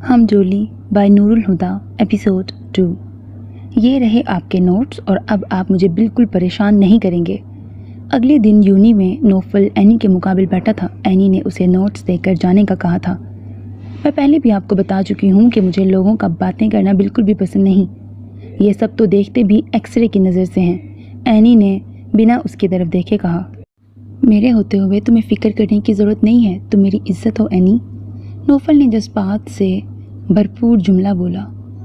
ہم جولی by Noor Alhuda episode 2۔ یہ رہے آپ کے نوٹس اور اب آپ مجھے بالکل پریشان نہیں کریں گے۔ اگلے دن یونی میں نوفل اینی کے مقابل بیٹھا تھا۔ اینی نے اسے نوٹس دے کر جانے کا کہا تھا۔ میں پہلے بھی آپ کو بتا چکی ہوں کہ مجھے لوگوں کا باتیں کرنا بالکل بھی پسند نہیں۔ یہ سب تو دیکھتے بھی ایکس رے کی نظر سے ہیں۔ اینی نے بنا اس کی طرف دیکھے کہا۔ میرے ہوتے ہوئے تمہیں فکر کرنے کی ضرورت نہیں ہے، تم میری عزت ہو اینی۔ نوفل نے جذبات سے بھرپور جملہ بولا۔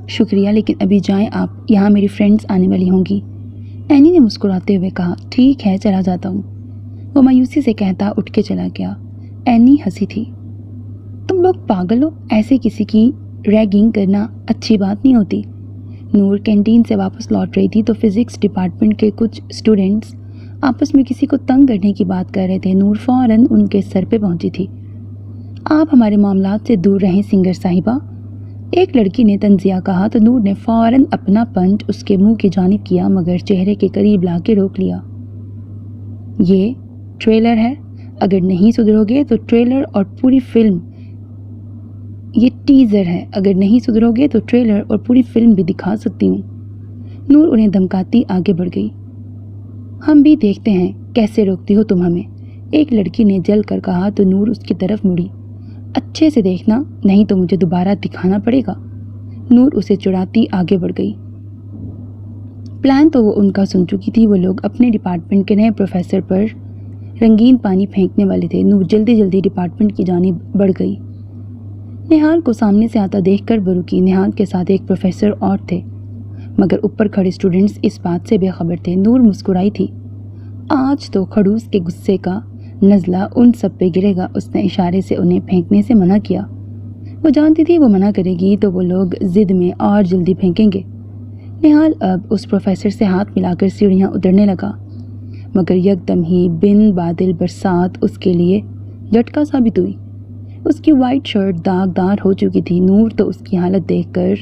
شکریہ، لیکن ابھی جائیں آپ، یہاں میری فرینڈز آنے والی ہوں گی۔ اینی نے مسکراتے ہوئے کہا، ٹھیک ہے چلا جاتا ہوں۔ وہ مایوسی سے کہتا اٹھ کے چلا گیا۔ اینی ہنسی تھی۔ تم لوگ پاگل ہو، ایسے کسی کی ریگنگ کرنا اچھی بات نہیں ہوتی۔ نور کینٹین سے واپس لوٹ رہی تھی تو فزکس ڈپارٹمنٹ کے کچھ اسٹوڈنٹس آپس میں کسی کو تنگ کرنے کی بات کر رہے تھے۔ نور فوراً ان کے سر پہ پہنچی تھی۔ آپ ہمارے معاملات سے دور رہیں سنگر صاحبہ، ایک لڑکی نے تنزیہ کہا تو نور نے فوراً اپنا پنچ اس کے منہ کی جانب کیا مگر چہرے کے قریب لا کے روک لیا۔ یہ ٹریلر ہے، اگر نہیں سدھرو گے تو ٹریلر اور پوری فلم، یہ ٹیزر ہے، اگر نہیں سدھرو گے تو ٹریلر اور پوری فلم بھی دکھا سکتی ہوں۔ نور انہیں دھمکاتی آگے بڑھ گئی۔ ہم بھی دیکھتے ہیں کیسے روکتی ہو تم ہمیں، ایک لڑکی نے جل کر کہا تو نور اس کی طرف مڑی۔ اچھے سے دیکھنا، نہیں تو مجھے دوبارہ دکھانا پڑے گا۔ نور اسے چڑھاتی آگے بڑھ گئی۔ پلان تو وہ ان کا سن چکی تھی۔ وہ لوگ اپنے ڈپارٹمنٹ کے نئے پروفیسر پر رنگین پانی پھینکنے والے تھے۔ نور جلدی جلدی ڈپارٹمنٹ کی جانب بڑھ گئی۔ نہال کو سامنے سے آتا دیکھ کر وہ رکی۔ نہال کے ساتھ ایک پروفیسر اور تھے مگر اوپر کھڑے اسٹوڈنٹس اس بات سے بے خبر تھے۔ نور مسکرائی تھی۔ آج تو خڑوس کے غصے کا نزلہ ان سب پہ گرے گا۔ اس نے اشارے سے انہیں پھینکنے سے منع کیا۔ وہ جانتی تھی وہ منع کرے گی تو وہ لوگ ضد میں اور جلدی پھینکیں گے۔ نہال اب اس پروفیسر سے ہاتھ ملا کر سیڑھیاں اترنے لگا مگر یکدم ہی بن بادل برسات اس کے لیے جھٹکا ثابت ہوئی۔ اس کی وائٹ شرٹ داغ دار ہو چکی تھی۔ نور تو اس کی حالت دیکھ کر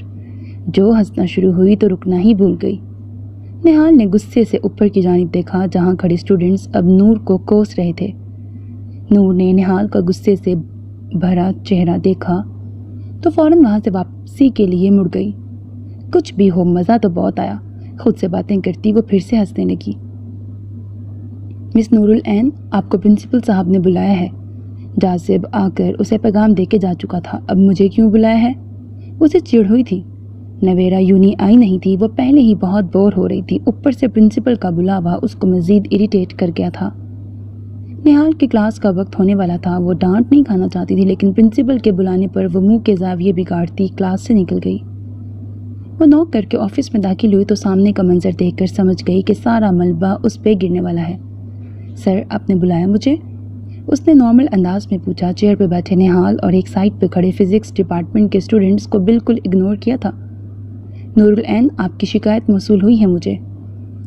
جو ہنسنا شروع ہوئی تو رکنا ہی بھول گئی۔ نہال نے غصے سے اوپر کی جانب دیکھا جہاں کھڑے اسٹوڈنٹس اب نور کو کوس رہے تھے۔ نور نے نہال کا غصے سے بھرا چہرہ دیکھا تو فوراً وہاں سے واپسی کے لیے مڑ گئی۔ کچھ بھی ہو، مزہ تو بہت آیا، خود سے باتیں کرتی وہ پھر سے ہنسنے لگی۔ مس نور العین، آپ کو پرنسپل صاحب نے بلایا ہے۔ جاذب آ کر اسے پیغام دے کے جا چکا تھا۔ اب مجھے کیوں بلایا ہے؟ اسے چڑ ہوئی تھی۔ نویرا یونی آئی نہیں تھی، وہ پہلے ہی بہت بور ہو رہی تھی، اوپر سے پرنسپل کا بلاوا اس کو مزید اریٹیٹ کر گیا تھا۔ نہال کی کلاس کا وقت ہونے والا تھا۔ وہ ڈانٹ نہیں کھانا چاہتی تھی لیکن پرنسپل کے بلانے پر وہ منہ کے زاویے بگاڑتی کلاس سے نکل گئی۔ وہ نوک کر کے آفس میں داخل ہوئی تو سامنے کا منظر دیکھ کر سمجھ گئی کہ سارا ملبہ اس پہ گرنے والا ہے۔ سر، آپ نے بلایا مجھے؟ اس نے نارمل انداز میں پوچھا۔ چیئر پہ بیٹھے نہال اور ایک سائڈ پہ کھڑے فزکس ڈپارٹمنٹ کے اسٹوڈنٹس کو بالکل اگنور کیا تھا۔ نور العین، آپ کی شکایت موصول ہوئی ہے مجھے،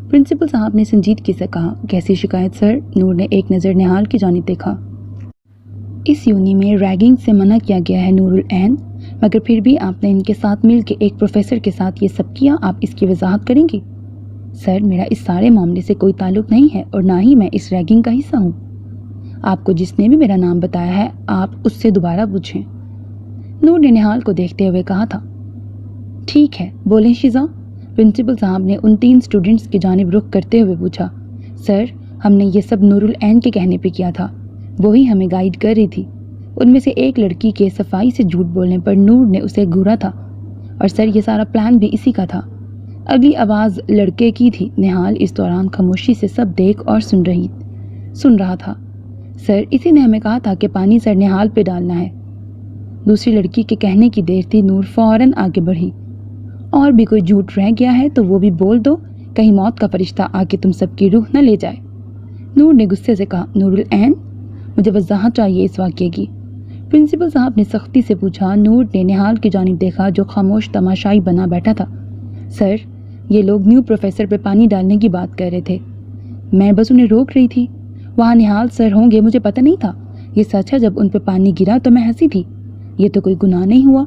پرنسپل صاحب نے سنجیدگی سے کہا۔ کیسی شکایت سر؟ نور نے ایک نظر نہال کی جانب دیکھا۔ اس یونی میں ریگنگ سے منع کیا گیا ہے نور العین، مگر پھر بھی آپ نے ان کے ساتھ مل کے ایک پروفیسر کے ساتھ یہ سب کیا، آپ اس کی وضاحت کریں گی؟ سر، میرا اس سارے معاملے سے کوئی تعلق نہیں ہے اور نہ ہی میں اس ریگنگ کا حصہ ہوں۔ آپ کو جس نے بھی میرا نام بتایا ہے آپ اس سے دوبارہ پوچھیں، نور نے نہال کو دیکھتے ہوئے کہا تھا۔ ٹھیک ہے، بولیں شیزا، پرنسپل صاحب نے ان 3 اسٹوڈنٹس کی جانب رخ کرتے ہوئے پوچھا۔ سر، ہم نے یہ سب نور العین کے کہنے پہ کیا تھا، وہی ہمیں گائیڈ کر رہی تھی۔ ان میں سے ایک لڑکی کے صفائی سے جھوٹ بولنے پر نور نے اسے گھورا تھا اور سر یہ سارا پلان بھی اسی کا تھا۔ اگلی آواز لڑکے کی تھی۔ نہال اس دوران خاموشی سے سب دیکھ اور سن رہا تھا۔ سر، اسی نے ہمیں کہا تھا کہ پانی سر نہال پہ ڈالنا ہے۔ دوسری لڑکی کے کہنے کی دیر تھی۔ نور فوراً آگے بڑھی۔ اور بھی کوئی جھوٹ رہ گیا ہے تو وہ بھی بول دو، کہیں موت کا فرشتہ آ کے تم سب کی روح نہ لے جائے۔ نور نے غصے سے کہا۔ نور العین، مجھے وضاحت چاہیے اس واقعے کی، پرنسپل صاحب نے سختی سے پوچھا۔ نور نے نہال کی جانب دیکھا جو خاموش تماشائی بنا بیٹھا تھا۔ سر، یہ لوگ نیو پروفیسر پہ پانی ڈالنے کی بات کر رہے تھے، میں بس انہیں روک رہی تھی۔ وہاں نہال سر ہوں گے مجھے پتہ نہیں تھا۔ یہ سچ ہے، جب ان پہ پانی گرا تو میں ہنسی تھی، یہ تو کوئی گناہ نہیں ہوا۔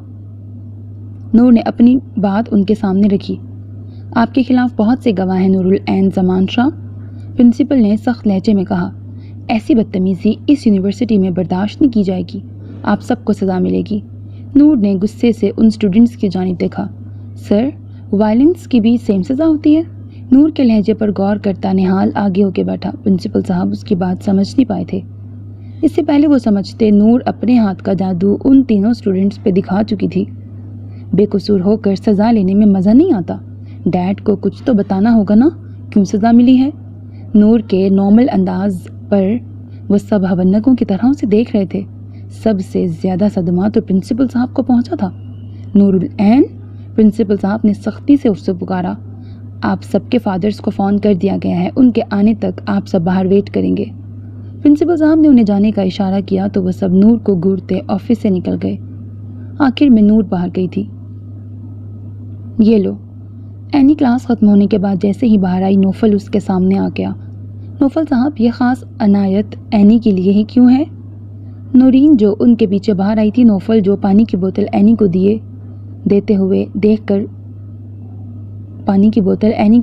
نور نے اپنی بات ان کے سامنے رکھی۔ آپ کے خلاف بہت سے گواہ ہیں نور العین زمان شاہ، پرنسپل نے سخت لہجے میں کہا۔ ایسی بدتمیزی اس یونیورسٹی میں برداشت نہیں کی جائے گی، آپ سب کو سزا ملے گی۔ نور نے غصے سے ان اسٹوڈنٹس کی جانب دیکھا۔ سر، وائلنس کی بھی سیم سزا ہوتی ہے؟ نور کے لہجے پر غور کرتا نہال آگے ہو کے بیٹھا۔ پرنسپل صاحب اس کی بات سمجھ نہیں پائے تھے۔ اس سے پہلے وہ سمجھتے نور اپنے ہاتھ کا جادو ان تینوں اسٹوڈنٹس پہ دکھا چکی تھی۔ بے قصور ہو کر سزا لینے میں مزہ نہیں آتا۔ ڈیڈ کو کچھ تو بتانا ہوگا نا کیوں سزا ملی ہے۔ نور کے نارمل انداز پر وہ سب حونکوں کی طرح اسے دیکھ رہے تھے۔ سب سے زیادہ صدمہ تو پرنسپل صاحب کو پہنچا تھا۔ نور العین، پرنسپل صاحب نے سختی سے اس سے پکارا، آپ سب کے فادرز کو فون کر دیا گیا ہے، ان کے آنے تک آپ سب باہر ویٹ کریں گے۔ پرنسپل صاحب نے انہیں جانے کا اشارہ کیا تو وہ سب نور کو گھورتے آفس سے نکل گئے۔ آخر میں نور باہر گئی تھی۔ یہ لو۔ اینی کلاس ختم ہونے کے بعد جیسے ہی باہر آئی نوفل اس کے سامنے آ گیا۔ نوفل صاحب، یہ خاص عنایت اینی کے لیے ہی کیوں ہے؟ نورین جو ان کے پیچھے باہر آئی تھی، نوفل جو پانی کی بوتل اینی کو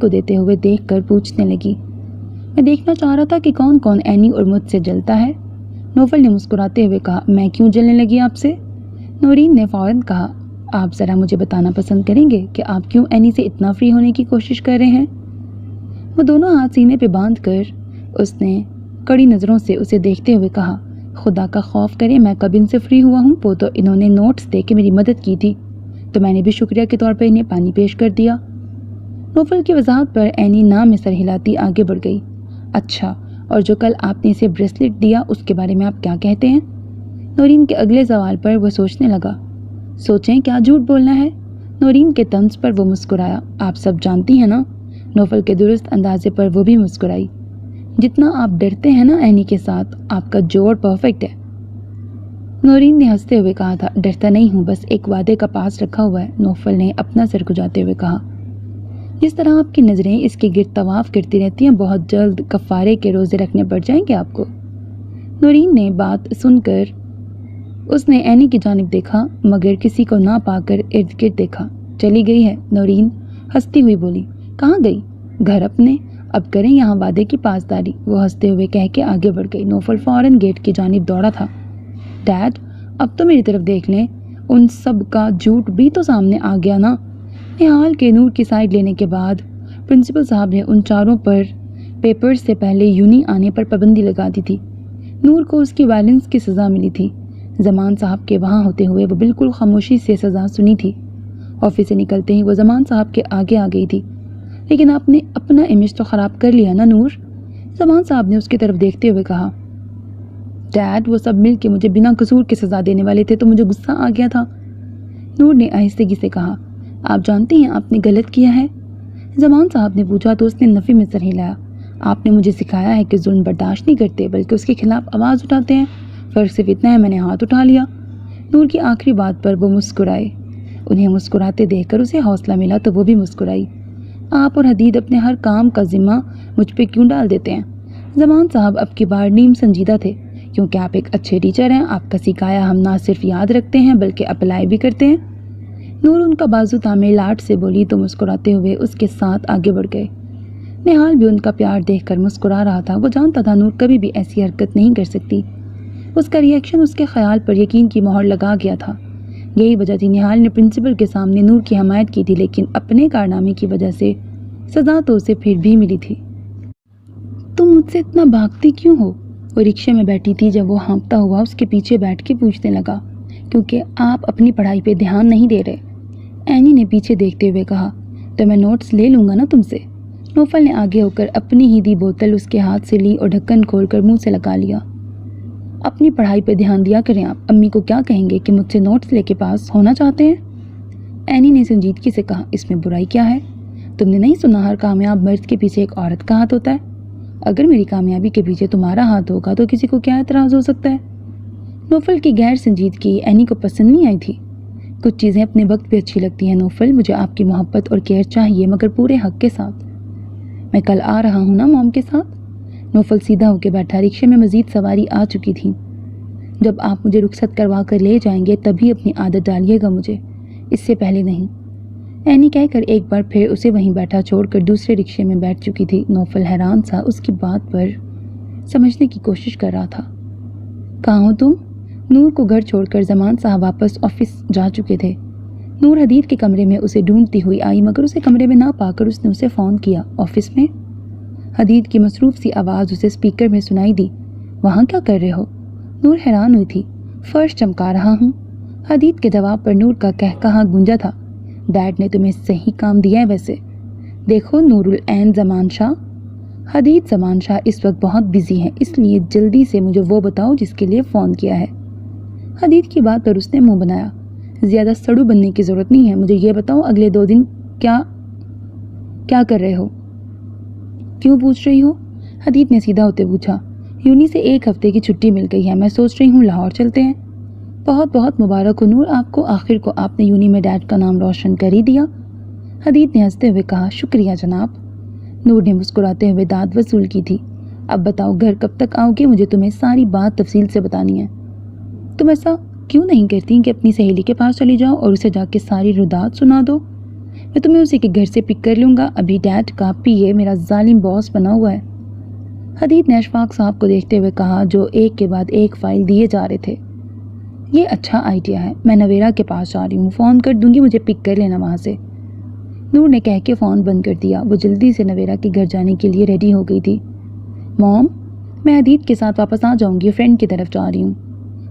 دیتے ہوئے دیکھ کر پوچھنے لگی، میں دیکھنا چاہ رہا تھا کہ کون کون اینی اور مجھ سے جلتا ہے۔ نوفل نے مسکراتے ہوئے کہا، میں کیوں جلنے لگی آپ سے؟ نورین نے فوراً کہا، آپ ذرا مجھے بتانا پسند کریں گے کہ آپ کیوں اینی سے اتنا فری ہونے کی کوشش کر رہے ہیں؟ وہ دونوں ہاتھ سینے پہ باندھ کر اس نے کڑی نظروں سے اسے دیکھتے ہوئے کہا، خدا کا خوف کرے، میں کب ان سے فری ہوا ہوں؟ وہ تو انہوں نے نوٹس دے کے میری مدد کی تھی تو میں نے بھی شکریہ کے طور پر انہیں پانی پیش کر دیا۔ نوفل کی وضاحت پر اینی نام میں سر ہلاتی آگے بڑھ گئی۔ اچھا، اور جو کل آپ نے اسے بریسلٹ دیا اس کے بارے میں آپ کیا کہتے ہیں؟ نورین کے اگلے سوال پر وہ سوچنے لگا۔ سوچیں کیا جھوٹ بولنا ہے؟ نورین کے طنز پر وہ مسکرایا۔ آپ سب جانتی ہیں نا؟ نوفل کے درست اندازے پر وہ بھی مسکرائی۔ جتنا آپ ڈرتے ہیں نا اینی کے ساتھ، آپ کا جوڑ پرفیکٹ ہے۔ نورین نے ہنستے ہوئے کہا تھا، ڈرتا نہیں ہوں، بس ایک وعدے کا پاس رکھا ہوا ہے۔ نوفل نے اپنا سر کھجاتے ہوئے کہا، جس طرح آپ کی نظریں اس کے گرد طواف کرتی رہتی ہیں، بہت جلد کفارے کے روزے رکھنے پڑ جائیں گے آپ کو۔ نورین نے بات سن کر اس نے اینی کی جانب دیکھا مگر کسی کو نہ پا کر ارد گرد دیکھا۔ چلی گئی ہے؟ نورین ہنستی ہوئی بولی۔ کہاں گئی؟ گھر اپنے، اب کریں یہاں وعدے کی پاسداری، وہ ہنستے ہوئے کہہ کے آگے بڑھ گئی۔ نوفل فوراً گیٹ کی جانب دوڑا تھا۔ ڈیڈ، اب تو میری طرف دیکھ لیں، ان سب کا جھوٹ بھی تو سامنے آ گیا نا۔ نہال کے نور کی سائڈ لینے کے بعد پرنسپل صاحب نے ان چاروں پر پیپرز سے پہلے یونی آنے پر پابندی لگا دی تھی۔ نور کو اس کی وائلنس کی سزا ملی تھی۔ زمان صاحب کے وہاں ہوتے ہوئے وہ بالکل خاموشی سے سزا سنی تھی۔ آفس سے نکلتے ہی وہ زمان صاحب کے آگے آ گئی تھی۔ لیکن آپ نے اپنا امیج تو خراب کر لیا نا نور؟ زمان صاحب نے اس کی طرف دیکھتے ہوئے کہا۔ ڈیڈ، وہ سب مل کے مجھے بنا قصور کی سزا دینے والے تھے تو مجھے غصہ آ گیا تھا۔ نور نے آہستگی سے کہا، آپ جانتی ہیں آپ نے غلط کیا ہے؟ زمان صاحب نے پوچھا تو اس نے نفی میں سر ہلایا۔ آپ نے مجھے سکھایا ہے کہ ظلم برداشت نہیں کرتے بلکہ اس کے خلاف آواز اٹھاتے ہیں، فرق صرف اتنا ہے میں نے ہاتھ اٹھا لیا۔ نور کی آخری بات پر وہ مسکرائے۔ انہیں مسکراتے دیکھ کر اسے حوصلہ ملا تو وہ بھی مسکرائی۔ آپ اور حدید اپنے ہر کام کا ذمہ مجھ پہ کیوں ڈال دیتے ہیں؟ زمان صاحب اب کی بار نیم سنجیدہ تھے، کیونکہ آپ ایک اچھے ٹیچر ہیں، آپ کا سکھایا ہم نہ صرف یاد رکھتے ہیں بلکہ اپلائی بھی کرتے ہیں۔ نور ان کا بازو تامے لاٹ سے بولی تو مسکراتے ہوئے اس کے ساتھ آگے بڑھ گئے۔ نہال بھی ان کا پیار دیکھ کر مسکرا رہا تھا۔ وہ جانتا تھا نور کبھی بھی ایسی حرکت نہیں کر سکتی۔ اس کا ری ایکشن اس کے خیال پر یقین کی مہر لگا گیا تھا۔ یہی وجہ تھی نہال نے پرنسپل کے سامنے نور کی حمایت کی تھی، لیکن اپنے کارنامے کی وجہ سے سزا تو اسے پھر بھی ملی تھی۔ تم مجھ سے اتنا بھاگتی کیوں ہو؟ وہ رکشے میں بیٹھی تھی جب وہ ہانپتا ہوا اس کے پیچھے بیٹھ کے پوچھنے لگا۔ کیونکہ آپ اپنی پڑھائی پہ دھیان نہیں دے رہے، اینی نے پیچھے دیکھتے ہوئے کہا۔ تو میں نوٹس لے لوں گا نا تم سے؟ نوفل نے آگے ہو کر اپنی ہی دی بوتل اس کے ہاتھ سے لی اور ڈھکن کھول کر منہ سے لگا لیا۔ اپنی پڑھائی پہ دھیان دیا کریں آپ، امی کو کیا کہیں گے کہ مجھ سے نوٹس لے کے پاس ہونا چاہتے ہیں؟ اینی نے سنجیدگی سے کہا، اس میں برائی کیا ہے؟ تم نے نہیں سنا ہر کامیاب مرد کے پیچھے ایک عورت کا ہاتھ ہوتا ہے؟ اگر میری کامیابی کے پیچھے تمہارا ہاتھ ہوگا تو کسی کو کیا اعتراض ہو سکتا ہے؟ نوفل کی غیر سنجیدگی اینی کو پسند نہیں آئی تھی۔ کچھ چیزیں اپنے وقت پہ اچھی لگتی ہیں نوفل، مجھے آپ کی محبت اور کیئر چاہیے مگر پورے حق کے ساتھ۔ میں کل آ رہا ہوں نا موم کے ساتھ؟ نوفل سیدھا ہو کے بیٹھا۔ رکشے میں مزید سواری آ چکی تھی۔ جب آپ مجھے رخصت کروا کر لے جائیں گے تبھی اپنی عادت ڈالیے گا مجھے، اس سے پہلے نہیں۔ اینی کہہ کر ایک بار پھر اسے وہیں بیٹھا چھوڑ کر دوسرے رکشے میں بیٹھ چکی تھی۔ نوفل حیران سا اس کی بات پر سمجھنے کی کوشش کر رہا تھا۔ کہاں ہو تم؟ نور کو گھر چھوڑ کر زمان صاحب واپس آفس جا چکے تھے۔ نور حدید کے کمرے میں اسے ڈھونڈتی ہوئی آئی مگر اسے کمرے میں نہ پا کر اس نے اسے فون کیا۔ آفس میں؟ حدید کی مصروف سی آواز اسے اسپیکر میں سنائی دی۔ وہاں کیا کر رہے ہو؟ نور حیران ہوئی تھی۔ فرش چمکا رہا ہوں۔ حدید کے جواب پر نور کا کہا گونجا تھا۔ ڈیڈ نے تمہیں صحیح کام دیا ہے ویسے۔ دیکھو نور العین زمان شاہ۔ حدید زمان شاہ اس وقت بہت بزی ہے، اس لیے جلدی سے مجھے وہ بتاؤ جس کے لیے فون کیا ہے۔ حدید کی بات پر اس نے منہ بنایا۔ زیادہ سڑو بننے کی ضرورت نہیں ہے، مجھے یہ بتاؤ اگلے 2 دن کیا کر رہے ہو؟ کیوں پوچھ رہی ہو؟ حدید نے سیدھا ہوتے پوچھا۔ یونی سے 1 ہفتے کی چھٹی مل گئی ہے، میں سوچ رہی ہوں لاہور چلتے ہیں۔ بہت بہت مبارک ہو نور آپ کو، آخر کو آپ نے یونی میں ڈیڈ کا نام روشن کر ہی دیا۔ حدید نے ہنستے ہوئے کہا، شکریہ جناب۔ نور نے مسکراتے ہوئے داد وصول کی تھی۔ اب بتاؤ گھر کب تک آؤ گے؟ مجھے تمہیں ساری بات تفصیل سے بتانی ہے۔ تم ایسا کیوں نہیں کرتی کہ اپنی سہیلی کے پاس چلی جاؤ اور اسے جا کے ساری ردات سنا دو؟ میں تمہیں اسی کے گھر سے پک کر لوں گا، ابھی ڈیڈ کا پی اے میرا ظالم باس بنا ہوا ہے۔ حدید نے اشفاق صاحب کو دیکھتے ہوئے کہا جو ایک کے بعد ایک فائل دیے جا رہے تھے۔ یہ اچھا آئیڈیا ہے، میں نویرا کے پاس جا رہی ہوں، فون کر دوں گی، مجھے پک کر لینا وہاں سے۔ نور نے کہہ کے فون بند کر دیا۔ وہ جلدی سے نویرا کے گھر جانے کے لیے ریڈی ہو گئی تھی۔ موم، میں حدید کے ساتھ واپس آ جاؤں گی، فرینڈ کی طرف جا رہی ہوں۔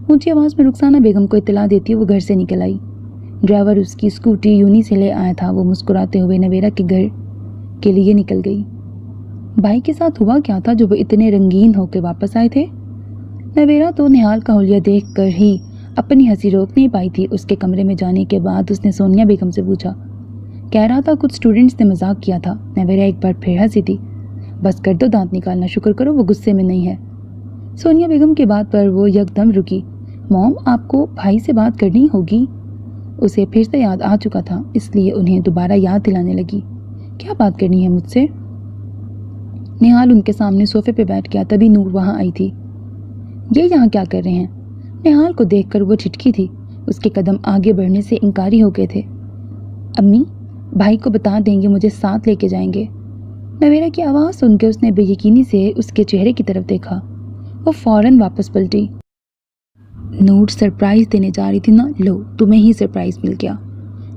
اونچی آواز میں رخسانہ بیگم کو اطلاع دیتی وہ گھر سے نکل آئی۔ ڈرائیور اس کی اسکوٹی یونی سے لے آیا تھا۔ وہ مسکراتے ہوئے نویرا کے گھر کے لیے نکل گئی۔ بھائی کے ساتھ ہوا کیا تھا جو وہ اتنے رنگین ہو کے واپس آئے تھے؟ نویرا تو نہال کا حلیہ دیکھ کر ہی اپنی ہنسی روک نہیں پائی تھی۔ اس کے کمرے میں جانے کے بعد اس نے سونیا بیگم سے پوچھا۔ کہہ رہا تھا کچھ اسٹوڈنٹس نے مذاق کیا تھا۔ نویرا ایک بار پھر ہنسی تھی۔ بس کر دو دانت نکالنا، شکر کرو وہ غصے میں نہیں ہے۔ سونیا بیگم کی بات پر وہ یکدم رکی۔ موم، آپ کو بھائی سے بات کرنی ہوگی۔ اسے پھر سے یاد آ چکا تھا، اس لیے انہیں دوبارہ یاد دلانے لگی۔ کیا بات کرنی ہے مجھ سے؟ نہال ان کے سامنے صوفے پہ بیٹھ گیا، تبھی نور وہاں آئی تھی۔ یہ یہاں کیا کر رہے ہیں؟ نہال کو دیکھ کر وہ جھٹکی تھی۔ اس کے قدم آگے بڑھنے سے انکاری ہو گئے تھے۔ امی، بھائی کو بتا دیں گے مجھے ساتھ لے کے جائیں گے۔ نویرا کی آواز سن کے اس نے بے یقینی سے اس کے چہرے کی طرف دیکھا۔ وہ فوراً واپس پلٹی۔ نور سرپرائز دینے جا رہی تھی نا، لو تمہیں ہی سرپرائز مل گیا۔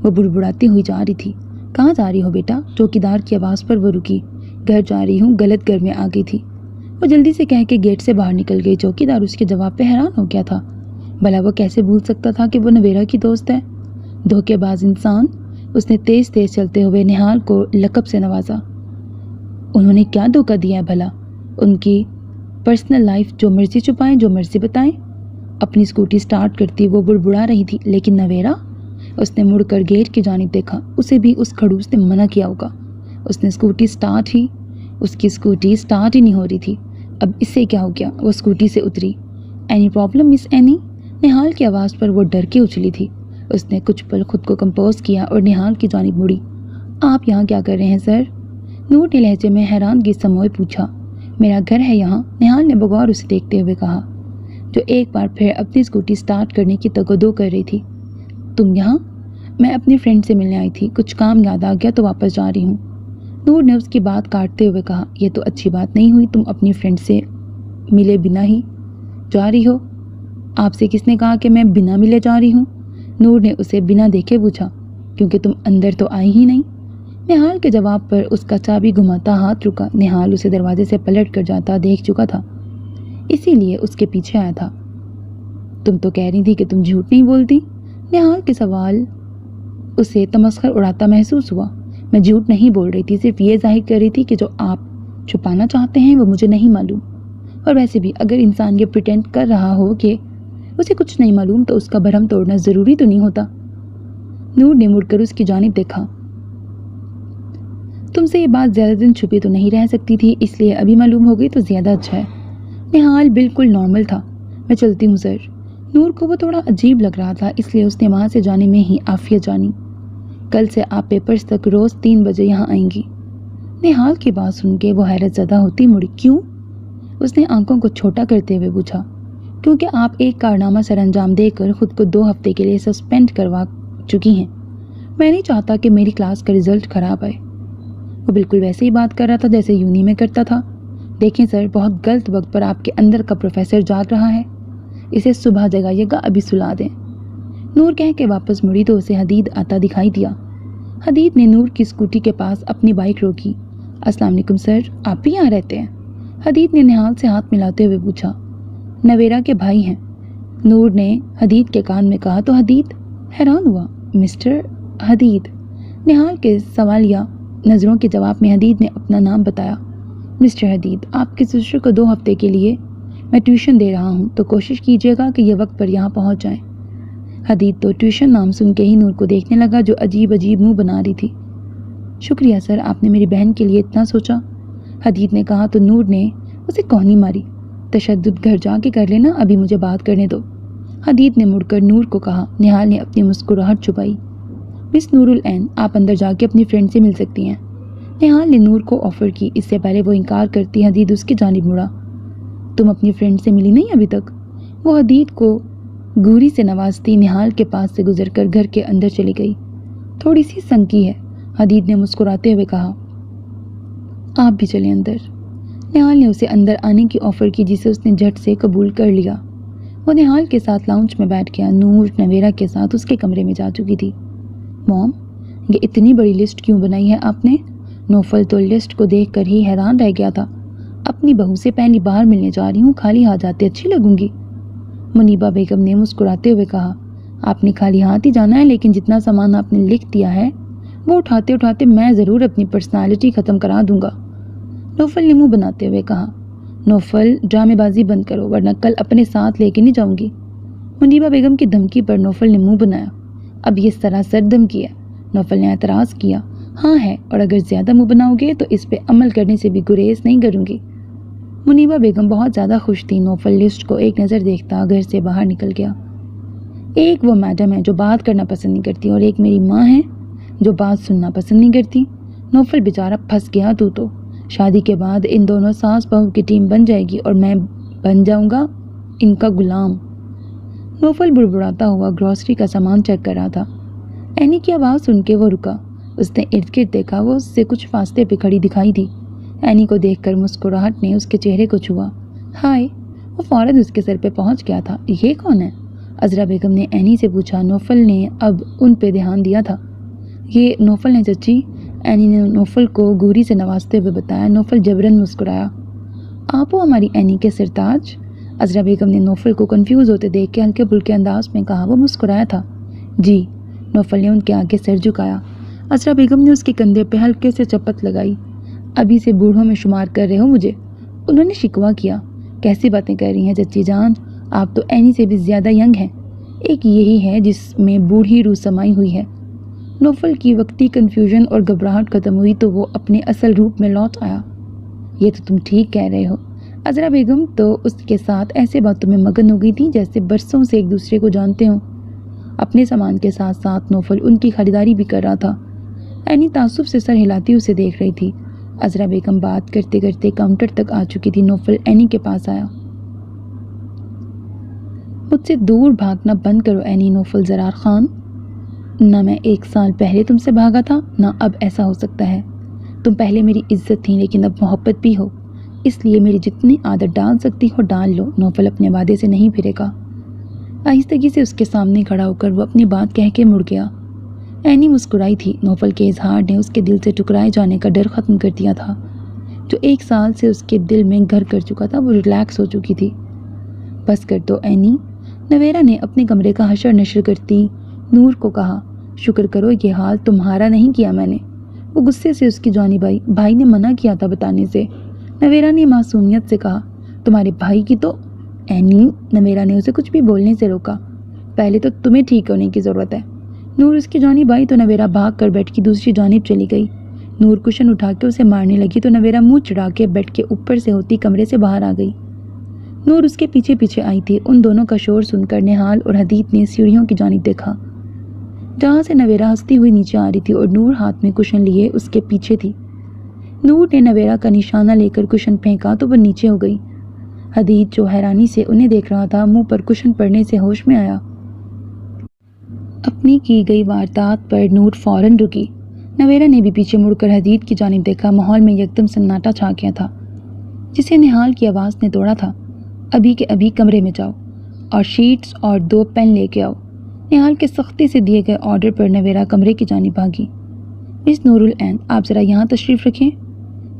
وہ بڑبڑاتی ہوئی جا رہی تھی۔ کہاں جا رہی ہو بیٹا؟ چوکیدار کی آواز پر وہ رکی۔ گھر جا رہی ہوں، غلط گھر میں آ گئی تھی۔ وہ جلدی سے کہہ کے گیٹ سے باہر نکل گئی۔ چوکیدار اس کے جواب پہ حیران ہو گیا تھا۔ بھلا وہ کیسے بھول سکتا تھا کہ وہ نویرا کی دوست ہے؟ دھوکے باز انسان۔ اس نے تیز تیز چلتے ہوئے نہال کو لقب سے نوازا۔ انہوں نے کیا دھوکہ دیا ہے بھلا؟ ان کی پرسنل لائف جو مرضی چھپائیں، جو مرضی بتائیں۔ اپنی اسکوٹی سٹارٹ کرتی وہ بڑبڑا رہی تھی، لیکن نویرا؟ اس نے مڑ کر گیٹ کی جانب دیکھا۔ اسے بھی اس کھڑوس نے منع کیا ہوگا۔ اس کی اسکوٹی سٹارٹ ہی نہیں ہو رہی تھی۔ اب اس سے کیا ہو گیا؟ وہ اسکوٹی سے اتری۔ اینی پرابلم مس اینی؟ نہال کی آواز پر وہ ڈر کے اچھلی تھی۔ اس نے کچھ پل خود کو کمپوز کیا اور نہال کی جانب مڑی۔ آپ یہاں کیا کر رہے ہیں سر؟ نور نے لہجے میں حیرانگی سموئے پوچھا۔ میرا گھر ہے یہاں، نہال نے بغور اسے دیکھتے ہوئے کہا، جو ایک بار پھر اپنی اسکوٹی سٹارٹ کرنے کی تگودو کر رہی تھی۔ تم یہاں؟ میں اپنی فرینڈ سے ملنے آئی تھی، کچھ کام یاد آ گیا تو واپس جا رہی ہوں۔ نور نے اس کی بات کاٹتے ہوئے کہا، یہ تو اچھی بات نہیں ہوئی، تم اپنی فرینڈ سے ملے بنا ہی جا رہی ہو۔ آپ سے کس نے کہا کہ میں بنا ملے جا رہی ہوں؟ نور نے اسے بنا دیکھے پوچھا۔ کیونکہ تم اندر تو آئی ہی نہیں۔ نہال کے جواب پر اس کا چابی گھماتا ہاتھ رکا۔ نہال اسے دروازے سے پلٹ کر جاتا دیکھ چکا تھا، اسی لیے اس کے پیچھے آیا تھا۔ تم تو کہہ رہی تھی کہ تم جھوٹ نہیں بولتی۔ نہال کے سوال اسے تمسخر اڑاتا محسوس ہوا۔ میں جھوٹ نہیں بول رہی تھی، صرف یہ ظاہر کر رہی تھی کہ جو آپ چھپانا چاہتے ہیں وہ مجھے نہیں معلوم۔ اور ویسے بھی اگر انسان یہ پریٹینڈ کر رہا ہو کہ اسے کچھ نہیں معلوم تو اس کا بھرم توڑنا ضروری تو نہیں ہوتا۔ نور نے مڑ کر اس کی جانب دیکھا۔ تم سے یہ بات زیادہ دن چھپی تو نہیں رہ سکتی تھی، اس لیے ابھی معلوم ہو گئی تو زیادہ اچھا ہے۔ نہال بالکل نارمل تھا۔ میں چلتی ہوں سر۔ نور کو وہ تھوڑا عجیب لگ رہا تھا، اس لیے اس نے وہاں سے جانے میں ہی عافیت جانی۔ کل سے آپ پیپرز تک روز 3 بجے یہاں آئیں گی۔ نہال کی بات سن کے وہ حیرت زدہ ہوتی مڑی۔ کیوں؟ اس نے آنکھوں کو چھوٹا کرتے ہوئے پوچھا۔ کیونکہ آپ ایک کارنامہ سر انجام دے کر خود کو 2 ہفتے کے لیے سسپینڈ کروا چکی ہیں۔ میں نہیں چاہتا کہ میری کلاس کا رزلٹ خراب آئے۔ وہ بالکل ویسے ہی بات کر رہا تھا جیسے یونی میں کرتا تھا۔ دیکھیں سر، بہت غلط وقت پر آپ کے اندر کا پروفیسر جاگ رہا ہے۔ اسے صبح جگائیے گا، ابھی سلا دیں۔ نور کہہ کے واپس مڑی تو اسے حدید آتا دکھائی دیا۔ حدید نے نور کی اسکوٹی کے پاس اپنی بائک روکی۔ السلام علیکم سر، آپ بھی یہاں رہتے ہیں؟ حدید نے نہال سے ہاتھ ملاتے ہوئے پوچھا۔ نویرا کے بھائی ہیں، نور نے حدید کے کان میں کہا تو حدید حیران ہوا۔ مسٹر حدید؟ نہال کے سوالیہ نظروں کے جواب میں حدید نے اپنا نام بتایا۔ مسٹر حدید، آپ کے سسٹر کو 2 ہفتے کے لیے میں ٹیوشن دے رہا ہوں تو کوشش کیجیے گا کہ یہ وقت پر یہاں پہنچ جائیں۔ حدید تو ٹیوشن نام سن کے ہی نور کو دیکھنے لگا جو عجیب عجیب منہ بنا رہی تھی۔ شکریہ سر، آپ نے میری بہن کے لیے اتنا سوچا، حدید نے کہا تو نور نے اسے کوہنی ماری۔ تشدد گھر جا کے کر لینا، ابھی مجھے بات کرنے دو، حدید نے مڑ کر نور کو کہا۔ نہال نے اپنی مسکراہٹ چھپائی۔ مس نور العین، آپ اندر جا کے اپنی فرینڈ سے مل سکتی ہیں، نہال نے نور کو آفر کی۔ اس سے پہلے وہ انکار کرتی حدید اس کی جانب مڑا۔ تم اپنی فرینڈ سے ملی نہیں ابھی تک؟ وہ حدید کو گوری سے نوازتی نہال کے پاس سے گزر کر گھر کے اندر چلی گئی۔ تھوڑی سی سنکی ہے، حدید نے مسکراتے ہوئے کہا۔ آپ بھی چلیں اندر، نہال نے اسے اندر آنے کی آفر کی جسے اس نے جھٹ سے قبول کر لیا۔ وہ نہال کے ساتھ لاؤنج میں بیٹھ گیا۔ نور نویرا کے ساتھ اس کے کمرے میں جا چکی تھی۔ موم، یہ اتنی بڑی لسٹ کیوں بنائی ہے آپ نے؟ نوفل تو لسٹ کو دیکھ کر ہی حیران رہ گیا تھا۔ اپنی بہو سے پہلی بار ملنے جا رہی ہوں، خالی ہاتھ جاتے اچھی لگوں گی، منیبا بیگم نے مسکراتے ہوئے کہا۔ آپ نے خالی ہاتھ ہی جانا ہے، لیکن جتنا سامان آپ نے لکھ دیا ہے وہ اٹھاتے اٹھاتے میں ضرور اپنی پرسنالٹی ختم کرا دوں گا، نوفل نے منہ بناتے ہوئے کہا۔ نوفل، ڈرامے بازی بند کرو ورنہ کل اپنے ساتھ لے کے نہیں جاؤں گی، منیبا بیگم کی دھمکی پر نوفل نے منہ بنایا۔ اب یہ سراسر دھمکی ہے، نوفل نے اعتراض کیا۔ ہاں ہے، اور اگر زیادہ منہ بناؤ گے تو اس پہ عمل کرنے سے بھی گریز نہیں کروں گی۔ منیبا بیگم بہت زیادہ خوش تھی۔ نوفل لسٹ کو ایک نظر دیکھتا گھر سے باہر نکل گیا۔ ایک وہ میڈم ہے جو بات کرنا پسند نہیں کرتی اور ایک میری ماں ہے جو بات سننا پسند نہیں کرتی۔ نوفل بیچارہ پھنس گیا تو شادی کے بعد ان دونوں ساس بہو کی ٹیم بن جائے گی اور میں بن جاؤں گا ان کا غلام۔ نوفل بڑبڑاتا ہوا گروسری کا سامان چیک کر رہا تھا۔ اینی کی آواز سن کے وہ رکا۔ اس نے ارد گرد دیکھا، وہ اس سے کچھ فاصلے پہ کھڑی دکھائی دی۔ اینی کو دیکھ کر مسکراہٹ نے اس کے چہرے کو چھوا۔ ہائے، وہ فوراً اس کے سر پہ پہنچ گیا تھا۔ یہ کون ہے؟ عذرا بیگم نے اینی سے پوچھا۔ نوفل نے اب ان پہ دھیان دیا تھا۔ یہ نوفل نے چچی، اینی نے نوفل کو گوری سے نوازتے ہوئے بتایا۔ نوفل جبراً مسکرایا۔ آپ ہو ہماری اینی کے سرتاج؟ عذرا بیگم نے نوفل کو کنفیوز ہوتے دیکھ کے ہلکے پھلکے انداز میں کہا۔ وہ مسکرایا تھا۔ جی، نوفل نے ان کے آگے سر جھکایا۔ عذرا بیگم نے اس کے کندھے پہ ہلکے سے چپت لگائی۔ ابھی سے بوڑھوں میں شمار کر رہے ہو مجھے؟ انہوں نے شکوہ کیا۔ کیسی باتیں کر رہی ہیں چچی جان، آپ تو اینی سے بھی زیادہ ینگ ہیں۔ ایک یہی ہے جس میں بوڑھی روح سمائی ہوئی ہے۔ نوفل کی وقتی کنفیوژن اور گھبراہٹ ختم ہوئی تو وہ اپنے اصل روپ میں لوٹ آیا۔ یہ تو تم ٹھیک کہہ رہے ہو۔ عذرا بیگم تو اس کے ساتھ ایسے باتوں میں مگن ہو گئی تھی جیسے برسوں سے ایک دوسرے کو جانتے ہوں۔ اپنے سامان کے ساتھ ساتھ نوفل ان کی خریداری بھی کر رہا تھا۔ اینی تعصب سے سر ہلاتی اسے دیکھ رہی تھی۔ عذرا بیگم بات کرتے کرتے کاؤنٹر تک آ چکی تھی۔ نوفل اینی کے پاس آیا۔ مجھ سے دور بھاگنا بند کرو اینی نوفل زرار خان۔ نہ میں 1 سال پہلے تم سے بھاگا تھا، نہ اب ایسا ہو سکتا ہے۔ تم پہلے میری عزت تھی لیکن اب محبت بھی ہو، اس لیے میری جتنی عادت ڈال سکتی ہو ڈال لو۔ نوفل اپنے وعدے سے نہیں پھرے گا۔ آہستگی سے اس کے سامنے کھڑا ہو کر وہ اپنی بات کہہ کے مڑ گیا۔ اینی مسکرائی تھی۔ نوفل کے اظہار نے اس کے دل سے ٹکرائے جانے کا ڈر ختم کر دیا تھا جو 1 سال سے اس کے دل میں گھر کر چکا تھا۔ وہ ریلیکس ہو چکی تھی۔ بس کر دو اینی، نویرا نے اپنے کمرے کا حشر نشر کرتی نور کو کہا۔ شکر کرو یہ حال تمہارا نہیں کیا میں نے۔ وہ غصے سے اس کی جانب آئی۔ بھائی نے منع کیا تھا بتانے سے، نویرا نے معصومیت سے کہا۔ تمہارے بھائی کی تو اینی، نویرا نے اسے کچھ بھی بولنے سے روکا۔ پہلے تو تمہیں ٹھیک ہونے کی ضرورت ہے۔ نور اس کی جانب آئی تو نویرا بھاگ کر بیڈ کی دوسری جانب چلی گئی۔ نور کشن اٹھا کے اسے مارنے لگی تو نویرا منہ چڑھا کے بیڈ کے اوپر سے ہوتی کمرے سے باہر آ گئی۔ نور اس کے پیچھے پیچھے آئی تھی۔ ان دونوں کا شور سن کر نہال اور حدید نے سیڑھیوں کی جانب دیکھا جہاں سے نویرا ہنستی ہوئی نیچے آ رہی تھی اور نور ہاتھ میں کشن لیے اس کے پیچھے تھی۔ نور نے نویرا کا نشانہ لے کر کشن پھینکا تو وہ نیچے ہو گئی۔ حدید جو حیرانی سے انہیں دیکھ رہا تھا منہ پر کشن پڑنے سے ہوش میں آیا۔ اپنی کی گئی واردات پر نور فوراً رکی۔ نویرا نے بھی پیچھے مڑ کر حدید کی جانب دیکھا۔ ماحول میں یکدم سناٹا چھا گیا تھا جسے نہال کی آواز نے توڑا تھا۔ ابھی کے ابھی کمرے میں جاؤ اور شیٹس اور 2 پین لے کے آؤ۔ نہال کے سختی سے دیے گئے آرڈر پر نویرا کمرے کی جانب بھاگی۔ مس نور العین، آپ ذرا یہاں تشریف رکھیں۔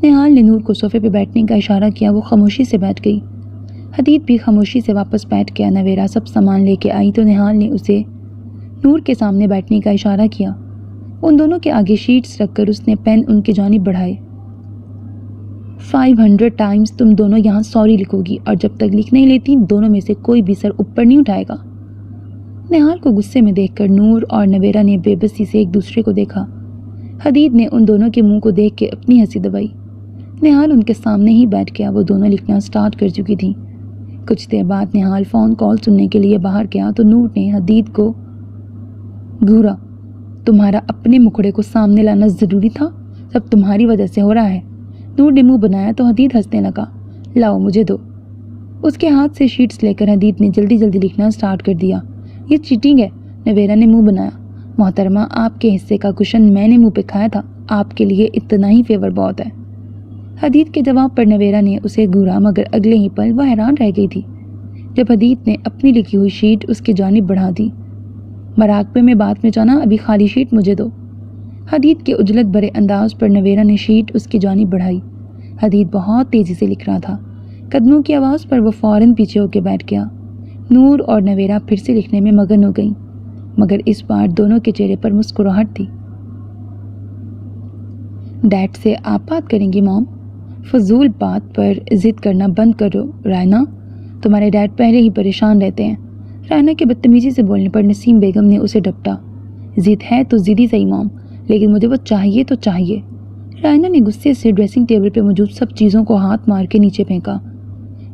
نہال نے نور کو صوفے پہ بیٹھنے کا اشارہ کیا۔ وہ خاموشی سے بیٹھ گئی۔ حدید بھی خاموشی سے واپس بیٹھ گیا۔ نویرا سب سامان لے کے آئی تو نہال نے اسے نور کے سامنے بیٹھنے کا اشارہ کیا۔ ان دونوں کے آگے شیٹس رکھ کر اس نے پین ان کی جانب بڑھائے۔ 500 ٹائمز تم دونوں یہاں سوری لکھو گی، اور جب تک لکھ نہیں لیتی دونوں میں سے کوئی بھی سر اوپر نہیں اٹھائے گا۔ نہال کو غصے میں دیکھ کر نور اور نویرا نے بے بسی سے ایک دوسرے کو دیکھا۔ حدید نے ان دونوں کے منہ کو دیکھ کے اپنی ہنسی دبائی۔ نہال ان کے سامنے ہی بیٹھ گیا۔ وہ دونوں لکھنا سٹارٹ کر چکی تھیں۔ کچھ دیر بعد نہال فون کال سننے کے لیے باہر گیا تو نور نے حدید کو گھورا۔ تمہارا اپنے مکھڑے کو سامنے لانا ضروری تھا؟ سب تمہاری وجہ سے ہو رہا ہے۔ نور نے منہ بنایا تو حدید ہنسنے لگا۔ لاؤ مجھے دو۔ اس کے ہاتھ سے شیٹس لے کر حدید نے جلدی جلدی لکھنا سٹارٹ کر دیا۔ یہ چیٹنگ ہے، نویرا نے منہ بنایا۔ محترمہ، آپ کے حصے کا کشن میں نے منہ پہ کھایا تھا، آپ کے لیے اتنا ہی فیور بہت ہے۔ حدید کے جواب پر نویرا نے اسے گھورا، مگر اگلے ہی پل وہ حیران رہ گئی تھی جب حدید نے اپنی لکھی ہوئی شیٹ اس کی جانب بڑھا دی۔ مراقبے میں بات میں جانا، ابھی خالی شیٹ مجھے دو۔ حدید کے عجلت بھرے انداز پر نویرا نے شیٹ اس کی جانب بڑھائی۔ حدید بہت تیزی سے لکھ رہا تھا۔ قدموں کی آواز پر وہ فوراً پیچھے ہو کے بیٹھ گیا۔ نور اور نویرا پھر سے لکھنے میں مگن ہو گئیں، مگر اس بار دونوں کے چہرے پر مسکراہٹ تھی۔ ڈیڈ سے آپ بات کریں گی مام؟ فضول بات پر ضد کرنا بند کرو رائنا، تمہارے ڈیڈ پہلے ہی پریشان رہتے ہیں۔ رائنا کے بدتمیزی سے بولنے پر نسیم بیگم نے اسے ڈپٹا۔ ضد ہے تو ضدی صحیح مام، لیکن مجھے وہ چاہیے تو چاہیے۔ رائنا نے غصے سے ڈریسنگ ٹیبل پہ موجود سب چیزوں کو ہاتھ مار کے نیچے پھینکا۔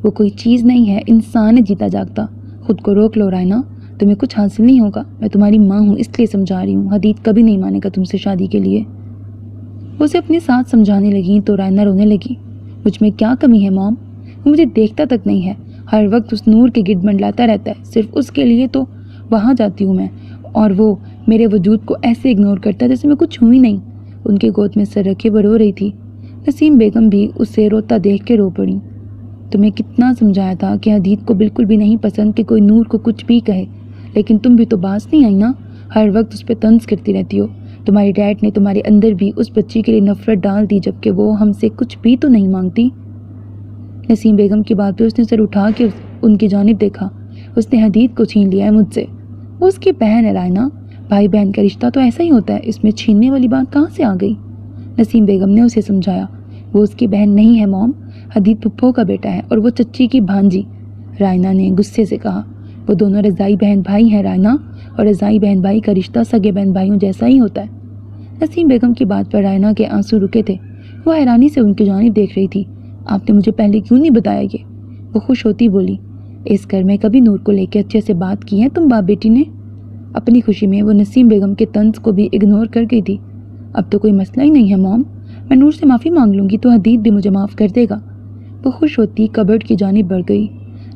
وہ کوئی چیز نہیں ہے، انسان ہے جیتا جاگتا۔ خود کو روک لو رائنا، تمہیں کچھ حاصل نہیں ہوگا۔ میں تمہاری ماں ہوں اس لیے سمجھا رہی ہوں، حدید کبھی نہیں مانے گا تم سے شادی کے لیے۔ وہ اسے اپنے ساتھ سمجھانے لگیں تو رائنا رونے لگی۔ مجھ میں کیا کمی ہے مام؟ وہ مجھے دیکھتا تک نہیں ہے، ہر وقت اس نور کے گرد منڈلاتا رہتا ہے، صرف اس کے لیے تو وہاں جاتی ہوں میں، اور وہ میرے وجود کو ایسے اگنور کرتا ہے جیسے میں کچھ ہوں ہی نہیں۔ ان کے گود میں سر رکھے وہ رو رہی تھی۔ نسیم بیگم بھی اسے روتا دیکھ کے رو پڑی۔ تمہیں کتنا سمجھایا تھا کہ حدید کو بالکل بھی نہیں پسند کہ کوئی نور کو کچھ بھی کہے، لیکن تم بھی تو باز نہیں آئی نا، ہر وقت اس پہ طنز کرتی رہتی ہو۔ تمہاری ڈیڈ نے تمہارے اندر بھی اس بچی کے لیے نفرت ڈال دی، جبکہ وہ ہم سے کچھ بھی تو نہیں مانگتی۔ نسیم بیگم کی بات پہ اس نے سر اٹھا کے ان کی جانب دیکھا۔ اس نے حدید کو چھین لیا ہے مجھ سے، وہ اس کی بہن ہے رائنا، بھائی بہن کا رشتہ تو ایسا ہی ہوتا ہے، اس میں چھیننے والی بات کہاں سے آ گئی؟ نسیم بیگم نے اسے سمجھایا۔ وہ اس کی بہن نہیں ہے موم، حدید پھپھو کا بیٹا ہے اور وہ چچی کی بھانجی، رائنا نے غصے سے کہا۔ وہ دونوں رضائی بہن بھائی ہیں رائنا، اور رضائی بہن بھائی کا رشتہ سگے بہن بھائیوں جیسا ہی ہوتا ہے۔ نسیم بیگم کی بات پر رائنا کے آنسو رکے تھے۔ وہ حیرانی سے ان کی جانب دیکھ رہی تھی۔ آپ نے مجھے پہلے کیوں نہیں بتایا یہ؟ وہ خوش ہوتی بولی۔ اس گھر میں کبھی نور کو لے کے اچھے سے بات کی ہے تم باپ بیٹی نے؟ اپنی خوشی میں وہ نسیم بیگم کے طنز کو بھی اگنور کر گئی تھی۔ اب تو کوئی مسئلہ ہی نہیں ہے موم، میں نور سے معافی مانگ لوں گی تو حدید بھی مجھے معاف کر دے گا۔ وہ خوش ہوتی کبرڈ کی جانب بڑھ گئی۔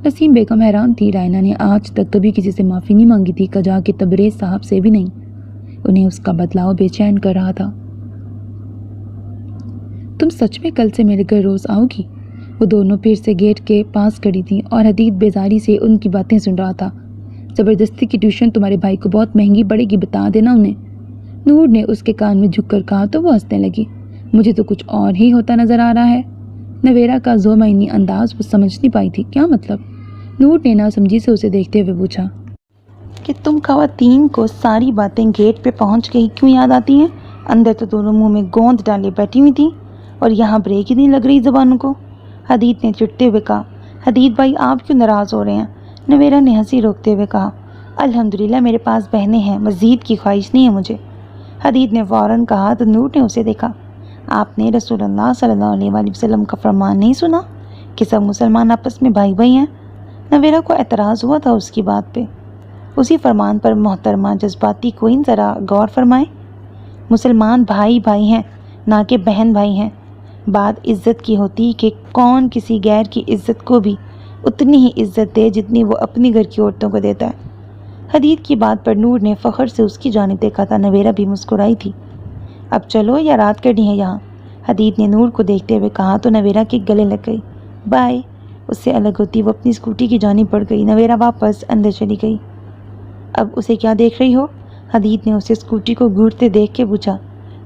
نسیم بیگم حیران تھی، رائنا نے آج تک کبھی کسی سے معافی نہیں مانگی تھی، کجا کہ تبریز صاحب سے بھی نہیں۔ انہیں اس کا بدلاؤ بے چین کر رہا تھا۔ تم سچ میں کل سے میرے گھر روز آؤ گی؟ وہ دونوں پھر سے گیٹ کے پاس کھڑی تھیں اور حدید بیزاری سے ان کی باتیں سن رہا تھا۔ زبردستی کی ٹیوشن تمہارے بھائی کو بہت مہنگی پڑے گی، بتا دینا انہیں۔ نور نے اس کے کان میں جھک کر کہا تو وہ ہنسنے لگی۔ مجھے تو کچھ اور ہی ہوتا نظر آ رہا ہے۔ نویرا کا ذومعنی انداز وہ سمجھ نہیں پائی تھی، کیا مطلب؟ نور نے ناسمجھی سے اسے دیکھتے ہوئے پوچھا کہ تم خواتین کو ساری باتیں گیٹ پہ پہنچ کے ہی کیوں یاد آتی ہیں؟ اندر تو دونوں منہ میں گوند ڈالے بیٹھی ہوئی تھی اور یہاں بریک ہی نہیں لگ رہی زبانوں کو۔ حدید نے چڑھتے ہوئے کہا۔ حدید بھائی آپ کیوں ناراض ہو رہے ہیں؟ نویرا نے ہنسی روکتے ہوئے کہا۔ الحمدللہ میرے پاس بہنیں ہیں، مزید کی خواہش نہیں ہے مجھے۔ حدید نے فوراً کہا تو نور نے اسے دیکھا۔ آپ نے رسول اللہ صلی اللہ علیہ وآلہ وسلم کا فرمان نہیں سنا کہ سب مسلمان آپس میں بھائی بھائی ہیں؟ نویرا کو اعتراض ہوا تھا اس کی بات پہ۔ اسی فرمان پر محترمہ جذباتی کوئن ذرا غور فرمائیں۔ مسلمان بھائی بھائی ہیں، نہ کہ بہن بھائی ہیں۔ بات عزت کی ہوتی کہ کون کسی غیر کی عزت کو بھی اتنی ہی عزت دے جتنی وہ اپنی گھر کی عورتوں کو دیتا ہے۔ حدید کی بات پر نور نے فخر سے اس کی جانب دیکھا تھا۔ نویرا بھی مسکرائی تھی۔ اب چلو یا رات کرنی ہے یہاں؟ حدید نے نور کو دیکھتے ہوئے کہا تو نویرا کے گلے لگ گئی۔ بائے۔ اس سے الگ ہوتی وہ اپنی اسکوٹی کی جانب بڑھ گئی۔ نویرہ واپس اندر چلی گئی۔ اب اسے کیا دیکھ رہی ہو؟ حدید نے اسے اسکوٹی کو گھورتے دیکھ کے پوچھا۔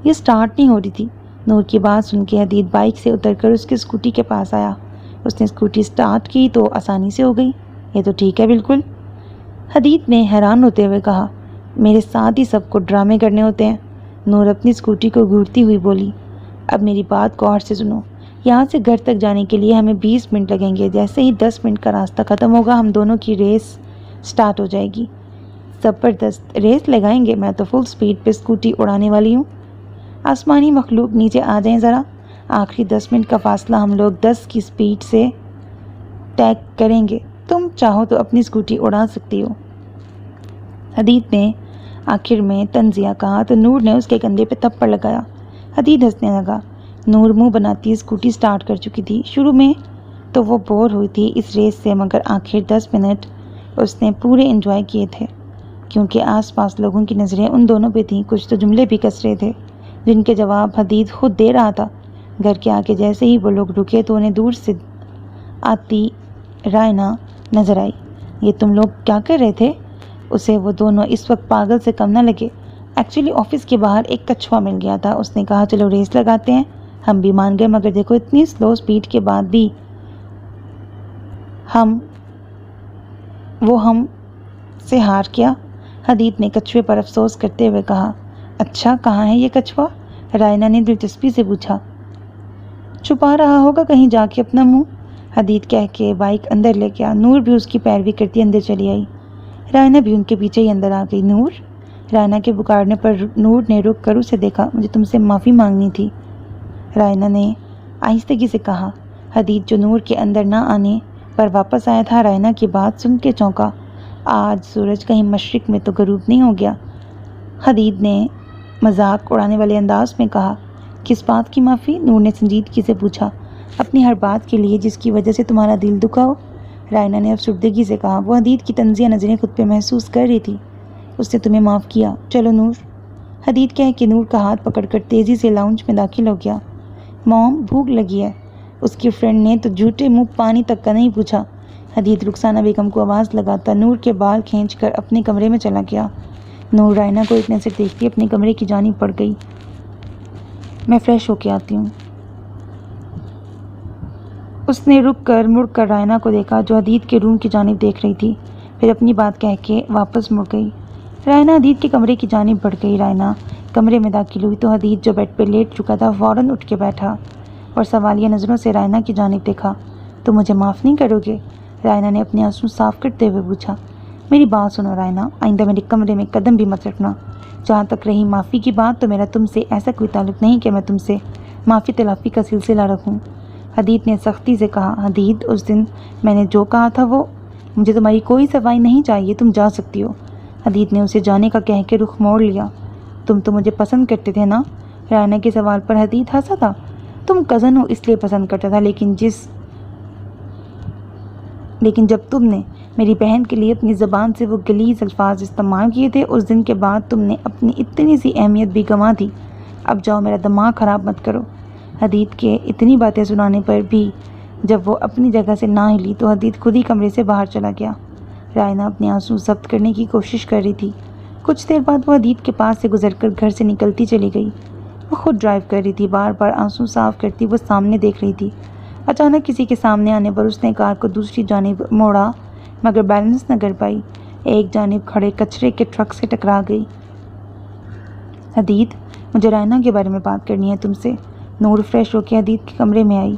یہ سٹارٹ نہیں ہو رہی تھی۔ نور کی بات سن کے حدید بائک سے اتر کر اس کی اسکوٹی کے پاس آیا۔ اس نے اسکوٹی سٹارٹ کی تو آسانی سے ہو گئی۔ یہ تو ٹھیک ہے بالکل، حدید نے حیران ہوتے ہوئے کہا۔ میرے ساتھ ہی سب کو ڈرامے کرنے ہوتے ہیں، نور اپنی اسکوٹی کو گھورتی ہوئی بولی۔ اب میری بات غور سے سنو، یہاں سے گھر تک جانے کے لیے ہمیں 20 منٹ لگیں گے۔ جیسے ہی 10 منٹ کا راستہ ختم ہوگا ہم دونوں کی ریس سٹارٹ ہو جائے گی۔ زبردست، ریس لگائیں گے؟ میں تو فل سپیڈ پہ اسکوٹی اڑانے والی ہوں۔ آسمانی مخلوق نیچے آ جائیں ذرا، آخری 10 منٹ کا فاصلہ ہم لوگ 10 کی سپیڈ سے طے کریں گے۔ تم چاہو تو اپنی اسکوٹی اڑا سکتی ہو۔ حدید نے آخر میں تنزیہ کہا تو نور نے اس کے کندھے پہ تھپڑ لگایا۔ حدید ہنسنے لگا۔ نور منہ بناتی اسکوٹی سٹارٹ کر چکی تھی۔ شروع میں تو وہ بور ہوئی تھی اس ریس سے، مگر آخر 10 منٹ اس نے پورے انجوائے کیے تھے، کیونکہ آس پاس لوگوں کی نظریں ان دونوں پہ تھیں۔ کچھ تو جملے بھی کس رہے تھے جن کے جواب حدید خود دے رہا تھا۔ گھر کے آگے جیسے ہی وہ لوگ رکے تو انہیں دور سے آتی رائنا نظر آئی۔ یہ تم لوگ کیا کر رہے تھے؟ اسے وہ دونوں اس وقت پاگل سے کم نہ لگے۔ ایکچولی آفس کے باہر ایک کچھوا مل گیا تھا، اس نے کہا چلو ریس لگاتے ہیں۔ ہم بھی مان گئے، مگر دیکھو اتنی سلو سپیڈ کے بعد بھی وہ ہم سے ہار گیا۔ حدید نے کچھوے پر افسوس کرتے ہوئے کہا۔ اچھا، کہاں ہے یہ کچھوا؟ رائنا نے دلچسپی سے پوچھا۔ چھپا رہا ہوگا کہیں جا کے اپنا منہ، حدید کہہ کے بائک اندر لے گیا۔ نور بھی اس کی پیروی کرتی اندر چلی آئی۔ رائنا بھی ان کے پیچھے ہی اندر آ گئی۔ نور؟ رائنا کے پکارنے پر نور نے رک کر اسے دیکھا۔ مجھے تم سے معافی مانگنی تھی، رائنا نے آہستگی سے کہا۔ حدید جو نور کے اندر نہ آنے پر واپس آیا تھا، رائنا کی بات سن کے چونکا۔ آج سورج کہیں مشرق میں تو غروب نہیں ہو گیا؟ حدید نے مذاق اڑانے والے انداز میں کہا۔ کس بات کی معافی؟ نور نے سنجیدگی سے پوچھا۔ اپنی ہر بات کے لیے جس کی وجہ سے تمہارا دل دکھا ہو، رائنا نے افسردگی سے کہا۔ وہ حدید کی طنزیہ نظریں خود پہ محسوس کر رہی تھی۔ اس نے تمہیں معاف کیا، چلو نور، حدید کہہ کے نور کا ہاتھ پکڑ کر تیزی سے لاؤنج میں داخل ہو گیا۔ موم، بھوک لگی ہے؟ اس کی فرینڈ نے تو جھوٹے منہ پانی تک کا نہیں پوچھا۔ حدید رخسانہ بیگم کو آواز لگاتا نور کے بال کھینچ کر اپنے کمرے میں چلا گیا۔ نور رائنا کو اتنے سے دیکھتی اپنے کمرے کی جانب بڑھ گئی۔ میں فریش ہو کے آتی ہوں۔ اس نے رک کر مڑ کر رائنا کو دیکھا جو حدید کے روم کی جانب دیکھ رہی تھی، پھر اپنی بات کہہ کے واپس مڑ گئی۔ رائنا حدید کے کمرے کی جانب بڑھ گئی۔ رائنا کمرے میں داخل ہوئی تو حدید جو بیڈ پہ لیٹ چکا تھا فوراً اٹھ کے بیٹھا اور سوالیہ نظروں سے رائنا کی جانب دیکھا۔ تم مجھے معاف نہیں کرو گے؟ رائنا نے اپنے آنسو صاف کرتے ہوئے پوچھا۔ میری بات سنو رائنا، آئندہ میرے کمرے میں قدم بھی مت رکھنا۔ جہاں تک رہی معافی کی بات، تو میرا تم سے ایسا کوئی تعلق نہیں کہ میں تم سے معافی تلافی کا سلسلہ رکھوں، حدید نے سختی سے کہا۔ حدید، اس دن میں نے جو کہا تھا وہ، مجھے تمہاری کوئی صفائی نہیں چاہیے، تم جا سکتی ہو۔ حدید نے اسے جانے کا کہہ کے رخ موڑ لیا۔ تم تو مجھے پسند کرتے تھے نا؟ رائنا کے سوال پر حدید ہنسا تھا۔ تم کزن ہو اس لیے پسند کرتا تھا، لیکن جب تم نے میری بہن کے لیے اپنی زبان سے وہ غلیظ الفاظ استعمال کیے تھے، اس دن کے بعد تم نے اپنی اتنی سی اہمیت بھی گنوا دی۔ اب جاؤ، میرا دماغ خراب مت کرو۔ حدید کے اتنی باتیں سنانے پر بھی جب وہ اپنی جگہ سے نہ ہلی تو حدید خود ہی کمرے سے باہر چلا گیا۔ رائنا اپنے آنسو ضبط کرنے کی کوشش کر رہی تھی۔ کچھ دیر بعد وہ حدید کے پاس سے گزر کر گھر سے نکلتی چلی گئی۔ وہ خود ڈرائیو کر رہی تھی، بار بار آنسو صاف کرتی وہ سامنے دیکھ رہی تھی۔ اچانک کسی کے سامنے آنے پر اس نے کار کو دوسری جانب موڑا، مگر بیلنس نہ کر پائی، ایک جانب کھڑے کچرے کے ٹرک سے ٹکرا گئی۔ حدید، مجھے رائنا کے بارے میں بات کرنی ہے تم سے۔ نور فریش ہو کے حدید کے کمرے میں آئی۔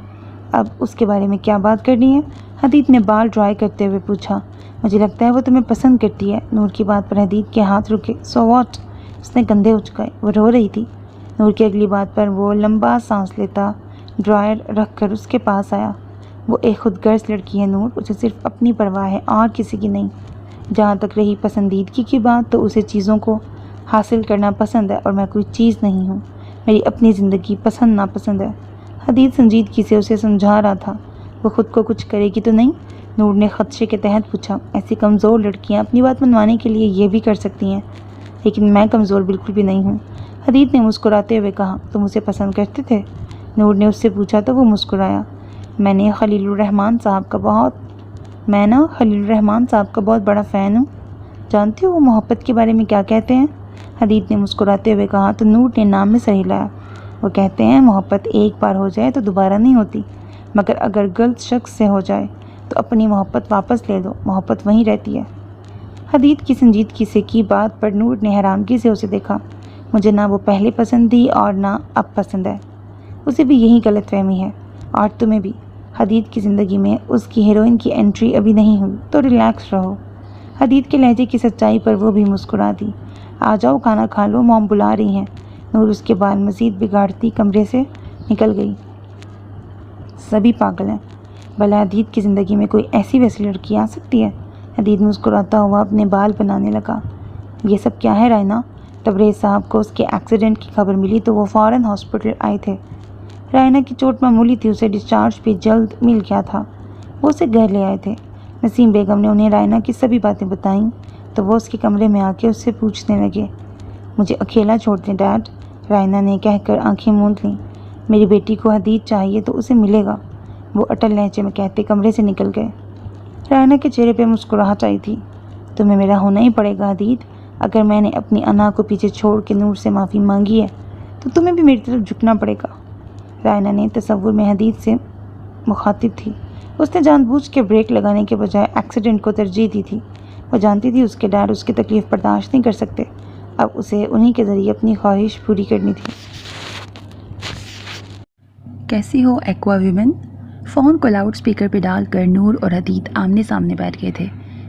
اب اس کے بارے میں کیا بات کرنی ہے؟ حدید نے بال ڈرائی کرتے ہوئے پوچھا۔ مجھے لگتا ہے وہ تمہیں پسند کرتی ہے۔ نور کی بات پر حدید کے ہاتھ رکے۔ So what? اس نے کندھے اچکائے۔ وہ رو رہی تھی۔ نور کی اگلی بات پر وہ لمبا سانس لیتا ڈرائر رکھ کر اس کے پاس آیا۔ وہ ایک خود غرض لڑکی ہے نور، اسے صرف اپنی پرواہ ہے اور کسی کی نہیں۔ جہاں تک رہی پسندیدگی کی بات، تو اسے چیزوں کو حاصل کرنا پسند ہے اور میں کوئی چیز نہیں ہوں، میری اپنی زندگی پسند ناپسند ہے۔ حدید سنجیدگی سے اسے سمجھا رہا تھا۔ وہ خود کو کچھ کرے گی تو نہیں؟ نور نے خدشے کے تحت پوچھا۔ ایسی کمزور لڑکیاں اپنی بات منوانے کے لیے یہ بھی کر سکتی ہیں، لیکن میں کمزور بالکل بھی نہیں ہوں، حدید نے مسکراتے ہوئے کہا۔ تم اسے پسند کرتے تھے؟ نور نے اس سے پوچھا تو وہ مسکرایا۔ میں نا خلیل الرحمن صاحب کا بہت بڑا فین ہوں. جانتی ہو وہ محبت کے بارے میں کیا کہتے ہیں؟ حدید نے مسکراتے ہوئے کہا تو نور نے نام میں سر ہلایا. وہ کہتے ہیں محبت ایک بار ہو جائے تو دوبارہ نہیں ہوتی، مگر اگر غلط شخص سے ہو جائے تو اپنی محبت واپس لے دو، محبت وہیں رہتی ہے. حدید کی سنجیدگی سے کی بات پر نور نے حیرانگی سے اسے دیکھا. مجھے نہ وہ پہلے پسند تھی اور نہ اب پسند ہے. اسے بھی یہی غلط فہمی ہے اور تمہیں بھی. حدید کی زندگی میں اس کی ہیروئن کی انٹری ابھی نہیں ہوئی تو ریلیکس رہو. حدید کے لہجے کی سچائی پر وہ بھی مسکرا دی. آ جاؤ کھانا کھا لو، موم بلا رہی ہیں. نور اس کے بال مزید بگاڑتی کمرے سے نکل گئی. سبھی پاگل ہیں. بھلا حدید کی زندگی میں کوئی ایسی ویسی لڑکی آ سکتی ہے؟ حدید مسکراتا ہوا اپنے بال بنانے لگا. یہ سب کیا ہے رائنا؟ تبریز صاحب کو اس کے ایکسیڈنٹ کی خبر ملی تو وہ فوراً ہاسپٹل آئے تھے. رائنا کی چوٹ معمولی تھی، اسے ڈسچارج بھی جلد مل گیا تھا. وہ اسے گھر لے آئے تھے. نسیم بیگم نے انہیں رائنا کی سبھی باتیں بتائیں تو وہ اس کے کمرے میں آ کے اس سے پوچھنے لگے. مجھے اکیلا چھوڑ دیں ڈیڈ، رائنا نے کہہ کر آنکھیں موند لیں. میری بیٹی کو حدید چاہیے تو اسے ملے گا، وہ اٹل لہجے میں کہتے کمرے سے نکل گئے. رائنا کے چہرے پہ مسکراہٹ آئی تھی. تمہیں میرا ہونا ہی پڑے گا حدید. اگر میں نے اپنی انا کو پیچھے چھوڑ کے نور سے معافی مانگی ہے تو تمہیں بھی میری طرف جھکنا پڑے گا. رائنا نے تصور میں حدید سے مخاطب تھی. اس نے جان بوجھ کے بریک لگانے کے بجائے ایکسیڈنٹ کو ترجیح دی تھی. وہ جانتی تھی اس کے ڈیڈ اس کی تکلیف برداشت نہیں کر سکتے. اب اسے انہی کے ذریعے اپنی خواہش پوری کرنی تھی. کیسی ہو ایکوا ویمن؟ فون کو لاؤڈ سپیکر پہ ڈال کر نور اور حدید آمنے سامنے بیٹھ گئے تھے.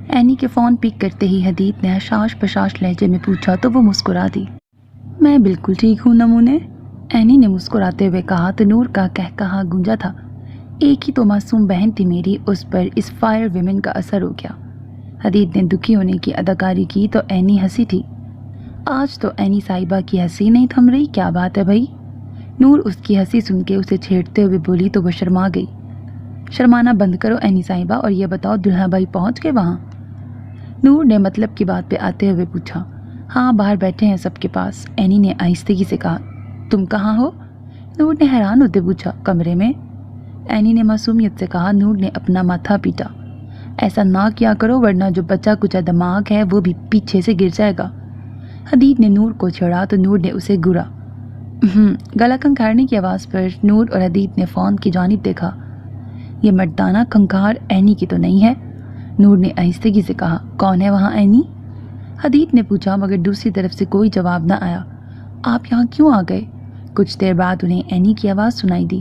اینی کے فون پک کرتے ہی حدید نے حشاش پشاش لہجے میں پوچھا تو وہ مسکرا دی. میں بالکل ٹھیک ہوں نمونے، اینی نے مسکراتے ہوئے کہا تو نور کا کہا گونجا تھا. ایک ہی تو معصوم بہن تھی میری، اس پر اس فائر ویمن کا اثر ہو گیا. حدید نے دکھی ہونے کی اداکاری کی تو اینی ہنسی تھی. آج تو اینی صاحبہ کی ہنسی نہیں تھم رہی، کیا بات ہے بھائی؟ نور اس کی ہنسی سن کے اسے چھیڑتے ہوئے بولی تو وہ شرما گئی. شرمانا بند کرو اینی صاحبہ اور یہ بتاؤ دلہا بھائی پہنچ گئے وہاں؟ نور نے مطلب کی بات پہ آتے ہوئے پوچھا. ہاں باہر بیٹھے ہیں سب کے پاس، اینی نے آہستگی سے کہا. تم کہاں ہو؟ نور نے حیران ہوتے پوچھا. کمرے میں، اینی نے معصومیت سے کہا. نور نے اپنا ماتھا پیٹا. ایسا نہ کیا کرو ورنہ جو بچا کچا دماغ ہے وہ بھی پیچھے سے گر جائے گا. حدید نے نور کو چھیڑا تو نور نے اسے گرا. گلا کھنکھارنے کی آواز پر نور اور حدید نے فون کی جانب دیکھا. یہ مردانہ کھنکھار اینی کی تو نہیں ہے؟ نور نے آہستگی سے کہا. کون ہے وہاں اینی؟ حدید نے پوچھا مگر دوسری طرف سے کوئی جواب نہ آیا. آپ یہاں کیوں آ گئے؟ کچھ دیر بعد انہیں اینی کی آواز سنائی دی.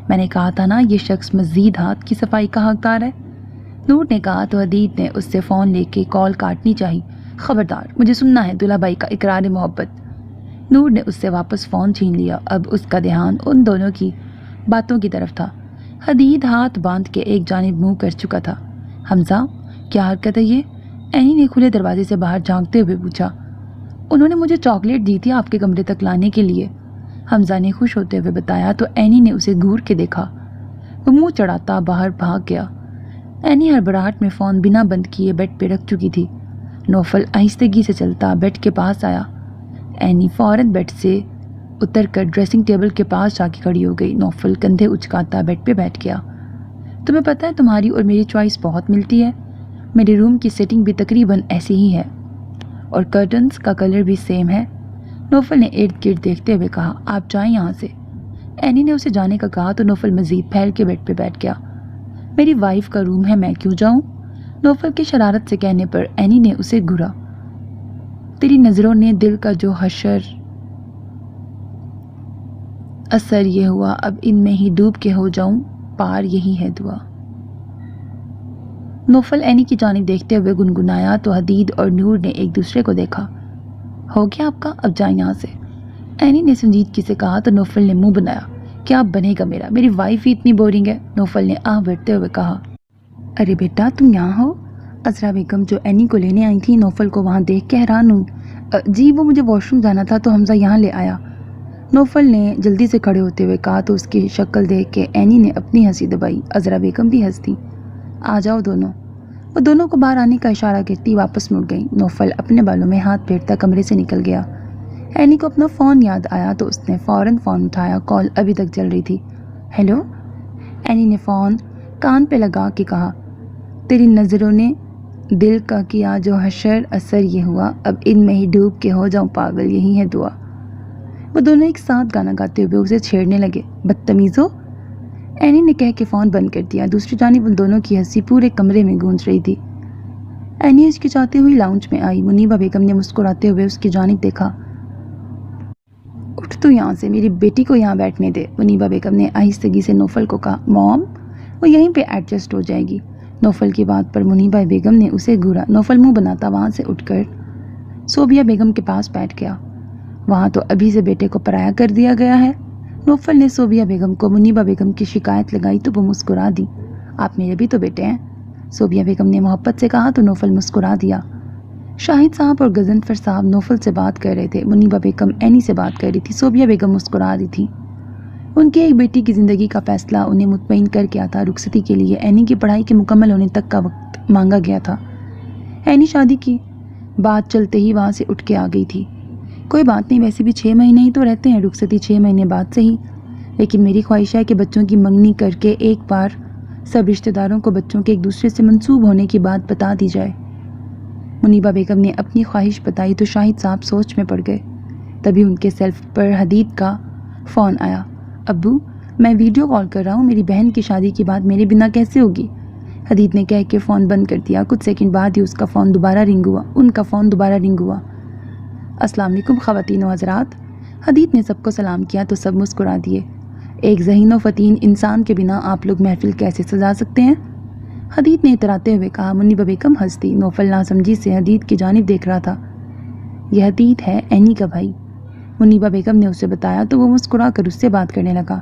میں نے کہا تھا نا یہ شخص مزید ہاتھ کی صفائی کا حقدار ہے. نور نے کہا تو حدید نے اس سے فون لے کے کال کاٹنی چاہی. خبردار، مجھے سننا ہے دلہا بھائی کا اقرار محبت. نور نے اس سے واپس فون چھین لیا. اب اس کا دھیان ان دونوں کی باتوں کی طرف تھا. حدید ہاتھ باندھ کے ایک جانب منہ کر چکا تھا. حمزہ، کیا حرکت ہے یہ؟ اینی نے کھلے دروازے سے باہر جھانکتے ہوئے پوچھا. انہوں نے مجھے چاکلیٹ دی تھی آپ کے کمرے تک لانے کے لیے، حمزہ نے خوش ہوتے ہوئے بتایا تو اینی نے اسے گور کے دیکھا. وہ منہ چڑھاتا باہر بھاگ گیا. اینی ہڑبڑاہٹ میں فون بنا بند کیے بیڈ پہ رکھ چکی تھی. نوفل آہستگی سے چلتا بیڈ کے پاس آیا. اینی فوراً بیڈ سے اتر کر ڈریسنگ ٹیبل کے پاس جا کے کھڑی ہو گئی. نوفل کندھے اچکاتا بیڈ پہ بیٹھ گیا. تمہیں پتہ ہے تمہاری اور میری چوائس بہت ملتی ہے. میرے روم کی سیٹنگ بھی تقریباً ایسی ہی ہے اور کرٹنز کا کلر بھی سیم ہے. نوفل نے ارد گرد دیکھتے ہوئے کہا. آپ جائیں یہاں سے. اینی نے اسے جانے کا کہا تو نوفل مزید پھیل کے بیڈ پہ بیٹھ گیا. میری وائف کا روم ہے، میں کیوں جاؤں؟ نوفل کی شرارت سے کہنے پر اینی نے اسے گھورا. تیری نظروں نے دل کا جو اثر یہ ہوا، اب ان میں ہی ڈوب کے ہو جاؤں پار، یہی ہے دعا. نوفل اینی کی جانب دیکھتے ہوئے گنگنایا تو حدید اور نور نے ایک دوسرے کو دیکھا. ہو گیا آپ کا، اب جائیں یہاں سے، اینی نے سنجیدگی سے کہا تو نوفل نے منہ بنایا. کیا بنے گا میرا؟ میری وائف ہی اتنی بورنگ ہے، نوفل نے آہ بھرتے ہوئے کہا. ارے بیٹا تم یہاں ہو؟ عذرا بیگم جو اینی کو لینے آئی تھی نوفل کو وہاں دیکھ کے حیران ہوں. جی وہ مجھے واش روم جانا تھا تو حمزہ یہاں لے آیا، نوفل نے جلدی سے کھڑے ہوتے ہوئے کہا تو اس کی شکل دیکھ کے اینی نے اپنی ہنسی دبائی. عذرا بیگم بھی ہنس دی. آ جاؤ دونوں. وہ دونوں کو باہر آنے کا اشارہ کرتی واپس مڑ گئی. نوفل اپنے بالوں میں ہاتھ پھیرتا کمرے سے نکل گیا. اینی کو اپنا فون یاد آیا تو اس نے فوراً فون اٹھایا. کال ابھی تک چل رہی تھی. ہیلو، اینی نے فون کان پہ لگا کے کہا، تیری نظروں نے دل کا کیا جو حشر، اثر یہ ہوا، اب ان میں ہی ڈوب کے ہو جاؤں پاگل، یہی ہے دعا۔ وہ دونوں ایک ساتھ گانا گاتے ہوئے اسے چھیڑنے لگے۔ بدتمیزو، اینی نے کہہ کے فون بند کر دیا۔ دوسری جانب ان دونوں کی ہنسی پورے کمرے میں گونج رہی تھی۔ اینی ہچکچاتی ہوئی لاؤنج میں آئی۔ منیبہ بیگم نے مسکراتے ہوئے اس کی جانب دیکھا۔ اٹھ تو یہاں سے، میری بیٹی کو یہاں بیٹھنے دے۔ منیبہ بیگم نے آہستگی سے نوفل کو کہا، موم وہ یہیں پہ ایڈجسٹ ہو جائے گی۔ نوفل کی بات پر منیبہ بیگم نے اسے گھورا۔ نوفل منہ بناتا وہاں سے اٹھ کر صوبیہ بیگم کے پاس بیٹھ گیا۔ وہاں تو ابھی سے بیٹے کو پرایا کر دیا گیا ہے۔ نوفل نے صوبیہ بیگم کو منیبہ بیگم کی شکایت لگائی تو وہ مسکرا دی۔ آپ میرے بھی تو بیٹے ہیں، صوبیہ بیگم نے محبت سے کہا تو نوفل مسکرا دیا۔ شاہد صاحب اور غضنفر صاحب نوفل سے بات کر رہے تھے۔ منیبہ بیگم اینی سے بات کر رہی تھی۔ صوبیہ بیگم مسکرا رہی تھی۔ ان کی ایک بیٹی کی زندگی کا فیصلہ انہیں مطمئن کر کے آتا۔ رخصتی کے لیے اینی کی پڑھائی کے مکمل ہونے تک کا وقت مانگا گیا تھا۔ اینی شادی کی بات چلتے ہی وہاں سے اٹھ کے آ گئی تھی۔ کوئی بات نہیں، ویسے بھی 6 مہینے ہی تو رہتے ہیں، رخصتی 6 مہینے بعد سے ہی، لیکن میری خواہش ہے کہ بچوں کی منگنی کر کے ایک بار سب رشتہ داروں کو بچوں کے ایک دوسرے سے منسوب ہونے کی بات بتا دی جائے۔ منیبہ بیگم نے اپنی خواہش بتائی تو شاہد صاحب سوچ میں پڑ گئے۔ تبھی ان کے سیل پر حدید کا فون آیا۔ ابو، میں ویڈیو کال کر رہا ہوں، میری بہن کی شادی کی بات میرے بنا کیسے ہوگی؟ حدید نے کہہ کے فون بند کر دیا۔ کچھ سیکنڈ بعد ہی ان کا فون دوبارہ رنگ ہوا۔ السلام علیکم خواتین و حضرات۔ حدید نے سب کو سلام کیا تو سب مسکرا دیے۔ ایک ذہین و فتین انسان کے بنا آپ لوگ محفل کیسے سجا سکتے ہیں؟ حدید نے اتراتے ہوئے کہا۔ منیبہ بیگم ہنس دی۔ نوفل ناسمجھی سے حدید کی جانب دیکھ رہا تھا۔ یہ حدید ہے اینی کا بھائی، منیبہ بیگم نے اسے بتایا تو وہ مسکرا کر اس سے بات کرنے لگا۔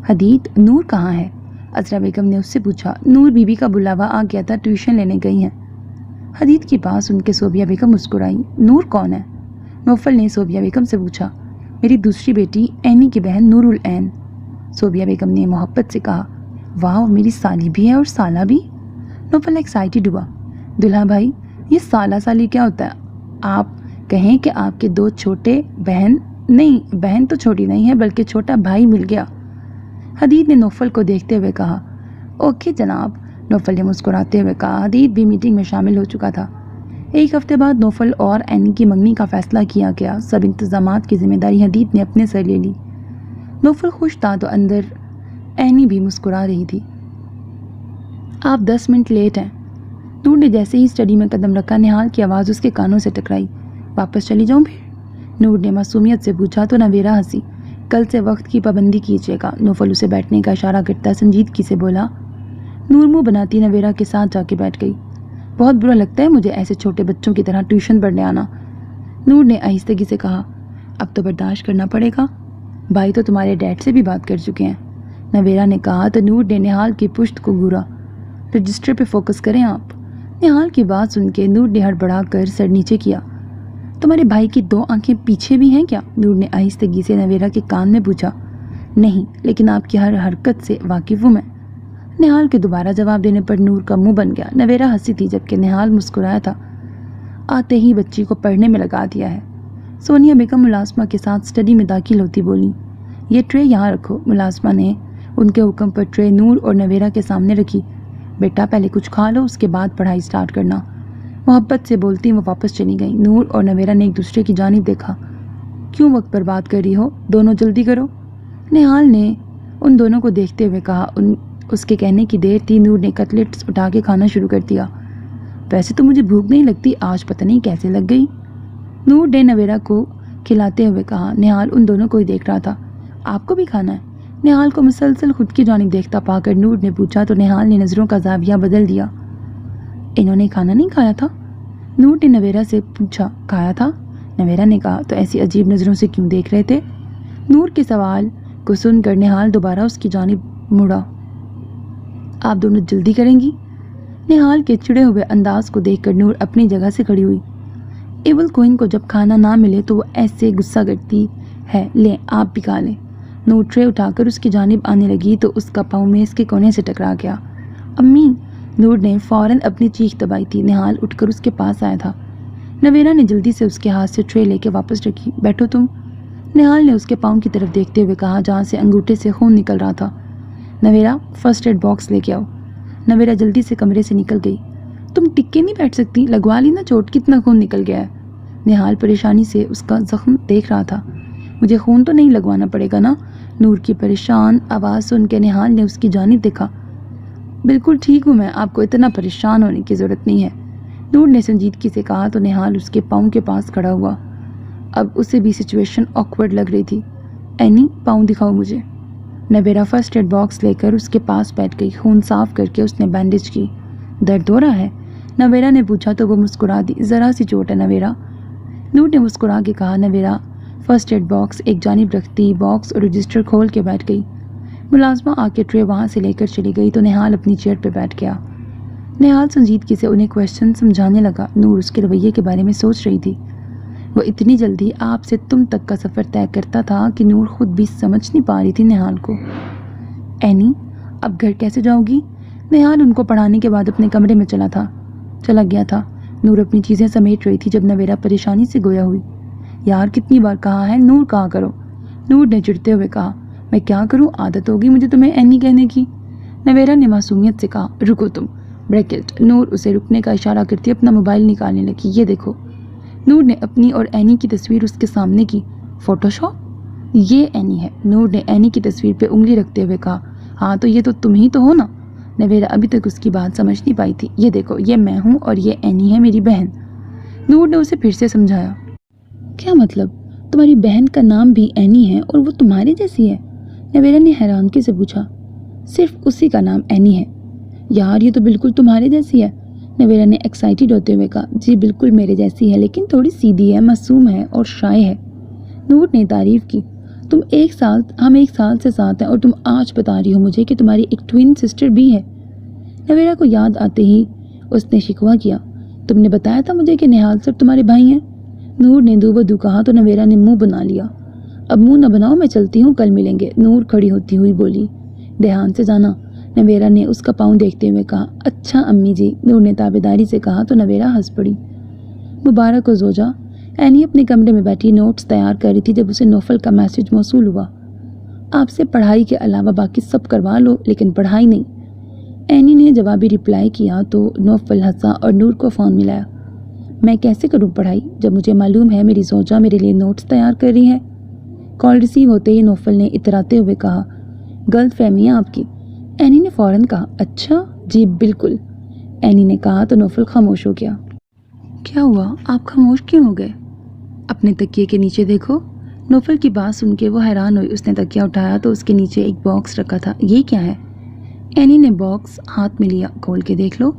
حدید، نور کہاں ہے؟ عذرا بیگم نے اس سے پوچھا۔ نور بی بی کا بلاوا آ گیا تھا، ٹیوشن لینے گئی ہیں۔ حدید کے پاس ان کے صوبیہ بیگم مسکرائی۔ نور کون ہے؟ نوفل نے صوبیہ بیگم سے پوچھا۔ میری دوسری بیٹی اینی کی بہن نور العین، صوبیہ بیگم نے محبت سے کہا۔ واہ، میری سالی بھی ہے اور سالہ بھی؟ نوفل ایکسائٹیڈ ہوا۔ دلہا بھائی، یہ سالہ سالی کیا ہوتا ہے؟ آپ کہیں کہ آپ کے 2 چھوٹے بہن تو چھوٹی نہیں ہے بلکہ چھوٹا بھائی مل گیا۔ حدید نے نوفل کو دیکھتے ہوئے کہا۔ اوکے جناب، نوفل نے مسکراتے ہوئے کہا۔ حدید بھی میٹنگ میں شامل ہو چکا تھا۔ 1 ہفتے بعد نوفل اور اینی کی منگنی کا فیصلہ کیا گیا۔ سب انتظامات کی ذمہ داری حدید نے اپنے سر لے لی۔ نوفل خوش تھا تو اندر اینی بھی مسکرا رہی تھی۔ آپ 10 منٹ لیٹ ہیں۔ نور نے جیسے ہی اسٹڈی میں قدم رکھا، نہال کی آواز اس کے کانوں سے ٹکرائی۔ واپس چلی جاؤں پھر؟ نور نے معصومیت سے پوچھا تو نویرہ ہنسی۔ کل سے وقت کی پابندی کیجیے گا۔ نوفل اسے بیٹھنے کا اشارہ کرتا سنجیدگی سے بولا۔ نور منہ بناتی نویرہ کے ساتھ جا کے بیٹھ گئی۔ بہت برا لگتا ہے مجھے ایسے چھوٹے بچوں کی طرح ٹیوشن پڑھنے آنا، نور نے آہستگی سے کہا۔ اب تو برداشت کرنا پڑے گا، بھائی تو تمہارے ڈیڈ سے بھی بات کر چکے ہیں، نویرہ نے کہا تو نور نے نہال کی پشت کو گھورا۔ رجسٹر پہ فوکس کریں آپ۔ نہال کی بات سن کے نور نے ہڑبڑا کر سر نیچے کیا۔ تمہارے بھائی کی 2 آنکھیں پیچھے بھی ہیں کیا؟ نور نے آہستگی سے نویرہ کے کان میں پوچھا۔ نہیں، لیکن آپ کی ہر حرکت سے واقف ہوں میں۔ نہال کے دوبارہ جواب دینے پر نور کا منہ بن گیا۔ نویرہ ہنسی تھی جبکہ نہال مسکرایا تھا۔ آتے ہی بچی کو پڑھنے میں لگا دیا ہے۔ سونیا بیگم ملازمہ کے ساتھ اسٹڈی میں داخل ہوتی بولی۔ یہ ٹرے یہاں رکھو۔ ملازمہ نے ان کے حکم پر ٹرے نور اور نویرہ کے سامنے رکھی۔ بیٹا پہلے کچھ کھا لو، اس کے بعد پڑھائی سٹارٹ کرنا، محبت سے بولتی وہ واپس چلی گئی۔ نور اور نویرہ نے ایک دوسرے کی جانب دیکھا۔ کیوں وقت پر بات کر رہی ہو؟ دونوں جلدی کرو، نہال نے ان دونوں کو دیکھتے ہوئے کہا۔ اس کے کہنے کی دیر تھی، نور نے کٹلیٹس اٹھا کے کھانا شروع کر دیا۔ ویسے تو مجھے بھوک نہیں لگتی، آج پتہ نہیں کیسے لگ گئی، نور نے نویرہ کو کھلاتے ہوئے کہا۔ نہال ان دونوں کو ہی دیکھ رہا تھا۔ آپ کو بھی کھانا ہے؟ نہال کو مسلسل خود کی جانب دیکھتا پا کر نور نے پوچھا تو نہال نے نظروں کا زاویہ بدل دیا۔ انہوں نے کھانا نہیں کھایا تھا؟ نور نے نویرہ سے پوچھا۔ کھایا تھا، نویرہ نے کہا۔ تو ایسی عجیب نظروں سے کیوں دیکھ رہے تھے؟ نور کے سوال کو سن کر نہال دوبارہ اس کی جانب مڑا۔ آپ دونوں جلدی کریں گی؟ نہال کے چڑے ہوئے انداز کو دیکھ کر نور اپنی جگہ سے کھڑی ہوئی۔ ایول کوئن کو جب کھانا نہ ملے تو وہ ایسے غصہ کرتی ہے، لیں آپ بھی کھا لیں۔ نور ٹرے اٹھا کر اس کی جانب آنے لگی تو اس کا پاؤں میز کے کونے سے ٹکرا گیا۔ امی، نور نے فوراً اپنی چیخ دبائی تھی۔ نہال اٹھ کر اس کے پاس آیا تھا۔ نویرہ نے جلدی سے اس کے ہاتھ سے ٹرے لے کے واپس رکھی۔ بیٹھو تم، نہال نے اس کے پاؤں کی طرف دیکھتے ہوئے کہا جہاں سے انگوٹھے سے خون نکل رہا تھا۔ نویرا فرسٹ ایڈ باکس لے کے آؤ۔ نویرا جلدی سے کمرے سے نکل گئی۔ تم ٹک کے نہیں بیٹھ سکتی؟ لگوا لی نا چوٹ، کتنا خون نکل گیا ہے۔ نہال پریشانی سے اس کا زخم دیکھ رہا تھا۔ مجھے خون تو نہیں لگوانا پڑے گا نا؟ نور کی پریشان آواز سن کے نہال نے اس کی جانب دیکھا۔ بالکل ٹھیک ہوں میں، آپ کو اتنا پریشان ہونے کی ضرورت نہیں ہے، نور نے سنجیدگی سے کہا تو نہال اس کے پاؤں کے پاس کھڑا ہوا۔ اب اسے بھی سچویشن آکورڈ لگ رہی تھی۔ اینی پاؤں دکھاؤ مجھے۔ نویرا فرسٹ ایڈ باکس لے کر اس کے پاس بیٹھ گئی۔ خون صاف کر کے اس نے بینڈیج کی۔ درد ہو رہا ہے؟ نویرا نے پوچھا تو وہ مسکرا دی۔ ذرا سی چوٹ ہے نویرا، نور نے مسکرا کے کہا۔ نویرا فرسٹ ایڈ باکس ایک جانب رکھتی باکس اور رجسٹر کھول کے بیٹھ گئی۔ ملازمہ آ کے ٹرے وہاں سے لے کر چلی گئی تو نہال اپنی چیئر پہ بیٹھ گیا۔ نہال سنجیدگی سے انہیں کویشچن سمجھانے لگا۔ نور اس کے رویے کے بارے میں سوچ رہی تھی۔ وہ اتنی جلدی آپ سے تم تک کا سفر طے کرتا تھا کہ نور خود بھی سمجھ نہیں پا رہی تھی نہال کو۔ اینی اب گھر کیسے جاؤ گی؟ نہال ان کو پڑھانے کے بعد اپنے کمرے میں چلا گیا تھا۔ نور اپنی چیزیں سمیٹ رہی تھی جب نویرا پریشانی سے گویا ہوئی۔ یار کتنی بار کہا ہے نور کہا کرو، نور نے چڑھتے ہوئے کہا۔ میں کیا کروں، عادت ہوگی مجھے تمہیں اینی کہنے کی، نویرا نے معصومیت سے کہا۔ رکو تم، بریکٹ۔ نور اسے رکنے کا اشارہ کرتی اپنا موبائل نکالنے لگی۔ یہ دیکھو، نور نے اپنی اور اینی کی تصویر اس کے سامنے کی۔ Photo shop? یہ اینی ہے، نور نے اینی کی تصویر پہ انگلی رکھتے ہوئے کہا۔ ہاں تو یہ تو تم ہی تو ہو نا؟ نویرا ابھی تک اس کی بات سمجھ نہیں پائی تھی۔ یہ دیکھو، یہ میں ہوں اور یہ اینی ہے میری بہن، نور نے اسے پھر سے سمجھایا۔ کیا مطلب؟ تمہاری بہن کا نام بھی اینی ہے اور وہ تمہاری جیسی ہے؟ نویرا نے حیرانگی سے پوچھا۔ صرف اسی کا نام اینی ہے یار، یہ تو بالکل تمہارے جیسی ہے، نویرا نے ایکسائٹیڈ ہوتے ہوئے کہا۔ جی بالکل میرے جیسی ہے، لیکن تھوڑی سیدھی ہے، معصوم ہے اور شائع ہے، نور نے تعریف کی۔ ہم ایک سال سے ساتھ ہیں اور تم آج بتا رہی ہو مجھے کہ تمہاری ایک ٹوین سسٹر بھی ہے؟ نویرا کو یاد آتے ہی اس نے شکوہ کیا۔ تم نے بتایا تھا مجھے کہ نہال سر تمہارے بھائی ہیں، نور نے دو بدو کہا تو نویرا نے منہ بنا لیا۔ اب منہ نہ بناؤ، میں چلتی ہوں، کل ملیں گے، نور کھڑی ہوتی ہوئی بولی۔ دھیان سے جانا، نویرا نے اس کا پاؤں دیکھتے ہوئے کہا۔ اچھا امی جی، نور نے تابعداری سے کہا تو نویرا ہنس پڑی۔ مبارک ہو زوجہ، اینی اپنے کمرے میں بیٹھی نوٹس تیار کر رہی تھی جب اسے نوفل کا میسج موصول ہوا۔ آپ سے پڑھائی کے علاوہ باقی سب کروا لو لیکن پڑھائی نہیں، اینی نے جوابی رپلائی کیا تو نوفل ہنسا اور نور کو فون ملایا۔ میں کیسے کروں پڑھائی جب مجھے معلوم ہے میری زوجہ میرے لیے نوٹس تیار کر رہی ہے؟ کال ریسیو ہوتے ہی نوفل نے اتراتے ہوئے کہا۔ غلط فہمی ہے آپ کی، اینی نے فوراً کہا۔ اچھا جی بالکل، اینی نے کہا تو نوفل خاموش ہو گیا۔ کیا ہوا، آپ خاموش کیوں ہو گئے؟ اپنے تکیے کے نیچے دیکھو، نوفل کی بات سن کے وہ حیران ہوئی۔ اس نے تکیہ اٹھایا تو اس کے نیچے ایک باکس رکھا تھا۔ یہ کیا ہے؟ اینی نے باکس ہاتھ میں لیا۔ کھول کے دیکھ لو،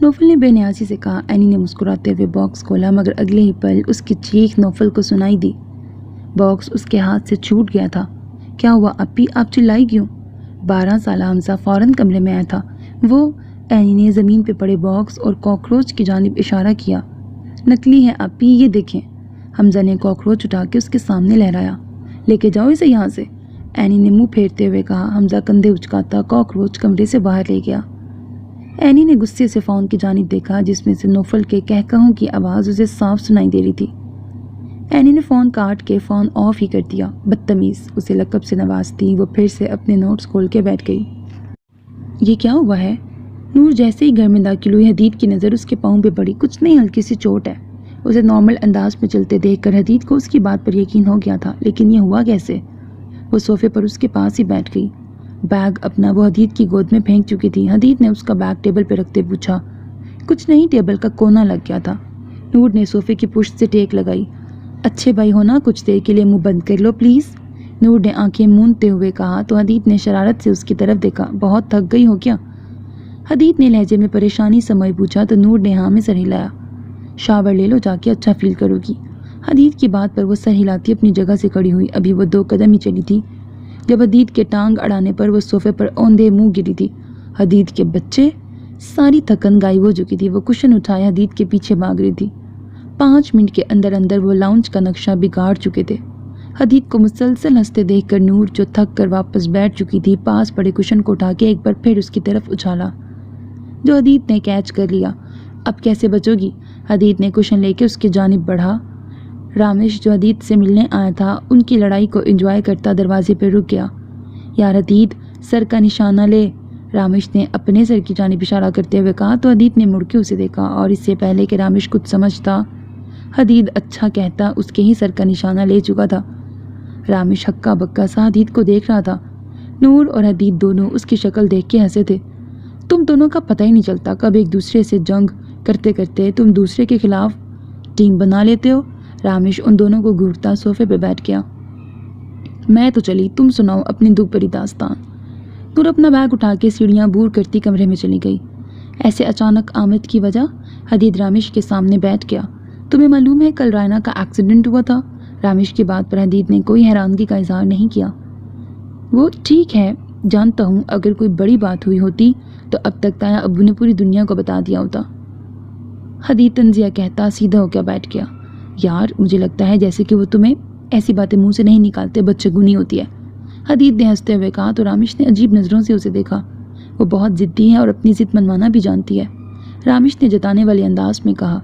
نوفل نے بے نیازی سے کہا۔ اینی نے مسکراتے ہوئے باکس کھولا مگر اگلے ہی پل اس کی چیخ نوفل کو سنائی دی۔ باکس اس کے ہاتھ سے چھوٹ گیا تھا۔ کیا ہوا اپی، آپ چلائی کیوں؟ 12 سالہ حمزہ فوراً کمرے میں آیا تھا۔ وہ، اینی نے زمین پہ پڑے باکس اور کاکروچ کی جانب اشارہ کیا۔ نکلی ہے اپی، یہ دیکھیں، حمزہ نے کاکروچ اٹھا کے اس کے سامنے لہرایا۔ لے کے جاؤ اسے یہاں سے، اینی نے منہ پھیرتے ہوئے کہا۔ حمزہ کندھے اچکاتا کاکروچ کمرے سے باہر لے گیا۔ اینی نے غصے سے فون کی جانب دیکھا جس میں سے نوفل کے کہکہوں کی آواز اسے صاف سنائی دے رہی تھی۔ اینی نے فون کاٹ کے فون آف ہی کر دیا۔ بدتمیز، اسے لقب سے نوازتی وہ پھر سے اپنے نوٹس کھول کے بیٹھ گئی۔ یہ کیا ہوا ہے؟ نور جیسے ہی گھر میں داخل ہوئی حدید کی نظر اس کے پاؤں پہ پڑی۔ کچھ نہیں، ہلکی سی چوٹ ہے، اسے نارمل انداز میں چلتے دیکھ کر حدید کو اس کی بات پر یقین ہو گیا تھا، لیکن یہ ہوا کیسے؟ وہ صوفے پر اس کے پاس ہی بیٹھ گئی۔ بیگ اپنا وہ حدید کی گود میں پھینک چکی تھی۔ حدید نے اس کا بیگ ٹیبل پہ رکھتے پوچھا۔ کچھ نہیں، ٹیبل کا کونا لگ گیا تھا، نور نے صوفے کی پشت سے ٹیک لگائی۔ اچھے بھائی ہونا، کچھ دیر کے لیے منہ بند کر لو پلیز، نور نے آنکھیں موندتے ہوئے کہا تو حدید نے شرارت سے اس کی طرف دیکھا۔ بہت تھک گئی ہو کیا؟ حدید نے لہجے میں پریشانی سمجھ پوچھا تو نور نے ہاں میں سر ہلایا۔ شاور لے لو جا کے، اچھا فیل کرو گی، حدید کی بات پر وہ سر ہلاتی اپنی جگہ سے کھڑی ہوئی۔ ابھی وہ 2 قدم ہی چلی تھی جب حدید کے ٹانگ اڑانے پر وہ صوفے پر اوندھے منہ گری تھی۔ حدید کے بچے، ساری تھکن غائب ہو چکی تھی۔ وہ کشن اٹھائے حدید کے پیچھے بھاگ رہی تھی۔ 5 منٹ کے اندر اندر وہ لاؤنج کا نقشہ بگاڑ چکے تھے۔ حدید کو مسلسل ہنستے دیکھ کر نور جو تھک کر واپس بیٹھ چکی تھی پاس پڑے کشن کو اٹھا کے ایک بار پھر اس کی طرف اچھالا جو حدید نے کیچ کر لیا۔ اب کیسے بچو گی؟ حدید نے کشن لے کے اس کی جانب بڑھا۔ رامیش جو حدید سے ملنے آیا تھا ان کی لڑائی کو انجوائے کرتا دروازے پہ رک گیا۔ یار حدید، سر کا نشانہ لے، رامش نے اپنے سر کی جانب اشارہ کرتے ہوئے کہا تو حدید نے مڑ کے اسے دیکھا اور اس سے پہلے کہ رامش کچھ سمجھتا حدید اچھا کہتا اس کے ہی سر کا نشانہ لے چکا تھا۔ رامش ہکا بکا سا حدید کو دیکھ رہا تھا۔ نور اور حدید دونوں اس کی شکل دیکھ کے ہنسے تھے۔ تم دونوں کا پتہ ہی نہیں چلتا، کب ایک دوسرے سے جنگ کرتے کرتے تم دوسرے کے خلاف ٹیم بنا لیتے ہو۔ رامش ان دونوں کو گھورتا صوفے پہ بیٹھ گیا۔ میں تو چلی، تم سناؤ اپنی دکھ بھری داستان۔ نور اپنا بیگ اٹھا کے سیڑھیاں بور کرتی کمرے میں چلی گئی۔ ایسے اچانک آمد کی وجہ؟ حدید رامش کے سامنے بیٹھ گیا۔ تمہیں معلوم ہے کل رائنا کا ایکسیڈنٹ ہوا تھا؟ رامش کی بات پر حدید نے کوئی حیرانگی کا اظہار نہیں کیا۔ وہ ٹھیک ہے، جانتا ہوں، اگر کوئی بڑی بات ہوئی ہوتی تو اب تک تایا ابو نے پوری دنیا کو بتا دیا ہوتا۔ حدید تنزیہ کہتا سیدھا ہو کے بیٹھ گیا۔ یار مجھے لگتا ہے جیسے کہ وہ تمہیں ایسی باتیں منہ سے نہیں نکالتے، بچگونی ہوتی ہے، حدید نے ہنستے ہوئے کہا تو رامش نے عجیب نظروں سے اسے دیکھا۔ وہ بہت ضدی ہے اور اپنی ضد منوانا بھی جانتی ہے، رامش نے جتانے والے انداز میں کہا،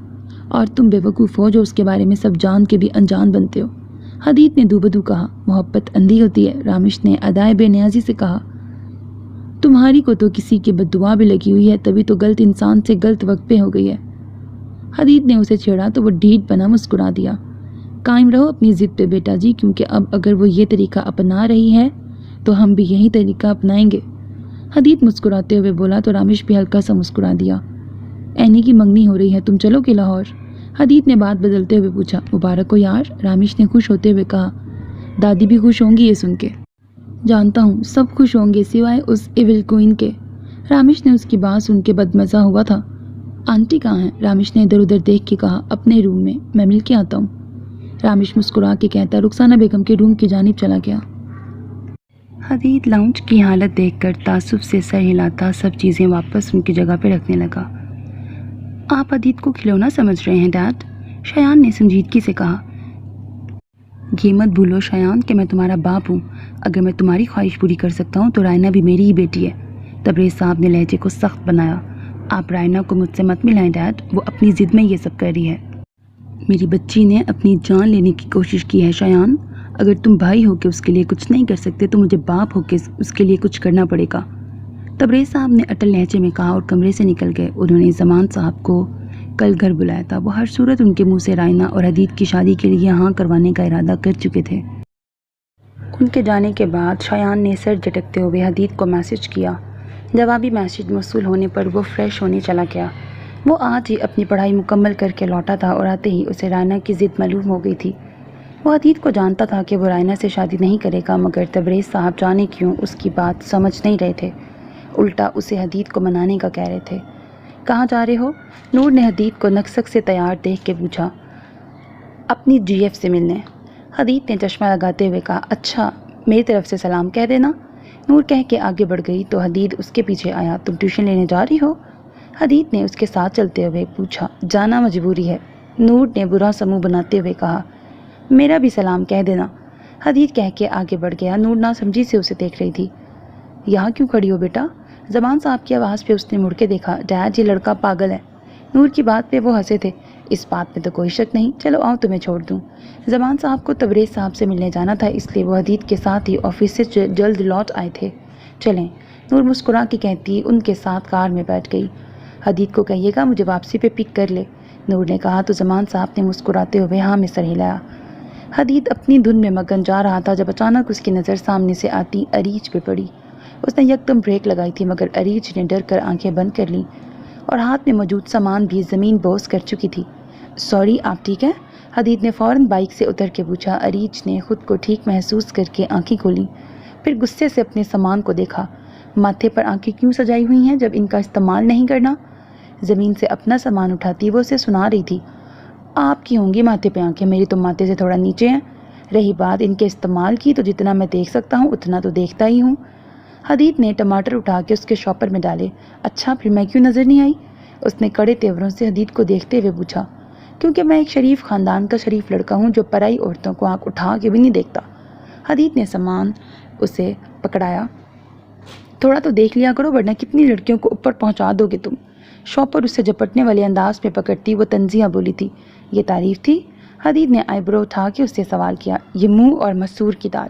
اور تم بے وقوف ہو جو اس کے بارے میں سب جان کے بھی انجان بنتے ہو، حدید نے دوبدو کہا۔ محبت اندھی ہوتی ہے، رامش نے ادائے بے نیازی سے کہا۔ تمہاری کو تو کسی کی بد دعا بھی لگی ہوئی ہے، تبھی تو غلط انسان سے غلط وقت پہ ہو گئی ہے۔ حدید نے اسے چھیڑا تو وہ ڈھیٹ بنا مسکرا دیا۔ قائم رہو اپنی ضد پہ بیٹا جی، کیونکہ اب اگر وہ یہ طریقہ اپنا رہی ہے تو ہم بھی یہی طریقہ اپنائیں گے۔ حدید مسکراتے ہوئے بولا تو رامش بھی ہلکا سا مسکرا دیا۔ اینی کی منگنی ہو رہی ہے، تم چلو کہ لاہور؟ حدید نے بات بدلتے ہوئے پوچھا۔ مبارک ہو یار، رامش نے خوش ہوتے ہوئے کہا۔ دادی بھی خوش ہوں گی یہ سن کے۔ جانتا ہوں سب خوش ہوں گے سوائے اس ایول کوئن کے۔ رامش نے اس کی بات سن کے بدمزہ ہوا تھا۔ آنٹی کہاں ہیں؟ رامش نے ادھر ادھر دیکھ کے کہا۔ اپنے روم میں مل کے آتا ہوں، رامش مسکرا کے کہتا رخسانہ بیگم کے روم کی جانب چلا گیا۔ حدید لاؤنج کی حالت دیکھ کر تعصب سے سر ہلاتا سب چیزیں واپس ان کی جگہ پہ رکھنے لگا۔ آپ حدید کو کھلونا سمجھ رہے ہیں ڈیڈ؟ شایان نے سنجیدگی سے کہا۔ یہ مت بھولو شایان کہ میں تمہارا باپ ہوں، اگر میں تمہاری خواہش پوری کر سکتا ہوں تو رائنا بھی میری ہی بیٹی ہے۔ تبریز صاحب نے لہجے کو سخت بنایا۔ آپ رائنا کو مجھ سے مت ملائیں ڈیڈ، وہ اپنی ضد میں یہ سب کر رہی ہے۔ میری بچی نے اپنی جان لینے کی کوشش کی ہے شایان، اگر تم بھائی ہو کے اس کے لیے کچھ نہیں کر سکتے تو مجھے باپ ہو کے اس کے لیے کچھ کرنا پڑے گا، تبریز صاحب نے اٹل لہجے میں کہا اور کمرے سے نکل گئے۔ انہوں نے زمان صاحب کو کل گھر بلایا تھا، وہ ہر صورت ان کے منہ سے رائنا اور حدید کی شادی کے لیے ہاں کروانے کا ارادہ کر چکے تھے۔ ان کے جانے کے بعد شایان نے سر جھٹکتے ہوئے حدید کو میسج کیا۔ جوابی میسج موصول ہونے پر وہ فریش ہونے چلا گیا۔ وہ آج ہی اپنی پڑھائی مکمل کر کے لوٹا تھا اور آتے ہی اسے رائنا کی ضد معلوم ہو گئی تھی۔ وہ حدید کو جانتا تھا کہ وہ رائنا سے شادی نہیں کرے گا، مگر تبریز صاحب جانے کیوں اس کی بات سمجھ نہیں رہے تھے، الٹا اسے حدید کو منانے کا کہہ رہے تھے۔ کہاں جا رہے ہو؟ نور نے حدید کو نکسک سے تیار دیکھ کے پوچھا۔ اپنی جی ایف سے ملنے، حدید نے چشمہ لگاتے ہوئے کہا۔ اچھا، میری طرف سے سلام کہہ دینا، نور کہہ کے آگے بڑھ گئی تو حدید اس کے پیچھے آیا۔ تم ٹیوشن لینے جا رہی ہو؟ حدید نے اس کے ساتھ چلتے ہوئے پوچھا۔ جانا مجبوری ہے، نور نے برا سا منہ بناتے ہوئے کہا۔ میرا بھی سلام کہہ دینا، حدید کہہ کے آگے بڑھ گیا۔ نور ناسمجھی سے اسے دیکھ رہی تھی۔ یہاں کیوں کھڑی ہو بیٹا؟ زمان صاحب کی آواز پہ اس نے مڑ کے دیکھا۔ ڈیڈ یہ لڑکا پاگل ہے۔ نور کی بات پہ وہ ہنسے تھے۔ اس بات میں تو کوئی شک نہیں، چلو آؤ تمہیں چھوڑ دوں۔ زمان صاحب کو تبریز صاحب سے ملنے جانا تھا، اس لیے وہ حدید کے ساتھ ہی آفس سے جلد لوٹ آئے تھے۔ چلیں، نور مسکرا کے کہتی ان کے ساتھ کار میں بیٹھ گئی۔ حدید کو کہیے گا مجھے واپسی پہ پک کر لے، نور نے کہا تو زمان صاحب نے مسکراتے ہوئے ہاں میں سر ہلایا۔ حدید اپنی دھن میں مگن جا رہا تھا جب اچانک اس کی نظر سامنے سے آتی اریج پہ پڑی۔ اس نے یکدم بریک لگائی تھی مگر اریج نے ڈر کر آنکھیں بند کر لیں اور ہاتھ میں موجود سامان بھی زمین بوس کر چکی تھی۔ سوری، آپ ٹھیک ہیں؟ حدید نے فوراً بائک سے اتر کے پوچھا۔ اریج نے خود کو ٹھیک محسوس کر کے آنکھیں کھولیں، پھر غصے سے اپنے سامان کو دیکھا۔ ماتھے پر آنکھیں کیوں سجائی ہوئی ہیں جب ان کا استعمال نہیں کرنا؟ زمین سے اپنا سامان اٹھاتی وہ اسے سنا رہی تھی۔ آپ کی ہوں گی ماتھے پہ آنکھیں، میری تو ماتھے سے تھوڑا نیچے ہیں۔ رہی بات ان کے استعمال کی تو جتنا میں دیکھ سکتا ہوں اتنا تو دیکھتا ہی ہوں۔ حدید نے ٹماٹر اٹھا کے اس کے شاپر میں ڈالے۔ اچھا، پھر میں کیوں نظر نہیں آئی؟ اس نے کڑے تیوروں سے حدید کو دیکھتے ہوئے پوچھا۔ کیونکہ میں ایک شریف خاندان کا شریف لڑکا ہوں جو پرائی عورتوں کو آنکھ اٹھا کے بھی نہیں دیکھتا۔ حدید نے سامان اسے پکڑایا۔ تھوڑا تو دیکھ لیا کرو ورنہ کتنی لڑکیوں کو اوپر پہنچا دو گے تم۔ شاپر اسے جپٹنے والے انداز میں پکڑتی وہ تنزیہ بولی تھی۔ یہ تعریف تھی؟ حدید نے آئی برو اٹھا کے اس سے سوال کیا۔ یہ منہ اور مسور کی دال،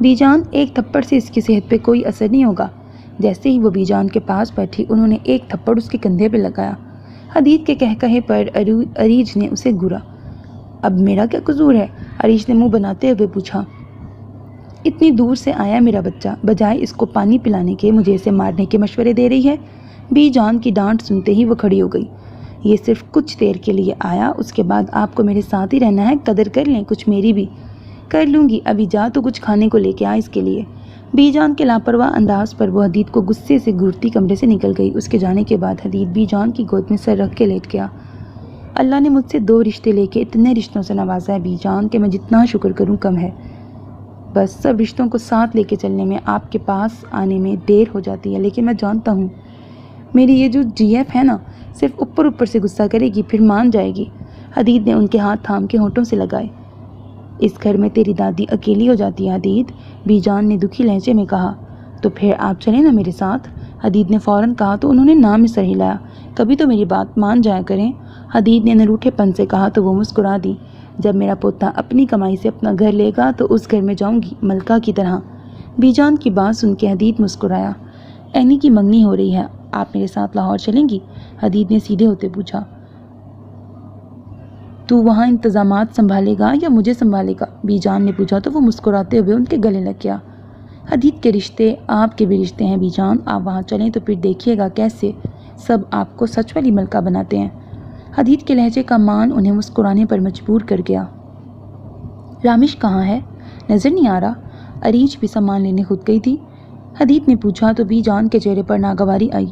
بی جان، ایک تھپڑ سے اس کی صحت پہ کوئی اثر نہیں ہوگا۔ جیسے ہی وہ بی جان کے پاس بیٹھی انہوں نے ایک تھپڑ اس کے کندھے پہ لگایا۔ حدید کے کہے پر عریج نے اسے گھورا۔ اب میرا کیا قصور ہے؟ عریج نے منہ بناتے ہوئے پوچھا۔ اتنی دور سے آیا میرا بچہ، بجائے اس کو پانی پلانے کے مجھے اسے مارنے کے مشورے دے رہی ہے۔ بی جان کی ڈانٹ سنتے ہی وہ کھڑی ہو گئی۔ یہ صرف کچھ دیر کے لیے آیا، اس کے بعد آپ کو میرے ساتھ ہی رہنا ہے، قدر کر لیں، کچھ میری بھی۔ کر لوں گی، ابھی جا تو کچھ کھانے کو لے کے آ اس کے لیے۔ بی جان کے لاپرواہ انداز پر وہ حدید کو غصے سے گھورتی کمرے سے نکل گئی۔ اس کے جانے کے بعد حدید بی جان کی گود میں سر رکھ کے لیٹ گیا۔ اللہ نے مجھ سے 2 رشتے لے کے اتنے رشتوں سے نوازا ہے بی جان کہ میں جتنا شکر کروں کم ہے۔ بس سب رشتوں کو ساتھ لے کے چلنے میں آپ کے پاس آنے میں دیر ہو جاتی ہے، لیکن میں جانتا ہوں میری یہ جو جی ایف ہے نا، صرف اوپر سے غصہ کرے گی، پھر مان جائے گی۔ حدید نے ان کے ہاتھ تھام کے ہونٹوں سے لگائے۔ اس گھر میں تیری دادی اکیلی ہو جاتی ہے حدید، بی جان نے دکھی لہجے میں کہا۔ تو پھر آپ چلیں نا میرے ساتھ، حدید نے فوراً کہا تو انہوں نے نام میں سر ہلایا۔ کبھی تو میری بات مان جایا کریں، حدید نے نروٹھے پن سے کہا تو وہ مسکرا دی۔ جب میرا پوتا اپنی کمائی سے اپنا گھر لے گا تو اس گھر میں جاؤں گی، ملکہ کی طرح۔ بی جان کی بات سن کے حدید مسکرایا۔ اینی کی منگنی ہو رہی ہے، آپ میرے ساتھ لاہور چلیں گی؟ حدید نے سیدھے ہوتے پوچھا۔ تو وہاں انتظامات سنبھالے گا یا مجھے سنبھالے گا؟ بی جان نے پوچھا تو وہ مسکراتے ہوئے ان کے گلے لگ گیا۔ حدید کے رشتے آپ کے بھی رشتے ہیں بی جان، آپ وہاں چلیں تو پھر دیکھیے گا کیسے سب آپ کو سچ والی ملکہ بناتے ہیں۔ حدید کے لہجے کا مان انہیں مسکرانے پر مجبور کر گیا۔ رامش کہاں ہے؟ نظر نہیں آ رہا۔ عریج بھی سامان لینے خود گئی تھی؟ حدید نے پوچھا تو بی جان کے چہرے پر ناگواری آئی۔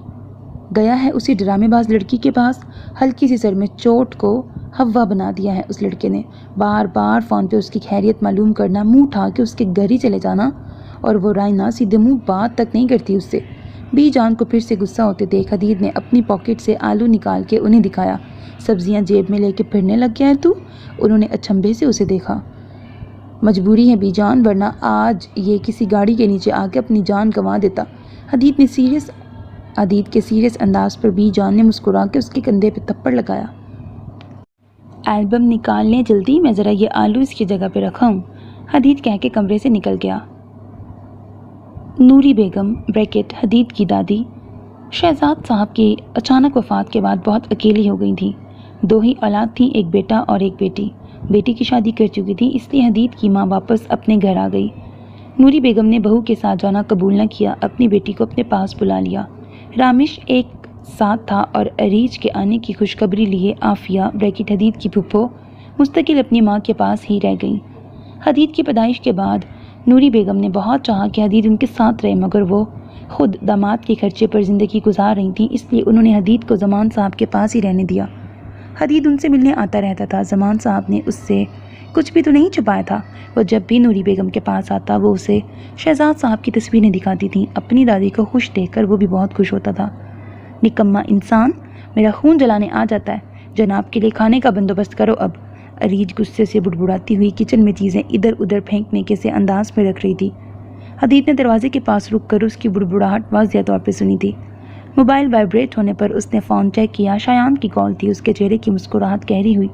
گیا ہے اسی ڈرامے باز لڑکی کے پاس، ہلکی سی سر میں چوٹ کو ہوا بنا دیا ہے اس لڑکے نے، بار بار فون پہ اس کی خیریت معلوم کرنا، منہ اٹھا کے اس کے گھر ہی چلے جانا، اور وہ رائنا سیدھے منہ بات تک نہیں کرتی اس سے۔ بی جان کو پھر سے غصہ ہوتے دیکھ حدید نے اپنی پاکٹ سے آلو نکال کے انہیں دکھایا۔ سبزیاں جیب میں لے کے پھرنے لگ گیا ہے تو؟ انہوں نے اچنبھے سے اسے دیکھا۔ مجبوری ہے بی جان، ورنہ آج یہ کسی گاڑی کے نیچے آ کے اپنی جان گنوا دیتا۔ حدید کے سیریس انداز پر بی جان نے مسکرا کے اس کے کندھے پہ تھپڑ لگایا۔ البم نکال لیں جلدی، میں ذرا یہ آلو اس کی جگہ پہ رکھا ہوں، حدید کہہ کے کمرے سے نکل گیا۔ نوری بیگم بریکٹ حدید کی دادی شہزاد صاحب کی اچانک وفات کے بعد بہت اکیلی ہو گئی تھیں۔ 2 ہی اولاد تھیں، ایک بیٹا اور ایک بیٹی۔ بیٹی کی شادی کر چکی تھی، اس لیے حدید کی ماں واپس اپنے گھر آ گئی۔ نوری بیگم نے بہو کے ساتھ جانا قبول نہ کیا، اپنی بیٹی کو اپنے پاس بلا لیا۔ رامش ایک ساتھ تھا اور عریج کے آنے کی خوشخبری لیے عافیہ بریکٹ حدید کی پھپھو مستقل اپنی ماں کے پاس ہی رہ گئیں۔ حدید کی پیدائش کے بعد نوری بیگم نے بہت چاہا کہ حدید ان کے ساتھ رہے، مگر وہ خود داماد کے خرچے پر زندگی گزار رہی تھیں، اس لیے انہوں نے حدید کو زمان صاحب کے پاس ہی رہنے دیا۔ حدید ان سے ملنے آتا رہتا تھا، زمان صاحب نے اس سے کچھ بھی تو نہیں چھپایا تھا۔ وہ جب بھی نوری بیگم کے پاس آتا وہ اسے شہزاد صاحب کی تصویریں دکھاتی تھیں۔ اپنی دادی کو خوش دیکھ کر وہ بھی بہت خوش ہوتا تھا۔ نکما انسان، میرا خون جلانے آ جاتا ہے، جناب کے لیے کھانے کا بندوبست کرو اب۔ عریج غصے سے بڑبڑاتی ہوئی کچن میں چیزیں ادھر ادھر پھینکنے کے سے انداز میں رکھ رہی تھی۔ حدید نے دروازے کے پاس رک کر اس کی بڑبڑاہٹ واضح طور پہ سنی تھی۔ موبائل وائبریٹ ہونے پر اس نے فون چیک کیا، شایان کی کال تھی۔ اس کے چہرے کی مسکراہٹ گہری ہوئی۔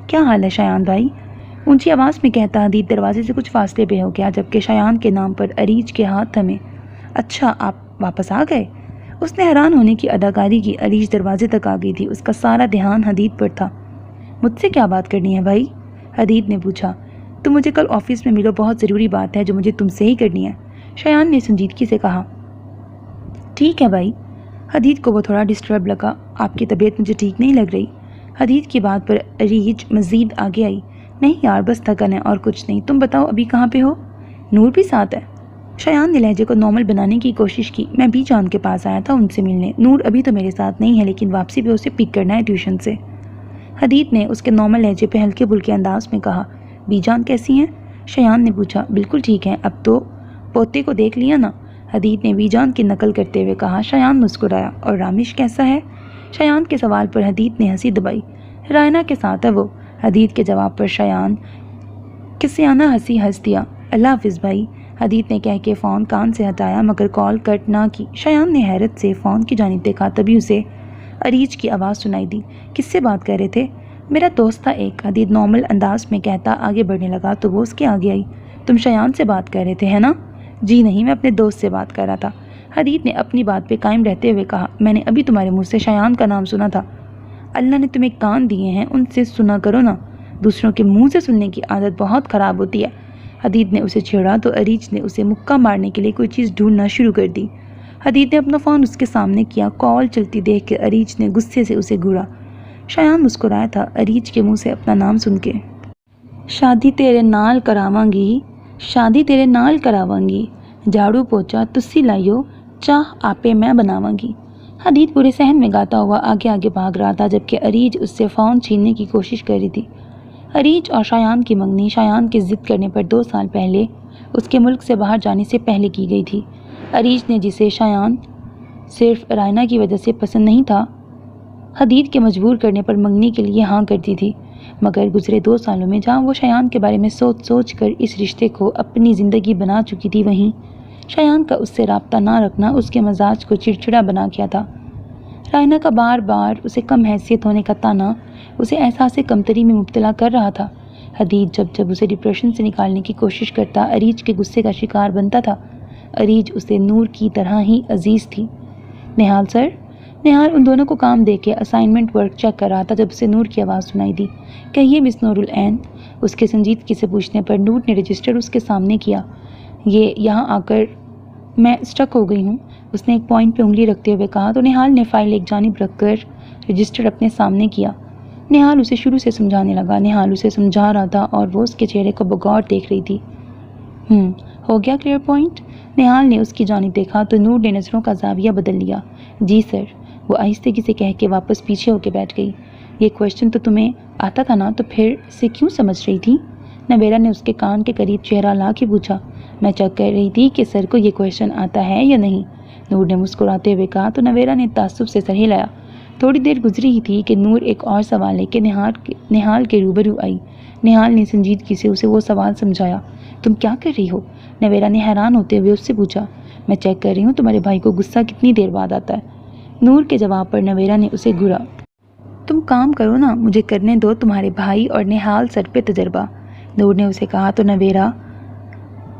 کیا حال ہے شایان بھائی؟ اونچی آواز میں کہتا حدید دروازے سے کچھ فاصلے پہ ہو گیا، جبکہ شایان کے نام پر عریج کے ہاتھ تھمے۔ اچھا، آپ واپس آ گئے؟ اس نے حیران ہونے کی اداکاری کی۔ عریج دروازے تک آ گئی تھی، اس کا سارا دھیان حدید پر تھا۔ مجھ سے کیا بات کرنی ہے بھائی؟ حدید نے پوچھا۔ تم مجھے کل آفس میں ملو، بہت ضروری بات ہے جو مجھے تم سے ہی کرنی ہے، شایان نے سنجیدگی سے کہا۔ ٹھیک ہے بھائی۔ حدید کو وہ تھوڑا ڈسٹرب لگا۔ آپ کی طبیعت مجھے ٹھیک نہیں لگ رہی۔ حدید کی بات پر عریج مزید آگے آئی۔ نہیں یار، بس تھکن ہے اور کچھ نہیں۔ تم بتاؤ ابھی کہاں پہ ہو؟ نور بھی ساتھ ہے؟ شایان نے لہجے کو نارمل بنانے کی کوشش کی۔ میں بھی جان کے پاس آیا تھا ان سے ملنے۔ نور ابھی تو میرے ساتھ نہیں ہے، لیکن واپسی پہ اسے پک کرنا ہے ٹیوشن سے۔ حدید نے اس کے نارمل لہجے پہ ہلکے پھلکے انداز میں کہا۔ بی جان کیسی ہیں؟ شایان نے پوچھا۔ بالکل ٹھیک ہیں، اب تو پوتے کو دیکھ لیا نا، حدید نے بی جان کی نقل کرتے ہوئے کہا۔ شایان مسکرایا۔ اور رامش کیسا ہے؟ شایان کے سوال پر حدید نے ہنسی دبائی۔ رائنا کے ساتھ ہے وہ۔ حدید کے جواب پر شایان کسیانہ ہنسی ہنس دیا۔ اللہ حافظ بھائی، حدید نے کہہ کے فون کان سے ہٹایا مگر کال کٹ نہ کی۔ شایان نے حیرت سے فون کی جانب دیکھا، تبھی اسے عریج کی آواز سنائی دی۔ کس سے بات کر رہے تھے؟ میرا دوست تھا ایک، حدید نارمل انداز میں کہتا آگے بڑھنے لگا تو وہ اس کے آگے آئی۔ تم شایان سے بات کر رہے تھے ہے نا؟ جی نہیں، میں اپنے دوست سے بات کر رہا تھا۔ حدید نے اپنی بات پہ قائم رہتے ہوئے کہا، میں نے ابھی تمہارے منہ سے شایان کا نام سنا تھا۔ اللہ نے تمہیں کان دیے ہیں، ان سے سنا کرو نا، دوسروں کے منہ سے سننے کی عادت بہت خراب ہوتی ہے۔ حدید نے اسے چھیڑا تو اریج نے اسے مکہ مارنے کے لیے کوئی چیز ڈھونڈنا شروع کر دی۔ حدید نے اپنا فون اس کے سامنے کیا۔ کال چلتی دیکھ کے اریج نے غصے سے اسے گھورا۔ شایان مسکرایا تھا اریج کے منہ سے اپنا نام سن کے۔ شادی تیرے نال کراواں گی، شادی تیرے نال کراواں گی، جھاڑو پوچا تسی لائیو، چاہ آپے میں بناواں گی۔ حدید پورے صحن میں گاتا ہوا آگے آگے بھاگ رہا تھا جبکہ اریج اس سے فون چھیننے کی کوشش کر رہی تھی۔ اریج اور شایان کی منگنی شایان کے ضد کرنے پر 2 سال پہلے اس کے ملک سے باہر جانے سے پہلے کی گئی تھی۔ اریج نے جسے شایان صرف رائنا کی وجہ سے پسند نہیں تھا، حدید کے مجبور کرنے پر منگنی کے لیے ہاں کرتی تھی، مگر گزرے 2 سالوں میں جہاں وہ شایان کے بارے میں سوچ سوچ کر اس رشتے کو اپنی زندگی بنا چکی تھی، وہیں شایان کا اس سے رابطہ نہ رکھنا اس کے مزاج کو چڑچڑا بنا کیا تھا۔ رائنا کا بار بار اسے کم حیثیت ہونے کا طعنہ اسے احساس کمتری میں مبتلا کر رہا تھا۔ حدید جب جب اسے ڈپریشن سے نکالنے کی کوشش کرتا اریج کے غصے کا شکار بنتا تھا۔ اریج اسے نور کی طرح ہی عزیز تھی۔ نہال سر، نہال ان دونوں کو کام دے کے اسائنمنٹ ورک چیک کر رہا تھا جب اسے نور کی آواز سنائی دی۔ کہیے مس نور العین، اس کے سنجیدگی سے پوچھنے پر نور نے رجسٹر اس کے سامنے کیا۔ یہ یہاں آ کر میں اسٹک ہو گئی ہوں، اس نے ایک پوائنٹ پہ انگلی رکھتے ہوئے کہا تو نہال نے فائل ایک جانب رکھ کر رجسٹر اپنے سامنے کیا۔ نہال اسے شروع سے سمجھانے لگا۔ نہال اسے سمجھا رہا تھا اور وہ اس کے چہرے کو بغور دیکھ رہی تھی۔ ہو گیا کلیئر پوائنٹ؟ نہال نے اس کی جانب دیکھا تو نور نے نظروں کا زاویہ بدل لیا۔ جی سر، وہ آہستگی سے کہہ کے واپس پیچھے ہو کے بیٹھ گئی۔ یہ کویشچن تو تمہیں آتا تھا نا، تو پھر سے کیوں سمجھ رہی تھی؟ نویرا نے اس کے کان کے قریب چہرہ لا کے پوچھا۔ میں چیک کر رہی تھی کہ سر کو یہ کویشچن آتا ہے یا نہیں، نور نے مسکراتے ہوئے کہا تو نویرا نے تعصب سے سر ہلایا۔ تھوڑی دیر گزری ہی تھی کہ نور ایک اور سوال لے کے نہال کے روبرو آئی۔ نہال نے سنجیدگی سے اسے وہ سوال سمجھایا۔ تم کیا کر رہی ہو؟ نویرا نے حیران ہوتے ہوئے اس سے پوچھا۔ میں چیک کر رہی ہوں تمہارے بھائی کو غصہ کتنی دیر بعد آتا ہے۔ نور کے جواب پر نویرا نے اسے گھورا۔ تم کام کرو نا، مجھے کرنے دو تمہارے بھائی اور نہال سر پہ تجربہ، نور نے اسے کہا تو نویرا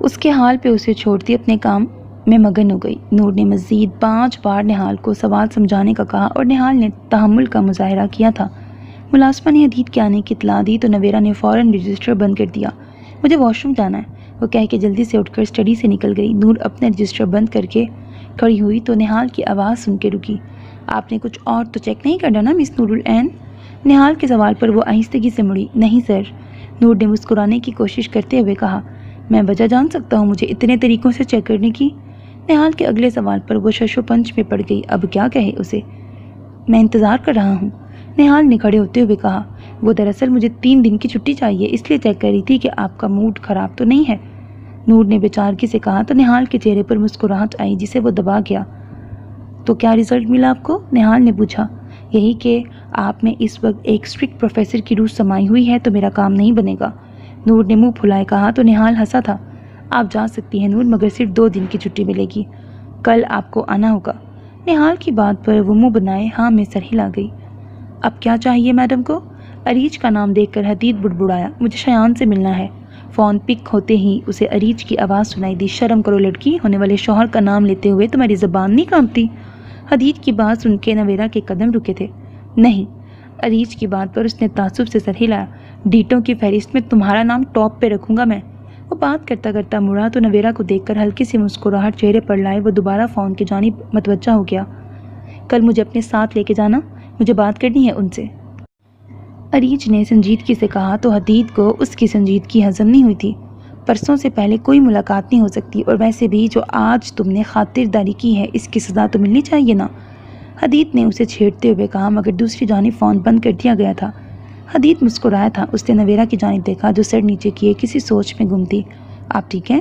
اس کے حال پہ اسے چھوڑتی اپنے کام میں مگن ہو گئی۔ نور نے مزید 5 بار نہال کو سوال سمجھانے کا کہا اور نہال نے تحمل کا مظاہرہ کیا تھا۔ ملازمہ نے حدید کے آنے کی اطلاع دی تو نویرا نے فوراً رجسٹر بند کر دیا۔ مجھے واش روم جانا ہے، وہ کہہ کے جلدی سے اٹھ کر اسٹڈی سے نکل گئی۔ نور اپنا رجسٹر بند کر کے کھڑی ہوئی تو نہال کی آواز سن کے رکی۔ آپ نے کچھ اور تو چیک نہیں کرنا نا مس نور العین؟ نہال کے سوال پر وہ آہستگی سے مڑی۔ نہیں سر، نور نے مسکرانے کی کوشش کرتے ہوئے کہا۔ میں وجہ جان سکتا ہوں مجھے اتنے طریقوں سے چیک کرنے کی؟ نہال کے اگلے سوال پر وہ شش و پنج میں پڑ گئی۔ اب کیا کہے اسے؟ میں انتظار کر رہا ہوں، نہال نے کھڑے ہوتے ہوئے کہا۔ وہ دراصل مجھے 3 دن کی چھٹی چاہیے، اس لیے چیک کر رہی تھی کہ آپ کا موڈ خراب تو نہیں ہے، نور نے بےچارگی سے کہا تو نہال کے چہرے پر مسکراہٹ آئی جسے وہ دبا گیا۔ تو کیا رزلٹ ملا آپ کو؟ نہال نے پوچھا۔ یہی کہ آپ میں اس وقت ایک اسٹرکٹ پروفیسر کی روح سمائی ہوئی ہے تو میرا کام نہیں بنے گا، نور نے منہ پھلائے کہا تو نہال ہنسا تھا۔ آپ جا سکتی ہیں نور، مگر صرف 2 دن کی چھٹی ملے گی، کل آپ کو آنا ہوگا۔ نہال کی بات پر وہ منہ بنائے ہاں میں سر ہلا گئی۔ اب کیا چاہیے میڈم کو؟ اریج کا نام دیکھ کر حدید بڑبڑایا۔ مجھے شایان سے ملنا ہے۔ فون پک ہوتے ہی اسے اریج کی آواز سنائی دی۔ شرم کرو لڑکی، ہونے والے شوہر کا نام لیتے ہوئے تمہاری زبان نہیں کانپتی؟ حدید کی بات سن کے نویرا کے قدم رکے تھے۔ نہیں، اریج کی بات پر اس نے تعصب سے سر ہلایا۔ ڈیٹوں کی فہرست میں تمہارا نام ٹاپ پہ رکھوں گا میں۔ وہ بات کرتا کرتا مڑا تو نویرا کو دیکھ کر ہلکی سی مسکراہٹ چہرے پر لائے وہ دوبارہ فون کی جانب متوجہ ہو گیا۔ کل مجھے اپنے ساتھ لے کے جانا، مجھے بات کرنی ہے ان سے، اریج نے سنجیدگی سے کہا تو حدید کو اس کی سنجیدگی ہضم نہیں ہوئی تھی۔ پرسوں سے پہلے کوئی ملاقات نہیں ہو سکتی، اور ویسے بھی جو آج تم نے خاطرداری کی ہے اس کی سزا تو ملنی چاہیے نا، حدید نے اسے چھیڑتے ہوئے کہا، مگر دوسری جانب فون بند کر دیا گیا تھا۔ حدید مسکرایا تھا۔ اس نے نویرا کی جانب دیکھا جو سر نیچے کیے کسی سوچ میں گم تھی۔ آپ ٹھیک ہیں؟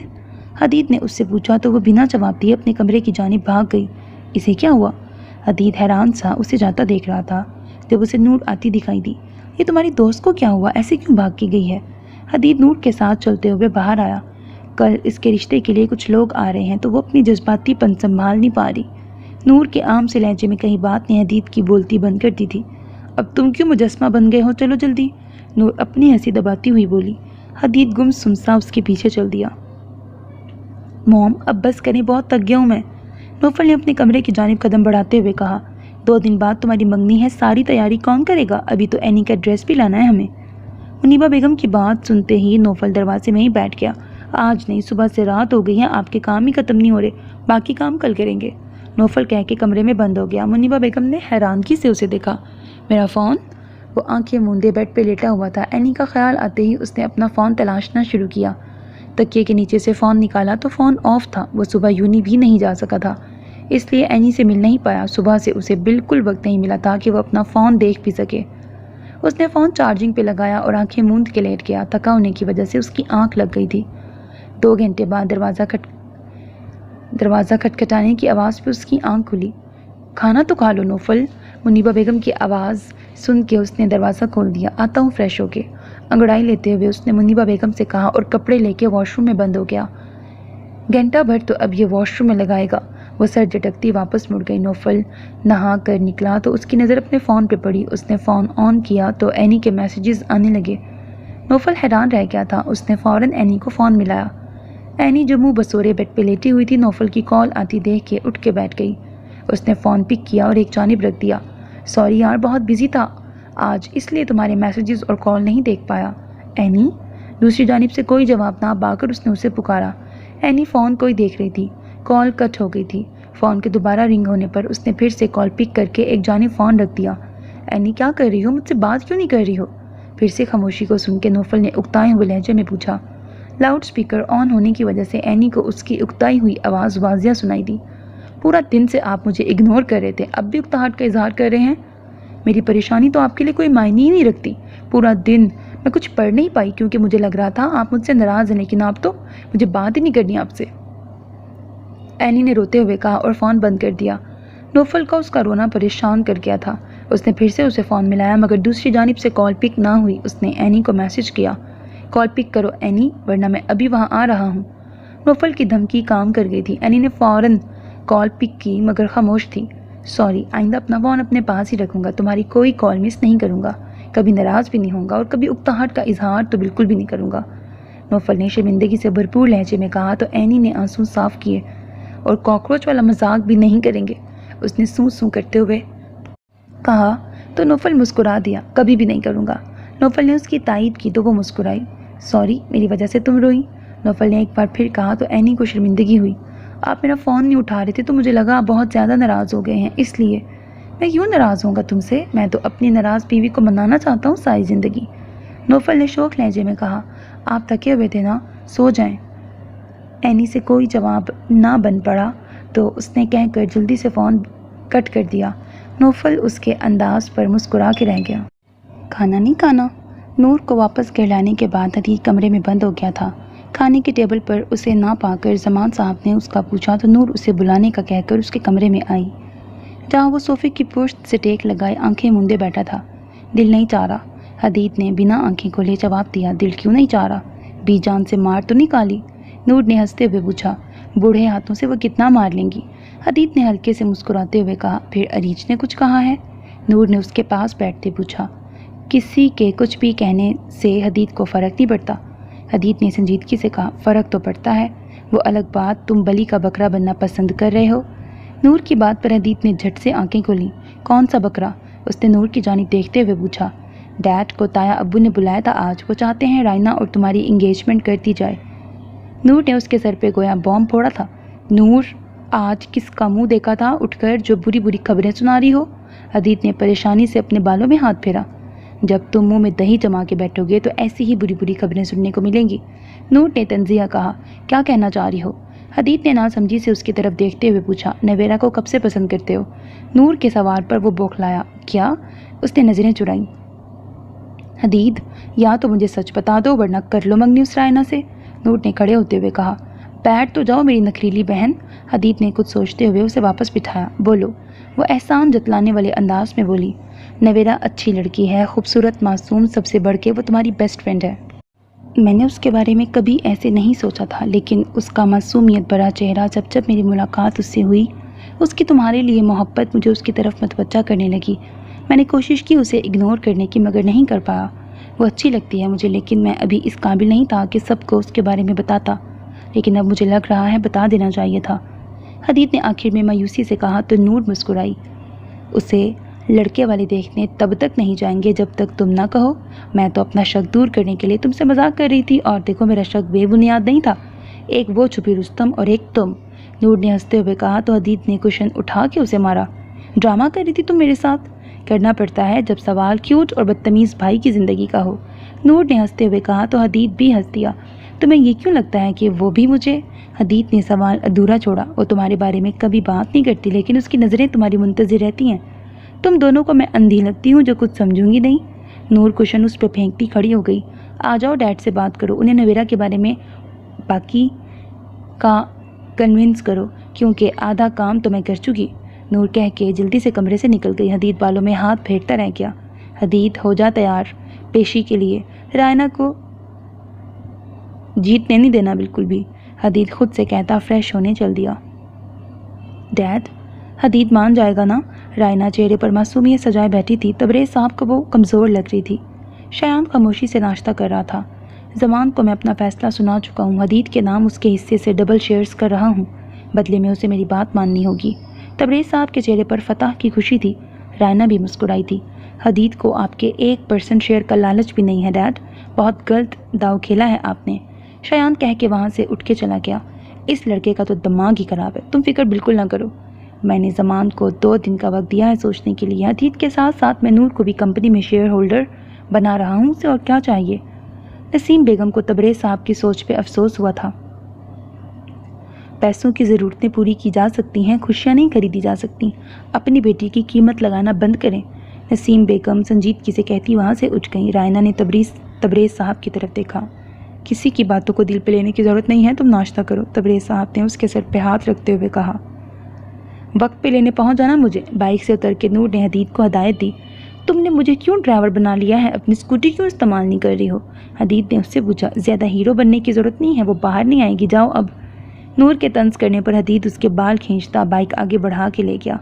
حدید نے اس سے پوچھا تو وہ بنا جواب دیے اپنے کمرے کی جانب بھاگ گئی۔ اسے کیا ہوا؟ حدید حیران سا اسے جاتا دیکھ رہا تھا جب اسے نور آتی دکھائی دی۔ یہ تمہاری دوست کو کیا ہوا؟ ایسے کیوں بھاگ کے گئی ہے؟ حدید نور کے ساتھ چلتے ہوئے باہر آیا۔ کل اس کے رشتے کے لیے کچھ لوگ آ رہے ہیں تو وہ اپنی جذباتی پن سنبھال نہیں پا رہی۔ نور کے عام سے لہجے میں کہیں بات نے حدید کی بولتی بند کر دی تھی۔ اب تم کیوں مجسمہ بن گئے ہو؟ چلو جلدی، نور اپنی ہنسی دباتی ہوئی بولی۔ حدید گم سمسا اس کے پیچھے چل دیا۔ موم اب بس کریں، بہت تھک گیا ہوں میں، نوفل نے اپنے کمرے کی جانب قدم بڑھاتے ہوئے کہا۔ 2 دن بعد تمہاری منگنی ہے، ساری تیاری کون کرے گا؟ ابھی تو اینی کا ڈریس بھی لانا ہے ہمیں۔ منیبا بیگم کی بات سنتے ہی نوفل دروازے میں ہی بیٹھ گیا۔ آج نہیں، صبح سے رات ہو گئی ہے، آپ کے کام ہی ختم نہیں ہو رہے، باقی کام کل کریں گے، نوفل کہہ کے کمرے میں بند ہو گیا۔ منیبا بیگم نے حیرانگی سے اسے دیکھا۔ میرا فون؟ وہ آنکھیں موندے بیڈ پہ لیٹا ہوا تھا۔ اینی کا خیال آتے ہی اس نے اپنا فون تلاشنا شروع کیا۔ تکیے کے نیچے سے فون نکالا تو فون آف تھا۔ وہ صبح یونی بھی نہیں جا سکا تھا، اس لیے اینی سے مل نہیں پایا۔ صبح سے اسے بالکل وقت نہیں ملا تھا کہ وہ اپنا فون دیکھ بھی سکے۔ اس نے فون چارجنگ پہ لگایا اور آنکھیں موند کے لیٹ گیا۔ تھکا ہونے کی وجہ سے اس کی آنکھ لگ گئی تھی۔ 2 گھنٹے بعد دروازہ کھٹکھٹانے کی آواز پہ اس کی آنکھ کھلی۔ کھانا تو کھا لو نوفل، منیبا بیگم کی آواز سن کے اس نے دروازہ کھول دیا۔ آتا ہوں فریش ہو کے، انگڑائی لیتے ہوئے اس نے منیبا بیگم سے کہا اور کپڑے لے کے واش روم میں بند ہو گیا۔ گھنٹہ بھر تو اب یہ واش روم میں لگائے گا۔ وہ سر جھٹکتی واپس مڑ گئی۔ نوفل نہا کر نکلا تو اس کی نظر اپنے فون پہ پڑی۔ اس نے فون آن کیا تو اینی کے میسیجز آنے لگے۔ نوفل حیران رہ گیا تھا۔ اس نے فوراً اینی کو فون ملایا۔ اینی جو منہ بسورے بیڈ پہ لیٹی ہوئی تھی، نوفل کی کال آتی دیکھ کے اٹھ کے بیٹھ گئی۔ اس نے فون پک کیا اور ایک جانب رکھ دیا۔ سوری یار، بہت بزی تھا آج، اس لیے تمہارے میسیجز اور کال نہیں دیکھ پایا۔ اینی؟ دوسری جانب سے کوئی جواب نہ پا کر اس نے اسے پکارا۔ اینی فون کوئی دیکھ رہی تھی۔ کال کٹ ہو گئی تھی۔ فون کے دوبارہ رنگ ہونے پر اس نے پھر سے کال پک کر کے ایک جانب فون رکھ دیا۔ اینی کیا کر رہی ہو؟ مجھ سے بات کیوں نہیں کر رہی ہو؟ پھر سے خاموشی کو سن کے نوفل نے اکتائے ہوئے لہجے میں پوچھا۔ لاؤڈ سپیکر آن ہونے کی وجہ سے اینی کو اس کی اکتائی ہوئی آواز واضح سنائی دی۔ پورا دن سے آپ مجھے اگنور کر رہے تھے، اب بھی اکتاہٹ کا اظہار کر رہے ہیں؟ میری پریشانی تو آپ کے لیے کوئی معنی ہی نہیں رکھتی۔ پورا دن میں کچھ پڑھ نہیں پائی کیونکہ مجھے لگ رہا تھا آپ مجھ سے ناراض ہیں، لیکن آپ تو مجھے بات ہی نہیں کرنی آپ سے، اینی نے روتے ہوئے کہا اور فون بند کر دیا۔ نوفل کا اس کا رونا پریشان کر گیا تھا۔ اس نے پھر سے اسے فون ملایا مگر دوسری جانب سے کال پک نہ ہوئی۔ اس نے اینی کو میسج کیا، کال پک کرو اینی ورنہ میں ابھی وہاں آ رہا ہوں۔ نوفل کی دھمکی کام کر گئی تھی۔ اینی نے فوراً کال پک کی مگر خاموش تھی۔ سوری، آئندہ اپنا فون اپنے پاس ہی رکھوں گا، تمہاری کوئی کال مس نہیں کروں گا، کبھی ناراض بھی نہیں ہوں گا اور کبھی اکتاہٹ کا اظہار تو بالکل بھی نہیں کروں گا، نوفل نے شرمندگی سے بھرپور لہجے میں کہا تو اینی نے آنسو صاف کیے۔ اور کاکروچ والا مذاق بھی نہیں کریں گے، اس نے سوں سوں کرتے ہوئے کہا تو نوفل مسکرا دیا۔ کبھی بھی نہیں کروں گا۔ نوفل نے اس کی تائید کی تو وہ مسکرائی۔ سوری، میری وجہ سے تم روئی، نوفل نے ایک بار پھر کہا تو اینی کو شرمندگی ہوئی۔ آپ میرا فون نہیں اٹھا رہے تھے تو مجھے لگا آپ بہت زیادہ ناراض ہو گئے ہیں، اس لیے میں کیوں ناراض ہوں گا تم سے، میں تو اپنی ناراض بیوی کو منانا چاہتا ہوں ساری زندگی، نوفل نے شوق لہجے میں کہا۔ آپ تھکے ہوئے تھے نا، سو جائیں۔ اینی سے کوئی جواب نہ بن پڑا تو اس نے کہہ کر جلدی سے فون کٹ کر دیا۔ نوفل اس کے انداز پر مسکرا کے رہ گیا۔ کھانا نہیں کھانا؟ نور کو واپس گھر لانے کے بعد حدید کمرے میں بند ہو گیا تھا۔ کھانے کے ٹیبل پر اسے نہ پا کر زمان صاحب نے اس کا پوچھا تو نور اسے بلانے کا کہہ کر اس کے کمرے میں آئی، جہاں وہ صوفے کی پشت سے ٹیک لگائے آنکھیں موندے بیٹھا تھا۔ دل نہیں چاہ رہا، حدید نے بنا آنکھیں کھولے جواب دیا۔ دل کیوں نہیں چاہ رہا؟ بی جان سے مار تو نہیں کالی؟ نور نے ہنستے ہوئے پوچھا۔ بوڑھے ہاتھوں سے وہ کتنا مار لیں گی؟ حدید نے ہلکے سے مسکراتے ہوئے کہا۔ پھر اریج نے کچھ کہا ہے؟ نور نے اس کے پاس بیٹھتے پوچھا۔ کسی کے کچھ بھی کہنے سے حدید کو فرق نہیں پڑتا، حدید نے سنجیدگی سے کہا۔ فرق تو پڑتا ہے، وہ الگ بات تم بلی کا بکرا بننا پسند کر رہے ہو۔ نور کی بات پر حدید نے جھٹ سے آنکھیں کھولیں۔ کون سا بکرا؟ اس نے نور کی جانب دیکھتے ہوئے پوچھا۔ ڈیڈ کو تایا ابو نے بلایا تھا آج، وہ چاہتے ہیں رائنا اور تمہاری انگیجمنٹ کر دی جائے۔ نور نے اس کے سر پہ گویا بوم پھوڑا تھا۔ نور، آج کس کا منہ دیکھا تھا اٹھ کر جو بری بری خبریں سنا رہی ہو؟ حدید نے پریشانی سے اپنے بالوں میں ہاتھ پھیرا۔ جب تم منہ میں دہی جما کے بیٹھو گے تو ایسی ہی بری بری خبریں سننے کو ملیں گی، نور نے تنزیہ کہا۔ کیا کہنا چاہ رہی ہو؟ حدید نے ناسمجھی سے اس کی طرف دیکھتے ہوئے پوچھا۔ نویرا کو کب سے پسند کرتے ہو؟ نور کے سوال پر وہ بوکھلایا۔ کیا؟ اس نے نظریں چرائیں۔ حدید، یا تو مجھے سچ بتا دو ورنہ کر لو منگنی اس رائنا سے، نور نے کھڑے ہوتے ہوئے کہا۔ بیٹھ تو جاؤ میری نخریلی بہن، حدید نے کچھ سوچتے ہوئے اسے واپس بٹھایا۔ بولو، وہ احسان جتلانے والے انداز میں بولی۔ نویرا اچھی لڑکی ہے، خوبصورت، معصوم، سب سے بڑھ کے وہ تمہاری بیسٹ فرینڈ ہے۔ میں نے اس کے بارے میں کبھی ایسے نہیں سوچا تھا، لیکن اس کا معصومیت بھرا چہرہ جب میری ملاقات اس سے ہوئی، اس کی تمہارے لیے محبت مجھے اس کی طرف متوجہ کرنے لگی۔ میں نے کوشش کی اسے اگنور کرنے کی مگر نہیں کر پایا۔ وہ اچھی لگتی ہے مجھے، لیکن میں ابھی اس قابل نہیں تھا کہ سب کو اس کے بارے میں بتاتا، لیکن اب مجھے لگ رہا ہے بتا دینا چاہیے تھا۔ حدید نے آخر میں مایوسی سے کہا تو نور مسکرائی۔ اسے لڑکے والے دیکھنے تب تک نہیں جائیں گے جب تک تم نہ کہو۔ میں تو اپنا شک دور کرنے کے لیے تم سے مذاق کر رہی تھی، اور دیکھو میرا شک بے بنیاد نہیں تھا۔ ایک وہ چھپی رستم اور ایک تم، نور نے ہنستے ہوئے کہا تو حدید نے کوشن اٹھا کے اسے مارا۔ ڈرامہ کر رہی تھی تم میرے ساتھ؟ کرنا پڑتا ہے جب سوال کیوٹ اور بدتمیز بھائی کی زندگی کا ہو، نور نے ہنستے ہوئے کہا تو حدید بھی ہنس دیا۔ تمہیں یہ کیوں لگتا ہے کہ وہ بھی مجھے؟ حدید نے سوال ادھورا چھوڑا۔ وہ تمہارے بارے میں کبھی بات نہیں کرتی، لیکن اس کی نظریں تمہاری منتظر رہتی ہیں۔ تم دونوں کو میں اندھی لگتی ہوں جو کچھ سمجھوں گی نہیں۔ نور کوشن اس پہ پھینکتی کھڑی ہو گئی۔ آ جاؤ ڈیڈ سے بات کرو، انہیں نویرا کے بارے میں باقی کا کنونس کرو، کیونکہ آدھا کام تو میں کر چکی، نور کہہ کے جلدی سے کمرے سے نکل گئی۔ حدید بالوں میں ہاتھ پھیرتا رہ گیا۔ حدید ہو جا تیار پیشی کے لیے، رائنا کو جیتنے نہیں دینا بالکل بھی، حدید خود سے کہتا فریش ہونے چل دیا۔ ڈیڈ، حدید مان جائے گا نا؟ رائنا چہرے پر معصومیت سجائے بیٹھی تھی۔ تبریز صاحب کو وہ کمزور لگ رہی تھی۔ شایان خاموشی سے ناشتہ کر رہا تھا۔ زمان کو میں اپنا فیصلہ سنا چکا ہوں، حدید کے نام اس کے حصے سے ڈبل شیئرز کر رہا ہوں، بدلے میں اسے میری بات ماننی ہوگی۔ تبریز صاحب کے چہرے پر فتح کی خوشی تھی۔ رائنا بھی مسکرائی تھی۔ حدید کو آپ کے 1% شیئر کا لالچ بھی نہیں ہے ڈیڈ، بہت غلط داؤ کھیلا ہے آپ نے، شایان کہہ کے وہاں سے اٹھ کے چلا گیا۔ اس لڑکے کا تو دماغ ہی خراب ہے، تم فکر بالکل نہ کرو، میں نے زمان کو 2 دن کا وقت دیا ہے سوچنے کے لیے۔ حدید کے ساتھ ساتھ میں نور کو بھی کمپنی میں شیئر ہولڈر بنا رہا ہوں، اسے اور کیا چاہیے؟ نسیم بیگم کو تبریز صاحب کی سوچ پہ افسوس ہوا تھا۔ پیسوں کی ضرورتیں پوری کی جا سکتی ہیں، خوشیاں نہیں خریدی جا سکتی۔ اپنی بیٹی کی قیمت لگانا بند کریں، نسیم بیگم سنجیدگی سے کہتی وہاں سے اٹھ گئیں۔ رائنا نے تبریز صاحب کی طرف دیکھا۔ کسی کی باتوں کو دل پہ لینے کی ضرورت نہیں ہے، تم ناشتہ کرو، تبریز صاحب نے اس کے سر پہ ہاتھ رکھتے ہوئے کہا۔ وقت پہ لینے پہنچ جانا مجھے۔ بائک سے اتر کے نور نے حدید کو ہدایت دی۔ تم نے مجھے کیوں ڈرائیور بنا لیا ہے؟ اپنی اسکوٹی کیوں استعمال نہیں کر رہی ہو؟ حدید نے اس سے پوچھا۔ زیادہ ہیرو بننے کی ضرورت نہیں ہے، وہ باہر نہیں آئے گی، جاؤ اب۔ نور کے طنز کرنے پر حدید اس کے بال کھینچتا بائک آگے بڑھا کے لے گیا۔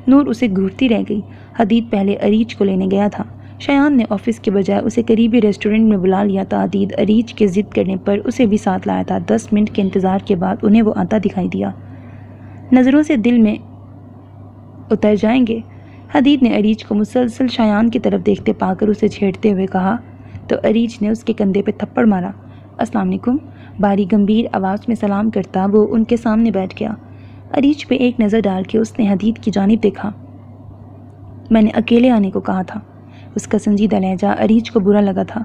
نور اسے گھورتی رہ گئی۔ حدید پہلے اریج کو لینے گیا تھا۔ شایان نے آفس کے بجائے اسے قریبی ریسٹورنٹ میں بلا لیا تھا۔ حدید اریج کے ضد کرنے پر اسے بھی ساتھ لایا تھا۔ 10 منٹ کے انتظار کے بعد انہیں وہ آتا دکھائی دیا۔ نظروں سے دل میں اتر جائیں گے، حدید نے اریج کو مسلسل شایان کی طرف دیکھتے پا کر اسے چھیڑتے ہوئے کہا تو اریج نے اس کے کندھے پہ تھپڑ مارا۔ السلام علیکم، بھاری گمبھیر آواز میں سلام کرتا وہ ان کے سامنے بیٹھ گیا۔ اریج پہ ایک نظر ڈال کے اس نے حدید کی جانب دیکھا۔ میں نے اکیلے آنے کو کہا تھا۔ اس کا سنجیدہ لہجہ اریج کو برا لگا تھا۔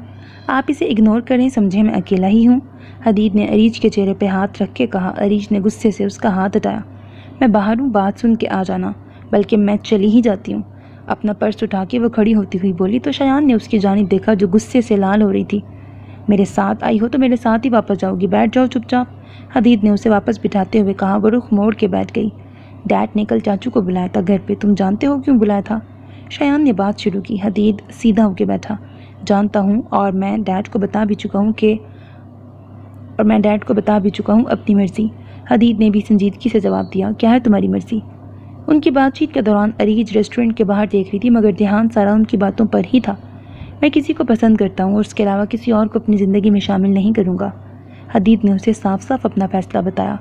آپ اسے اگنور کریں، سمجھے میں اکیلا ہی ہوں، حدید نے اریج کے چہرے پہ ہاتھ رکھ کے کہا۔ اریج نے غصے سے اس کا ہاتھ ہٹایا۔ میں باہر ہوں، بات سن کے آ جانا، بلکہ میں چلی ہی جاتی ہوں۔ اپنا پرس اٹھا کے وہ کھڑی ہوتی ہوئی بولی تو شایان نے اس کی جانب دیکھا جو غصے سے لال ہو رہی تھی۔ میرے ساتھ آئی ہو تو میرے ساتھ ہی واپس جاؤ گی، بیٹھ جاؤ چپ چاپ، حدید نے اسے واپس بٹھاتے ہوئے کہا۔ وہ رخ موڑ کے بیٹھ گئی۔ ڈیڈ نے کل چاچو کو بلایا تھا گھر پہ، تم جانتے ہو کیوں بلایا تھا؟ شایان نے بات شروع کی۔ حدید سیدھا ہو کے بیٹھا۔ جانتا ہوں، اور میں ڈیڈ کو بتا بھی چکا ہوں اپنی مرضی، حدید نے بھی سنجیدگی سے جواب دیا۔ کیا ہے تمہاری مرضی؟ ان کی بات چیت کے دوران اریج ریسٹورنٹ کے باہر دیکھ رہی تھی، مگر دھیان سارا ان کی باتوں پر ہی تھا۔ میں کسی کو پسند کرتا ہوں اور اس کے علاوہ کسی اور کو اپنی زندگی میں شامل نہیں کروں گا، حدید نے اسے صاف صاف اپنا فیصلہ بتایا۔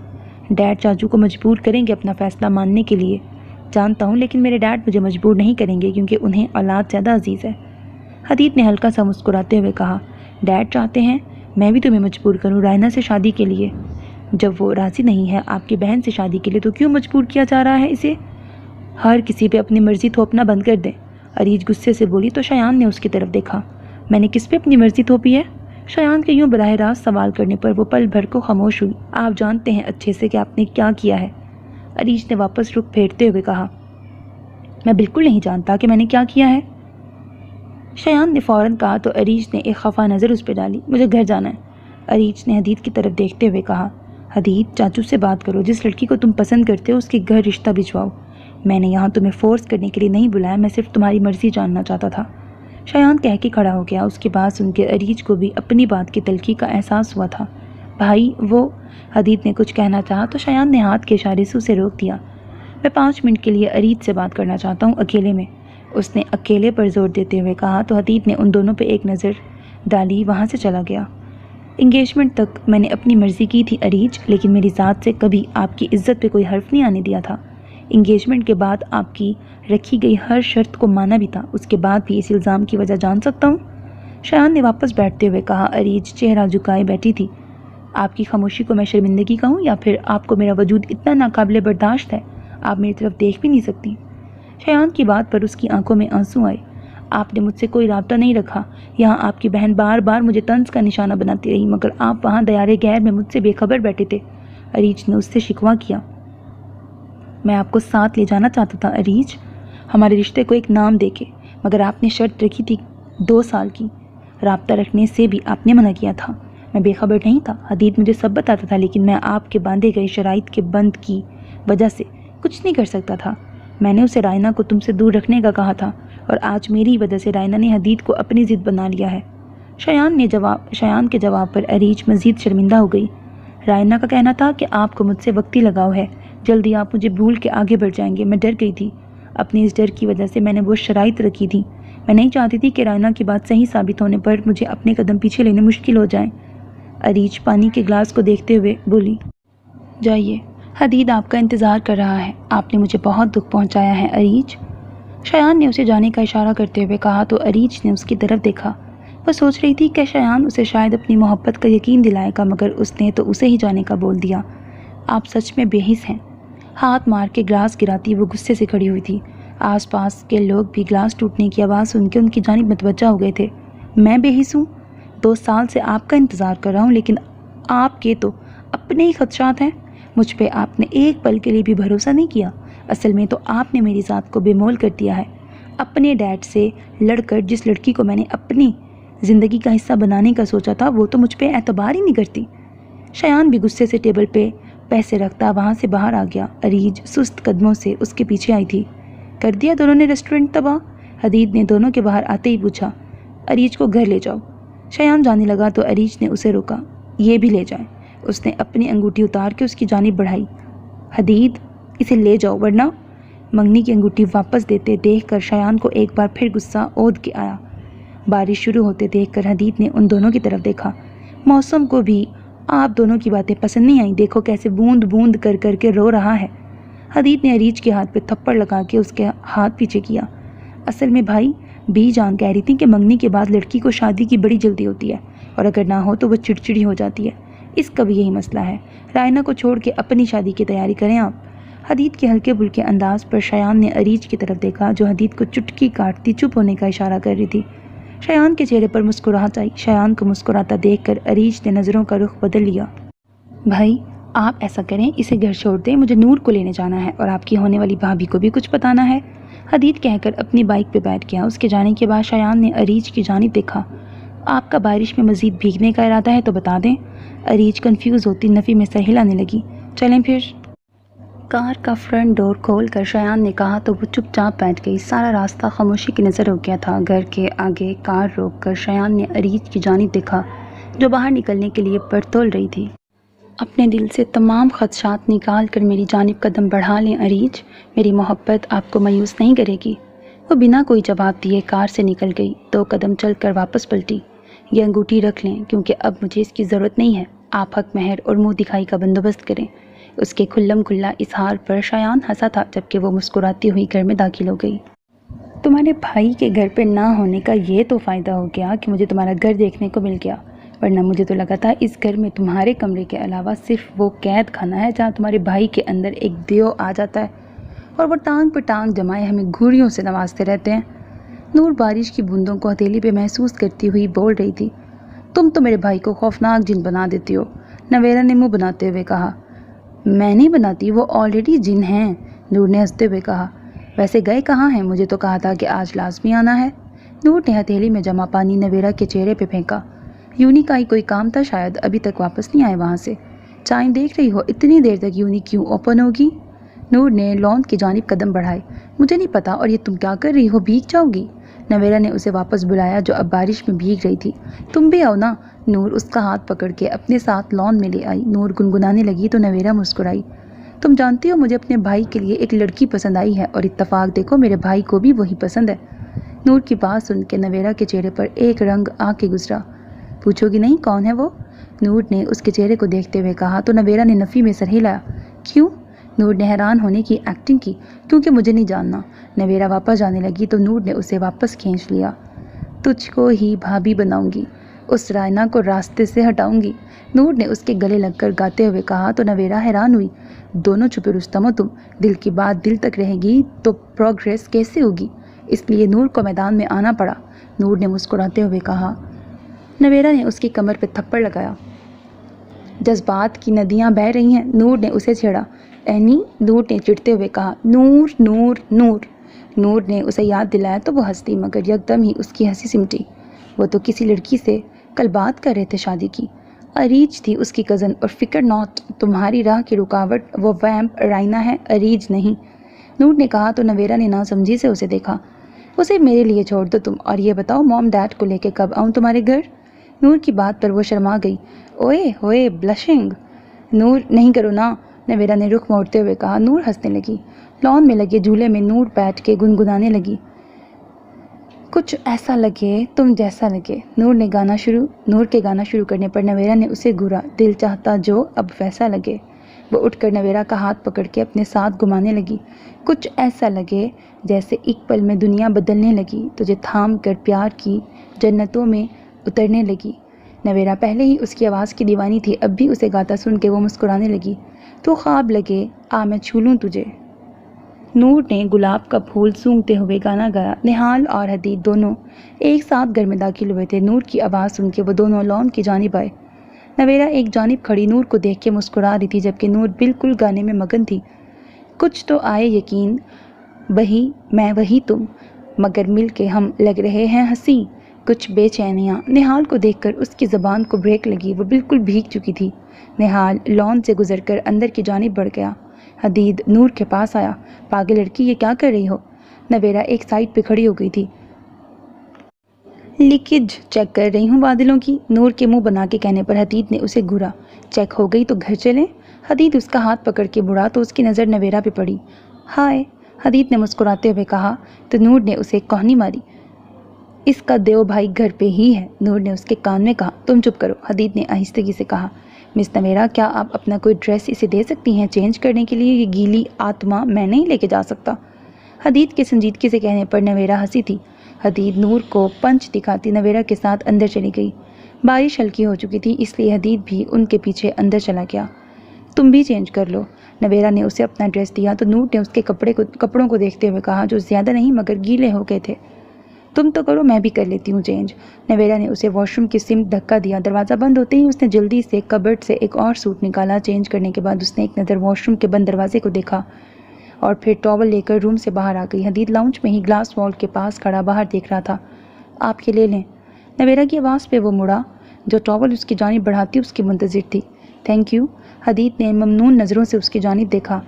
ڈیڈ چاچو کو مجبور کریں گے اپنا فیصلہ ماننے کے لیے، جانتا ہوں، لیکن میرے ڈیڈ مجھے مجبور نہیں کریں گے کیونکہ انہیں اولاد زیادہ عزیز ہے، حدید نے ہلکا سا مسکراتے ہوئے کہا۔ ڈیڈ چاہتے ہیں میں بھی تمہیں مجبور کروں رائنا سے شادی کے لیے؟ جب وہ راضی نہیں ہے آپ کی بہن سے شادی کے لیے تو کیوں مجبور کیا جا رہا ہے اسے؟ ہر کسی پہ اپنی مرضی تھوپنا بند کر دیں، اریج غصے سے بولی تو شایان نے اس کی طرف دیکھا۔ میں نے کس پہ اپنی مرضی تھوپی ہے؟ شایان کے یوں براہ راست سوال کرنے پر وہ پل بھر کو خاموش ہوئی۔ آپ جانتے ہیں اچھے سے کہ آپ نے کیا کیا ہے، اریج نے واپس رخ پھیرتے ہوئے کہا۔ میں بالکل نہیں جانتا کہ میں نے کیا کیا ہے، شایان نے فوراً کہا تو اریج نے ایک خفا نظر اس پہ ڈالی۔ مجھے گھر جانا ہے، اریج نے حدید کی طرف دیکھتے ہوئے کہا۔ حدید، چاچو سے بات کرو، جس لڑکی کو تم پسند کرتے ہو اس کے گھر رشتہ بھجواؤ، میں نے یہاں تمہیں فورس کرنے کے لیے نہیں بلایا، میں صرف تمہاری مرضی جاننا چاہتا تھا، شایان کہہ کے کھڑا ہو گیا۔ اس کی بات سن کے اریج کو بھی اپنی بات کی تلخی کا احساس ہوا تھا۔ بھائی وہ، حدید نے کچھ کہنا چاہا تو شایان نے ہاتھ کے اشارے سے اسے روک دیا۔ میں 5 منٹ کے لیے اریج سے بات کرنا چاہتا ہوں، اکیلے میں، اس نے اکیلے پر زور دیتے ہوئے کہا تو حدید نے ان دونوں پہ ایک نظر ڈالی وہاں سے چلا گیا۔ انگیجمنٹ تک میں نے اپنی مرضی کی تھی اریج، لیکن میری ذات سے کبھی آپ کی عزت پہ کوئی حرف نہیں آنے دیا تھا۔ انگیجمنٹ کے بعد آپ کی رکھی گئی ہر شرط کو مانا بھی تھا، اس کے بعد بھی اس الزام کی وجہ جان سکتا ہوں؟ شایان نے واپس بیٹھتے ہوئے کہا۔ اریج چہرہ جھکائے بیٹھی تھی۔ آپ کی خاموشی کو میں شرمندگی کہوں یا پھر آپ کو میرا وجود اتنا ناقابل برداشت ہے آپ میری طرف دیکھ بھی نہیں سکتی؟ شایان کی بات پر اس کی آنکھوں میں آنسو آئے۔ آپ نے مجھ سے کوئی رابطہ نہیں رکھا، یہاں آپ کی بہن بار بار مجھے طنز کا نشانہ بناتی رہی، مگر آپ وہاں دیارے غیر میں مجھ سے بے خبر بیٹھے تھے۔ اریج نے اس سے شکوہ کیا۔ میں آپ کو ساتھ لے جانا چاہتا تھا اریج، ہمارے رشتے کو ایک نام دے کے، مگر آپ نے شرط رکھی تھی 2 سال کی، رابطہ رکھنے سے بھی آپ نے منع کیا تھا۔ میں بے خبر نہیں تھا، حدید مجھے سب بتاتا تھا، لیکن میں آپ کے باندھے گئے شرائط کے بند کی وجہ سے کچھ نہیں کر سکتا تھا۔ میں نے اسے رائنا کو تم سے دور رکھنے کا کہا تھا، اور آج میری وجہ سے رائنا نے حدید کو اپنی ضد بنا لیا ہے۔ شایان کے جواب پر اریج مزید شرمندہ ہو گئی۔ رائنا کا کہنا تھا کہ آپ کو مجھ سے وقتی لگاؤ ہے، جلدی آپ مجھے بھول کے آگے بڑھ جائیں گے۔ میں ڈر گئی تھی، اپنی اس ڈر کی وجہ سے میں نے وہ شرائط رکھی تھی۔ میں نہیں چاہتی تھی کہ رائنا کی بات صحیح ثابت ہونے پر مجھے اپنے قدم پیچھے لینے مشکل ہو جائیں۔ اریج پانی کے گلاس کو دیکھتے ہوئے بولی، جائیے، حدید آپ کا انتظار کر رہا ہے، آپ نے مجھے بہت دکھ پہنچایا ہے اریج۔ شایان نے اسے جانے کا اشارہ کرتے ہوئے کہا تو اریج نے اس کی طرف دیکھا۔ وہ سوچ رہی تھی کہ شایان اسے شاید اپنی محبت کا یقین دلائے گا، مگر اس نے تو اسے ہی جانے کا بول دیا۔ آپ سچ میں بے حس ہیں۔ ہاتھ مار کے گلاس گراتی وہ غصے سے کھڑی ہوئی تھی۔ آس پاس کے لوگ بھی گلاس ٹوٹنے کی آواز سن کے ان کی جانب متوجہ ہو گئے تھے۔ میں بے حس ہوں؟ 2 سال سے آپ کا انتظار کر رہا ہوں، لیکن آپ کے تو اپنے ہی خدشات ہیں۔ مجھ پہ آپ نے ایک پل کے لیے بھی بھروسہ نہیں کیا۔ اصل میں تو آپ نے میری ذات کو بے مول کر دیا ہے۔ اپنے ڈیڈ سے لڑ کر جس لڑکی کو میں نے اپنی زندگی کا حصہ بنانے کا سوچا تھا، وہ تو مجھ پہ اعتبار ہی نہیں کرتی۔ شایان بھی غصے سے ٹیبل پہ پیسے رکھتا وہاں سے باہر آ گیا۔ اریج سست قدموں سے اس کے پیچھے آئی تھی۔ کر دیا دونوں نے ریسٹورنٹ تباہ؟ حدید نے دونوں کے باہر آتے ہی پوچھا۔ اریج کو گھر لے جاؤ۔ شایان جانے لگا تو اریج نے اسے روکا۔ یہ بھی لے جائیں۔ اس نے اپنی انگوٹھی اتار کے اس کی جانب بڑھائی۔ حدید، اسے لے جاؤ ورنہ۔ منگنی کی انگوٹھی واپس دیتے دیکھ کر شایان کو ایک بار پھر غصہ اودھ کے آیا۔ بارش شروع ہوتے دیکھ کر حدید نے ان دونوں کی طرف دیکھا۔ موسم کو بھی آپ دونوں کی باتیں پسند نہیں آئیں، دیکھو کیسے بوند بوند کر کر کے رو رہا ہے۔ حدید نے اریج کے ہاتھ پہ تھپڑ لگا کے اس کے ہاتھ پیچھے کیا۔ اصل میں بھائی، بی جان کہہ رہی تھی کہ منگنی کے بعد لڑکی کو شادی کی بڑی جلدی ہوتی ہے، اور اگر نہ ہو تو وہ چڑچڑی ہو جاتی ہے۔ اس کا بھی یہی مسئلہ ہے۔ رائنا کو چھوڑ کے اپنی شادی کی تیاری کریں آپ۔ حدید کے ہلکے پھلکے انداز پر شایان نے اریج کی طرف دیکھا، جو حدید کو چٹکی کاٹتی چپ ہونے کا اشارہ کر رہی تھی۔ شایان کے چہرے پر مسکراہٹ آئی۔ شایان کو مسکراتا دیکھ کر اریج نے نظروں کا رخ بدل لیا۔ بھائی، آپ ایسا کریں، اسے گھر چھوڑ دیں، مجھے نور کو لینے جانا ہے، اور آپ کی ہونے والی بھابھی کو بھی کچھ بتانا ہے۔ حدید کہہ کر اپنی بائک پہ بیٹھ گیا۔ اس کے جانے کے بعد شایان نے اریج کی جانب دیکھا۔ آپ کا بارش میں مزید بھیگنے کا ارادہ ہے تو بتا دیں۔ اریج کنفیوز ہوتی نفی میں سر ہلانے لگی۔ چلیں پھر۔ کار کا فرنٹ ڈور کھول کر شایان نے کہا تو وہ چپ چاپ بیٹھ گئی۔ سارا راستہ خاموشی کی نظر ہو گیا تھا۔ گھر کے آگے کار روک کر شایان نے اریج کی جانب دیکھا، جو باہر نکلنے کے لیے پڑتول رہی تھی۔ اپنے دل سے تمام خدشات نکال کر میری جانب قدم بڑھا لیں اریج، میری محبت آپ کو مایوس نہیں کرے گی۔ وہ بنا کوئی جواب دیے کار سے نکل گئی۔ 2 قدم چل کر واپس پلٹی۔ یہ انگوٹھی رکھ لیں، کیونکہ اب مجھے اس کی ضرورت نہیں ہے۔ آپ حق مہر اور منہ دکھائی کا بندوبست کریں۔ اس کے کھلم کھلا اظہار پر شایان ہنسا تھا، جبکہ وہ مسکراتی ہوئی گھر میں داخل ہو گئی۔ تمہارے بھائی کے گھر پہ نہ ہونے کا یہ تو فائدہ ہو گیا کہ مجھے تمہارا گھر دیکھنے کو مل گیا، ورنہ مجھے تو لگا تھا اس گھر میں تمہارے کمرے کے علاوہ صرف وہ قید خانہ ہے جہاں تمہارے بھائی کے اندر ایک دیو آ جاتا ہے، اور وہ ٹانگ پہ ٹانگ جمائے ہمیں گھوڑیوں سے نوازتے رہتے ہیں۔ نور بارش کی بوندوں کو ہتھیلی پہ محسوس کرتی ہوئی بول رہی تھی۔ تم تو میرے بھائی کو خوفناک جن بنا دیتی ہو، نویرا نے منہ بناتے ہوئے کہا۔ میں نہیں بناتی، وہ آلریڈی جن ہیں، نور نے ہنستے ہوئے کہا۔ ویسے گئے کہاں ہیں؟ مجھے تو کہا تھا کہ آج لازمی آنا ہے۔ نور نے ہتھیلی میں جمع پانی نویرا کے چہرے پہ پھینکا۔ یونی کا ہی کوئی کام تھا شاید، ابھی تک واپس نہیں آئے وہاں سے۔ ٹائم دیکھ رہی ہو، اتنی دیر تک یونی کیوں اوپن ہوگی؟ نور نے لان کی جانب قدم بڑھائے۔ مجھے نہیں پتا، اور یہ تم کیا کر رہی ہو، بھیگ جاؤ گی؟ نویرا نے اسے واپس بلایا، جو اب بارش میں بھیگ رہی تھی۔ تم بھی آؤ نا۔ نور اس کا ہاتھ پکڑ کے اپنے ساتھ لان میں لے آئی۔ نور گنگنانے لگی تو نویرا مسکرائی۔ تم جانتی ہو مجھے اپنے بھائی کے لیے ایک لڑکی پسند آئی ہے، اور اتفاق دیکھو میرے بھائی کو بھی وہی پسند ہے۔ نور کی بات سن کے نویرا کے چہرے پر ایک رنگ آ کے گزرا۔ پوچھو گی نہیں کون ہے وہ؟ نور نے اس کے چہرے کو دیکھتے ہوئے کہا تو نویرا نے نفی میں سر ہلایا۔ کیوں؟ نور نے حیران ہونے کی ایکٹنگ کی۔ کیونکہ مجھے نہیں جاننا۔ نویرا واپس جانے لگی تو نور نے اسے واپس کھینچ لیا۔ تجھ کو ہی بھابھی بناؤں گی، اس رائنا کو راستے سے ہٹاؤں گی، نور نے اس کے گلے لگ کر گاتے ہوئے کہا تو نویرا حیران ہوئی۔ دونوں چھپے رستم ہو تم، دل کی بات دل تک رہے گی تو پروگریس کیسے ہوگی؟ اس لیے نور کو میدان میں آنا پڑا، نور نے مسکراتے ہوئے کہا۔ نویرا نے اس کی کمر پہ تھپڑ لگایا۔ جذبات کی ندیاں بہہ رہی ہیں، نور نے اسے چھیڑا۔ اینی، نور نے چڑھتے ہوئے کہا۔ نور نور نور نور نے اسے یاد دلایا تو وہ ہنس دی، مگر یکدم ہی اس کی ہنسی سمٹی۔ وہ تو کسی لڑکی سے کل بات کر رہے تھے شادی کی، اریج تھی اس کی کزن، اور فکر ناٹ، تمہاری راہ کی رکاوٹ وہ ویمپ رائنا ہے، اریج نہیں، نور نے کہا تو نویرا نے ناسمجھی سے اسے دیکھا۔ اسے میرے لیے چھوڑ دو تم، اور یہ بتاؤ موم ڈیڈ کو لے کے کب آؤں تمہارے گھر؟ نور کی بات پر وہ شرما گئی۔ اوئے ہوئے بلشنگ، نور نہیں کرو نا، نویرا نے رخ موڑتے ہوئے کہا۔ نور ہنسنے لگی۔ لان میں لگے جھولے میں نور بیٹھ کے گنگنانے لگی۔ کچھ ایسا لگے تم جیسا لگے، نور کے گانا شروع کرنے پر نویرا نے اسے گھورا۔ دل چاہتا جو اب ویسا لگے، وہ اٹھ کر نویرا کا ہاتھ پکڑ کے اپنے ساتھ گھمانے لگی۔ کچھ ایسا لگے جیسے ایک پل میں دنیا بدلنے لگی، تجھے تھام کر پیار کی جنتوں میں اترنے لگی۔ نویرا پہلے ہی اس کی آواز کی دیوانی تھی، اب بھی اسے گاتا سن کے وہ مسکرانے لگی۔ تو خواب لگے آ میں چھو لوں تجھے، نور نے گلاب کا پھول سونگھتے ہوئے گانا گایا۔ نہال اور حدید دونوں ایک ساتھ گھر میں داخل ہوئے تھے۔ نور کی آواز سن کے وہ دونوں لان کی جانب آئے۔ نویرا ایک جانب کھڑی نور کو دیکھ کے مسکرا رہی تھی، جبکہ نور بالکل گانے میں مگن تھی۔ کچھ تو آئے یقین، وہی میں وہی تم، مگر مل کے ہم لگ رہے ہیں ہنسی، کچھ بے چینیاں۔ نہال کو دیکھ کر اس کی زبان کو بریک لگی، وہ بالکل بھیگ چکی تھی۔ نہال لان سے گزر کر اندر کی جانب بڑھ گیا۔ حدید نور کے پاس آیا۔ پاگل لڑکی، یہ کیا کر رہی ہو؟ نویرا ایک سائڈ پہ کھڑی ہو گئی تھی۔ لیکیج چیک کر رہی ہوں بادلوں کی، نور کے منہ بنا کے کہنے پر حدید نے اسے گھورا۔ چیک ہو گئی تو گھر چلیں؟ حدید اس کا ہاتھ پکڑ کے بڑھا تو اس کی نظر نویرا پہ پڑی۔ ہائے، حدید نے مسکراتے ہوئے کہا تو نور نے اسے کوہنی ماری۔ اس کا دیو بھائی گھر پہ ہی ہے، نور نے اس کے کان میں کہا۔ تم چپ کرو، حدید نے آہستگی سے کہا۔ مس نویرا، کیا آپ اپنا کوئی ڈریس اسے دے سکتی ہیں چینج کرنے کے لیے؟ یہ گیلی آتما میں نہیں لے کے جا سکتا۔ حدید کے سنجیدگی سے کہنے پر نویرا ہنسی تھی۔ حدید نور کو پنچ دکھاتی نویرا کے ساتھ اندر چلی گئی۔ بارش ہلکی ہو چکی تھی، اس لیے حدید بھی ان کے پیچھے اندر چلا گیا۔ تم بھی چینج کر لو، نویرا نے اسے اپنا ڈریس دیا تو نور نے اس کے کپڑوں کو دیکھتے ہوئے کہا، جو زیادہ نہیں مگر گیلے ہو گئے تھے۔ تم تو کرو، میں بھی کر لیتی ہوں چینج۔ نویرا نے اسے واش روم کی سمت دھکا دیا۔ دروازہ بند ہوتے ہی اس نے جلدی سے کبرڈ سے ایک اور سوٹ نکالا۔ چینج کرنے کے بعد اس نے ایک نظر واش روم کے بند دروازے کو دیکھا اور پھر ٹاول لے کر روم سے باہر آ گئی۔ حدید لاؤنج میں ہی گلاس وال کے پاس کھڑا باہر دیکھ رہا تھا۔ آپ یہ لے لیں، نویرا کی آواز پہ وہ مڑا، جو ٹاول اس کی جانب بڑھاتی اس کی منتظر تھی۔ تھینک یو، حدید نے ممنون نظروں سے اس کی جانب دیکھا۔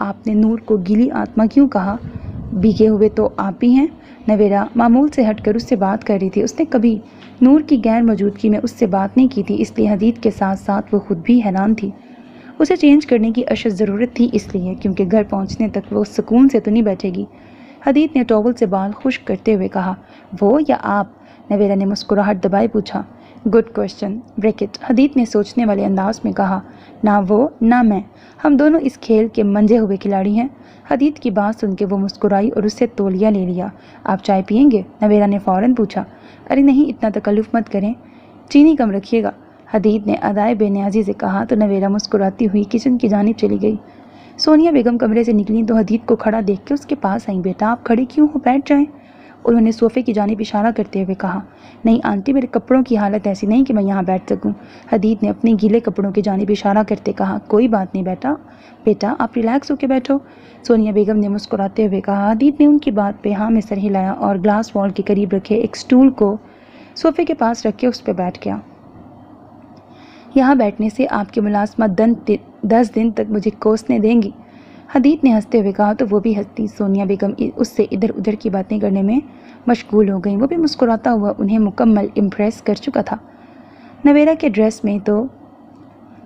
آپ نے نور کو گیلی آتما کیوں کہا؟ بھیگے ہوئے تو آپ بھی ہیں۔ نویرا معمول سے ہٹ کر اس سے بات کر رہی تھی۔ اس نے کبھی نور کی غیر موجودگی میں اس سے بات نہیں کی تھی، اس لیے حدید کے ساتھ ساتھ وہ خود بھی حیران تھی۔ اسے چینج کرنے کی اشد ضرورت تھی، اس لیے کیونکہ گھر پہنچنے تک وہ سکون سے تو نہیں بیٹھے گی۔ حدید نے ٹاول سے بال خشک کرتے ہوئے کہا، وہ یا آپ؟ نویرا نے مسکراہٹ دبائے پوچھا۔ گڈ کوشچن، بریکٹ، حدید نے سوچنے والے انداز میں کہا۔ نہ وہ نہ میں، ہم دونوں اس کھیل کے منجے ہوئے کھلاڑی ہیں۔ حدید کی بات سن کے وہ مسکرائی اور اس سے تولیہ لے لیا۔ آپ چائے پئیں گے؟ نویرا نے فوراً پوچھا۔ ارے نہیں، اتنا تکلف مت کریں، چینی کم رکھیے گا، حدید نے ادائے بے نیازی سے کہا تو نویرا مسکراتی ہوئی کچن کی جانب چلی گئی۔ سونیا بیگم کمرے سے نکلیں تو حدید کو کھڑا دیکھ کے اس کے پاس آئیں۔ بیٹا آپ کھڑے کیوں ہو، بیٹھ جائیں، انہوں نے صوفے کی جانب اشارہ کرتے ہوئے کہا۔ نہیں آنٹی، میرے کپڑوں کی حالت ایسی نہیں کہ میں یہاں بیٹھ سکوں، حدید نے اپنے گیلے کپڑوں کی جانب اشارہ کرتے کہا۔ کوئی بات نہیں بیٹا آپ ریلیکس ہو کے بیٹھو، سونیا بیگم نے مسکراتے ہوئے کہا۔ حدید نے ان کی بات پہ ہاں میں سر ہلایا اور گلاس وال کے قریب رکھے ایک سٹول کو صوفے کے پاس رکھ کے اس پہ بیٹھ گیا۔ یہاں بیٹھنے سے آپ کی ملازمت 10 دن تک مجھے کوسنے دیں گی، حدید نے ہنستے ہوئے کہا تو وہ بھی ہنستی۔ سونیا بیگم اس سے ادھر ادھر کی باتیں کرنے میں مشغول ہو گئیں، وہ بھی مسکراتا ہوا انہیں مکمل امپریس کر چکا تھا۔ نویرا کے ڈریس میں تو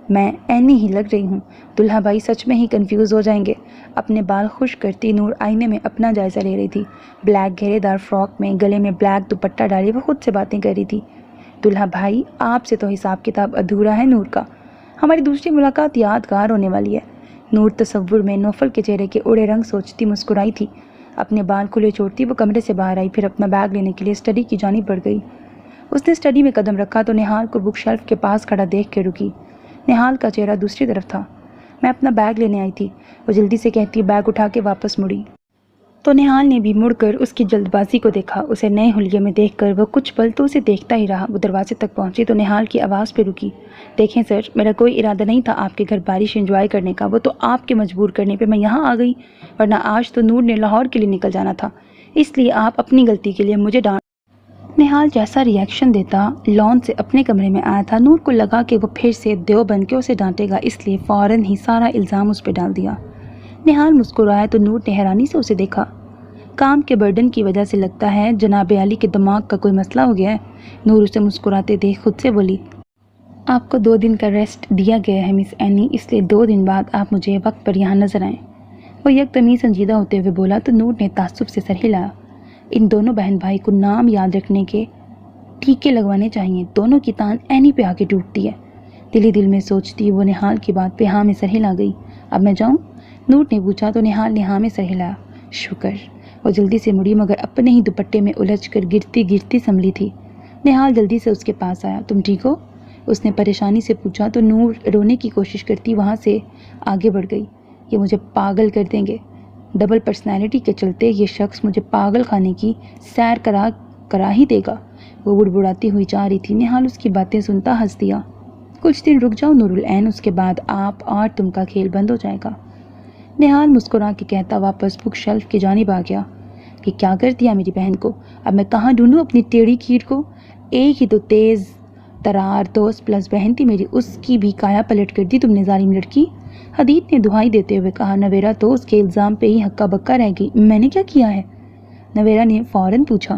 میں اینی ہی لگ رہی ہوں۔ دلہا بھائی سچ میں ہی کنفیوز ہو جائیں گے۔ اپنے بال خشک کرتی نور آئینے میں اپنا جائزہ لے رہی تھی۔ بلیک گھیرے دار فراک میں گلے میں بلیک دوپٹہ ڈالے وہ خود سے باتیں کر رہی تھی۔ دلہا بھائی آپ سے تو حساب کتاب ادھورا ہے نور کا، ہماری دوسری ملاقات یادگار ہونے والی ہے۔ نور تصور میں نوفل کے چہرے کے اڑے رنگ سوچتی مسکرائی تھی۔ اپنے بال کھلے چھوڑتی وہ کمرے سے باہر آئی، پھر اپنا بیگ لینے کے لیے اسٹڈی کی جانب بڑھ گئی۔ اس نے اسٹڈی میں قدم رکھا تو نہال کو بک شیلف کے پاس کھڑا دیکھ کے رکی۔ نہال کا چہرہ دوسری طرف تھا۔ میں اپنا بیگ لینے آئی تھی، وہ جلدی سے کہتی بیگ اٹھا کے واپس مڑی تو نہال نے بھی مڑ کر اس کی جلد بازی کو دیکھا۔ اسے نئے حلیے میں دیکھ کر وہ کچھ پل تو اسے دیکھتا ہی رہا۔ وہ دروازے تک پہنچی تو نہال کی آواز پہ رکی۔ دیکھیں سر، میرا کوئی ارادہ نہیں تھا آپ کے گھر بارش انجوائے کرنے کا، وہ تو آپ کے مجبور کرنے پہ میں یہاں آ گئی، ورنہ آج تو نور نے لاہور کے لیے نکل جانا تھا، اس لیے آپ اپنی غلطی کے لیے مجھے ڈانٹ۔ نہال جیسا ری ایکشن دیتا لان سے اپنے کمرے میں آیا تھا، نور کو لگا کہ وہ پھر سے دیو بن کے اسے ڈانٹے گا، اس لیے فوراً ہی سارا الزام اس پہ ڈال دیا۔ نہال مسکرایا تو نور نے حیرانی سے اسے دیکھا۔ کام کے برڈن کی وجہ سے لگتا ہے جناب علی کے دماغ کا کوئی مسئلہ ہو گیا ہے، نور اسے مسکراتے دیکھ خود سے بولی۔ آپ کو 2 دن کا ریسٹ دیا گیا ہے مس اینی، اس لیے 2 دن بعد آپ مجھے وقت پر یہاں نظر آئیں۔ وہ یک دمی سنجیدہ ہوتے ہوئے بولا تو نور نے تعصب سے سر ہلایا۔ ان دونوں بہن بھائی کو نام یاد رکھنے کے ٹیکے لگوانے چاہیے، دونوں کی تان اینی پہ آ کے ٹوٹتی ہے۔ دل ہی دل میں سوچتی وہ نہال کی بات پہ ہاں میں سر ہلا گئی۔ اب میں جاؤں؟ نور نے پوچھا تو نہال نے ہاں میں سر ہلایا۔ شکر۔ وہ جلدی سے مڑی مگر اپنے ہی دوپٹے میں الجھ کر گرتی گرتی سنبھلی تھی۔ نہال جلدی سے اس کے پاس آیا۔ تم ٹھیک ہو؟ اس نے پریشانی سے پوچھا تو نور رونے کی کوشش کرتی وہاں سے آگے بڑھ گئی۔ یہ مجھے پاگل کر دیں گے، ڈبل پرسنالٹی کے چلتے یہ شخص مجھے پاگل خانے کی سیر کرا ہی دے گا، وہ بڑبڑاتی ہوئی جا رہی تھی۔ نہال اس کی باتیں سنتا ہنس دیا۔ کچھ دن رک جاؤ نور العین، اس کے بعد آپ اور تم کا کھیل بند ہو جائے گا، نہال مسکرا کے کہتا واپس بک شیلف کی جانب آ گیا۔ کہ کیا کر دیا میری بہن کو، اب میں کہاں ڈھونڈوں اپنی ٹیڑھی کھیر کو؟ ایک ہی تو تیز ترار دوست پلس بہن تھی میری، اس کی بھی کایا پلٹ کر دی تم نے ظالم لڑکی۔ حدید نے دہائی دیتے ہوئے کہا۔ نویرا تو اس کے الزام پہ ہی ہکا بکا رہ گئی۔ میں نے کیا کیا ہے؟ نویرا نے فوراً پوچھا۔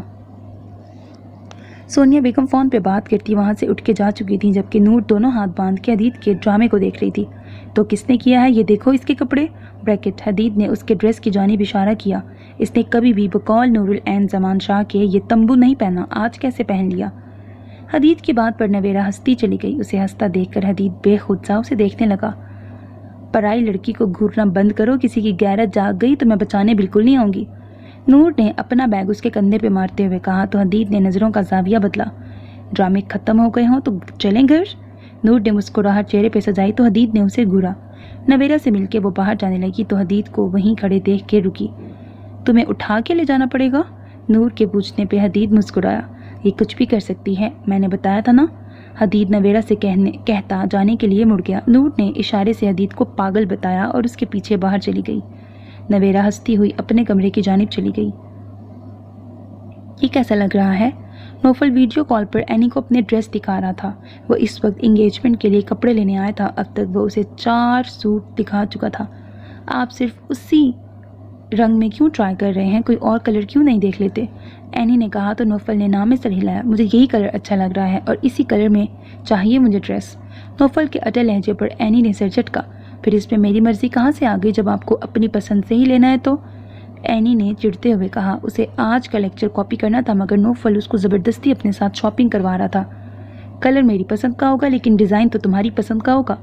سونیا بیگم فون پہ بات کرتی وہاں سے اٹھ کے جا چکی تھی، جبکہ نور دونوں ہاتھ باندھ کے حدید کے ڈرامے کو دیکھ رہی تھی۔ تو کس نے کیا ہے یہ دیکھو اس کے کپڑے، بریکٹ حدید نے اس کے ڈریس کی جانب اشارہ کیا۔ اس نے کبھی بھی بقول نور العین زمان شاہ کے یہ تمبو نہیں پہنا، آج کیسے پہن لیا؟ حدید کی بات پر نویرا ہنستی چلی گئی۔ اسے ہنستا دیکھ کر حدید بے خود سا اسے دیکھنے لگا۔ پرائی لڑکی کو گھورنا بند کرو، کسی کی غیرت جاگ گئی تو میں بچانے بالکل نہیں آؤں گی، نور نے اپنا بیگ اس کے کندھے پہ مارتے ہوئے کہا تو حدید نے نظروں کا زاویہ بدلا۔ ڈرامے ختم ہو گئے ہوں تو چلیں گھر؟ نور نے مسکراہٹ چہرے پہ سجائی تو حدید نے اسے گھورا۔ نویرا سے مل کے وہ باہر جانے لگی تو حدید کو وہیں کھڑے دیکھ کے رکی۔ تمہیں اٹھا کے لے جانا پڑے گا؟ نور کے پوچھنے پہ حدید مسکرایا۔ یہ کچھ بھی کر سکتی ہے، میں نے بتایا تھا نا۔ حدید نویرا سے کہتا جانے کے لیے مڑ گیا۔ نور نے اشارے سے حدید کو پاگل بتایا اور اس کے پیچھے باہر چلی گئی۔ نویرا ہنستی ہوئی اپنے کمرے کی جانب چلی گئی۔ یہ کیسا لگ رہا ہے؟ نوفل ویڈیو کال پر اینی کو اپنے ڈریس دکھا رہا تھا۔ وہ اس وقت انگیجمنٹ کے لیے کپڑے لینے آیا تھا، اب تک وہ اسے 4 سوٹ دکھا چکا تھا۔ آپ صرف اسی رنگ میں کیوں ٹرائی کر رہے ہیں، کوئی اور کلر کیوں نہیں دیکھ لیتے؟ اینی نے کہا تو نوفل نے نام میں سر ہلایا۔ مجھے یہی کلر اچھا لگ رہا ہے اور اسی کلر میں چاہیے مجھے ڈریس۔ نوفل کے اٹل لہجے پر اینی نے سر جھٹکا۔ پھر اس میں میری مرضی کہاں سے آ گئی، جب آپ کو اپنی پسند سے ہی لینا ہے تو؟ اینی نے چڑھتے ہوئے کہا۔ اسے آج کا لیکچر کاپی کرنا تھا مگر نوفل اس کو زبردستی اپنے ساتھ شاپنگ کروا رہا تھا۔ کلر میری پسند کا ہوگا لیکن ڈیزائن تو تمہاری پسند کا ہوگا،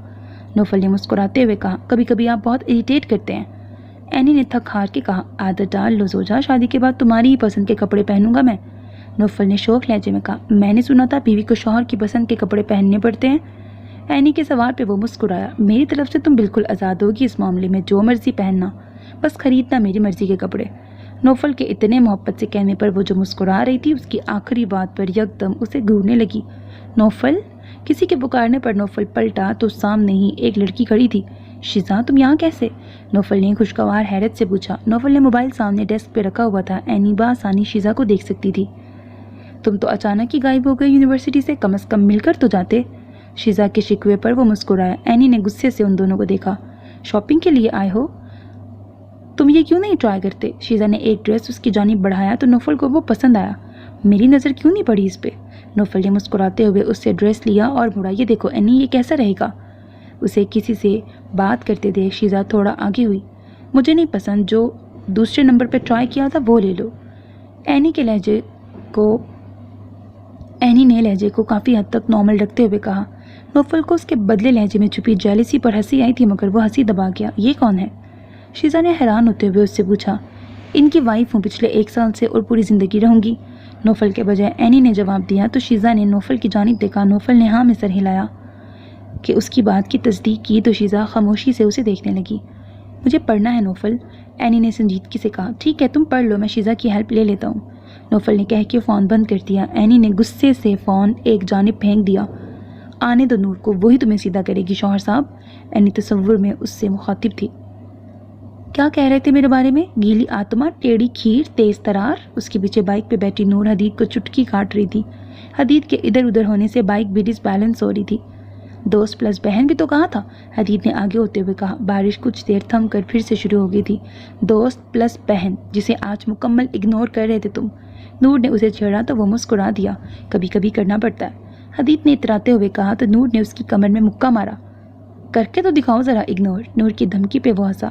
نوفل نے مسکراتے ہوئے کہا۔ کبھی کبھی آپ بہت اریٹیٹ کرتے ہیں، اینی نے تھک ہار کے کہا۔ عادت ڈال لو زوجا، شادی کے بعد تمہاری ہی پسند کے کپڑے پہنوں گا میں، نوفل نے شوق لہجے میں کہا۔ میں نے سنا تھا بیوی کو شوہر کی پسند کے کپڑے پہننے پڑتے ہیں۔ اینی کے سوال پہ وہ مسکرایا۔ میری طرف سے تم بالکل آزاد ہوگی اس معاملے میں، جو مرضی پہننا، بس خریدنا میری مرضی کے کپڑے۔ نوفل کے اتنے محبت سے کہنے پر وہ جو مسکرا رہی تھی، اس کی آخری بات پر یکدم اسے گھورنے لگی۔ نوفل! کسی کے پکارنے پر نوفل پلٹا تو سامنے ہی ایک لڑکی کھڑی تھی۔ شیزا تم یہاں کیسے؟ نوفل نے خوشگوار حیرت سے پوچھا۔ نوفل نے موبائل سامنے ڈیسک پہ رکھا ہوا تھا، اینی بآسانی شیزا کو دیکھ سکتی تھی۔ تم تو اچانک ہی غائب ہو گئے یونیورسٹی سے، کم از کم مل کر تو جاتے۔ شیزا کے شکوے پر وہ مسکرایا۔ اینی نے غصے سے ان دونوں کو دیکھا۔ شاپنگ کے لیے آئے ہو؟ تم یہ کیوں نہیں ٹرائی کرتے؟ شیزا نے ایک ڈریس اس کی جانب بڑھایا تو نوفل کو وہ پسند آیا۔ میری نظر کیوں نہیں پڑی اس پہ؟ نوفل نے مسکراتے ہوئے اس سے ڈریس لیا اور مڑا۔ یہ دیکھو اینی، یہ کیسا رہے گا؟ اسے کسی سے بات کرتے دیکھ شیزا تھوڑا آگے ہوئی۔ مجھے نہیں پسند، جو دوسرے نمبر پہ ٹرائی کیا تھا وہ لے لو۔ اینی نے لہجے کو کافی حد تک نارمل رکھتے ہوئے کہا۔ نوفل کو اس کے بدلے لہجے میں چھپی جیلسی پر ہنسی آئی تھی، مگر وہ ہنسی دبا گیا۔ یہ کون ہے؟ شیزا نے حیران ہوتے ہوئے اس سے پوچھا۔ ان کی وائف ہوں، پچھلے 1 سال سے اور پوری زندگی رہوں گی، نوفل کے بجائے اینی نے جواب دیا تو شیزا نے نوفل کی جانب دیکھا۔ نوفل نے ہاں میں سر ہلایا کہ اس کی بات کی تصدیق کی تو شیزا خاموشی سے اسے دیکھنے لگی۔ مجھے پڑھنا ہے نوفل، اینی نے سنجیدگی سے کہا۔ ٹھیک ہے تم پڑھ لو، میں شیزا کی ہیلپ لے لیتا ہوں، نوفل نے کہہ کے فون بند کر دیا۔ اینی نے غصے سے فون ایک جانب پھینک دیا۔ آنے دو نور کو، وہی تمہیں سیدھا کرے گی شوہر صاحب، اینی تصور میں اس سے مخاطب تھی۔ کیا کہہ رہے تھے میرے بارے میں؟ گیلی آتما، ٹیڑھی کھیر، تیز ترار۔ اس کے پیچھے بائک پہ بیٹھی نور حدید کو چٹکی کاٹ رہی تھی۔ حدید کے ادھر ادھر ہونے سے بائک بھی ڈس بیلنس ہو رہی تھی۔ دوست پلس بہن بھی تو کہا تھا، حدید نے آگے ہوتے ہوئے کہا۔ بارش کچھ دیر تھم کر پھر سے شروع ہو گئی تھی۔ دوست پلس بہن، جسے آج مکمل اگنور کر رہے تھے تم۔ نور نے اسے چھیڑا تو وہ مسکرا دیا۔ کبھی کبھی کرنا پڑتا ہے، حدید نے اتراتے ہوئے کہا تو نور نے اس کی کمر میں مکہ مارا۔ کر کے تو دکھاؤ ذرا اگنور۔ نور کی دھمکی پہ وہ ہنسا۔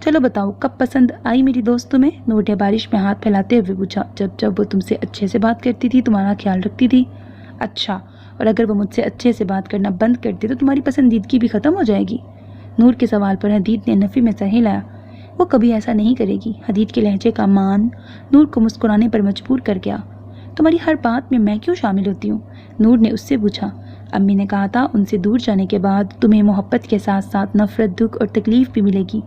چلو بتاؤ کب پسند آئی میری دوست تمہیں؟ نور نے بارش میں ہاتھ پھیلاتے ہوئے پوچھا۔ جب وہ تم سے اچھے سے بات کرتی تھی، تمہارا خیال رکھتی تھی۔ اچھا، اور اگر وہ مجھ سے اچھے سے بات کرنا بند کرتی تو تمہاری پسندیدگی بھی ختم ہو جائے گی؟ نور کے سوال پر حدید نے نفی میں سر ہلایا۔ وہ کبھی ایسا نہیں کرے گی۔ حدید کے لہجے کا مان نور کو مسکرانے پر مجبور کر گیا۔ تمہاری ہر بات میں کیوں شامل ہوتی ہوں؟ نور نے اس سے پوچھا۔ امی نے کہا تھا ان سے دور جانے کے بعد تمہیں محبت کے ساتھ ساتھ نفرت، دکھ اور تکلیف بھی ملے گی۔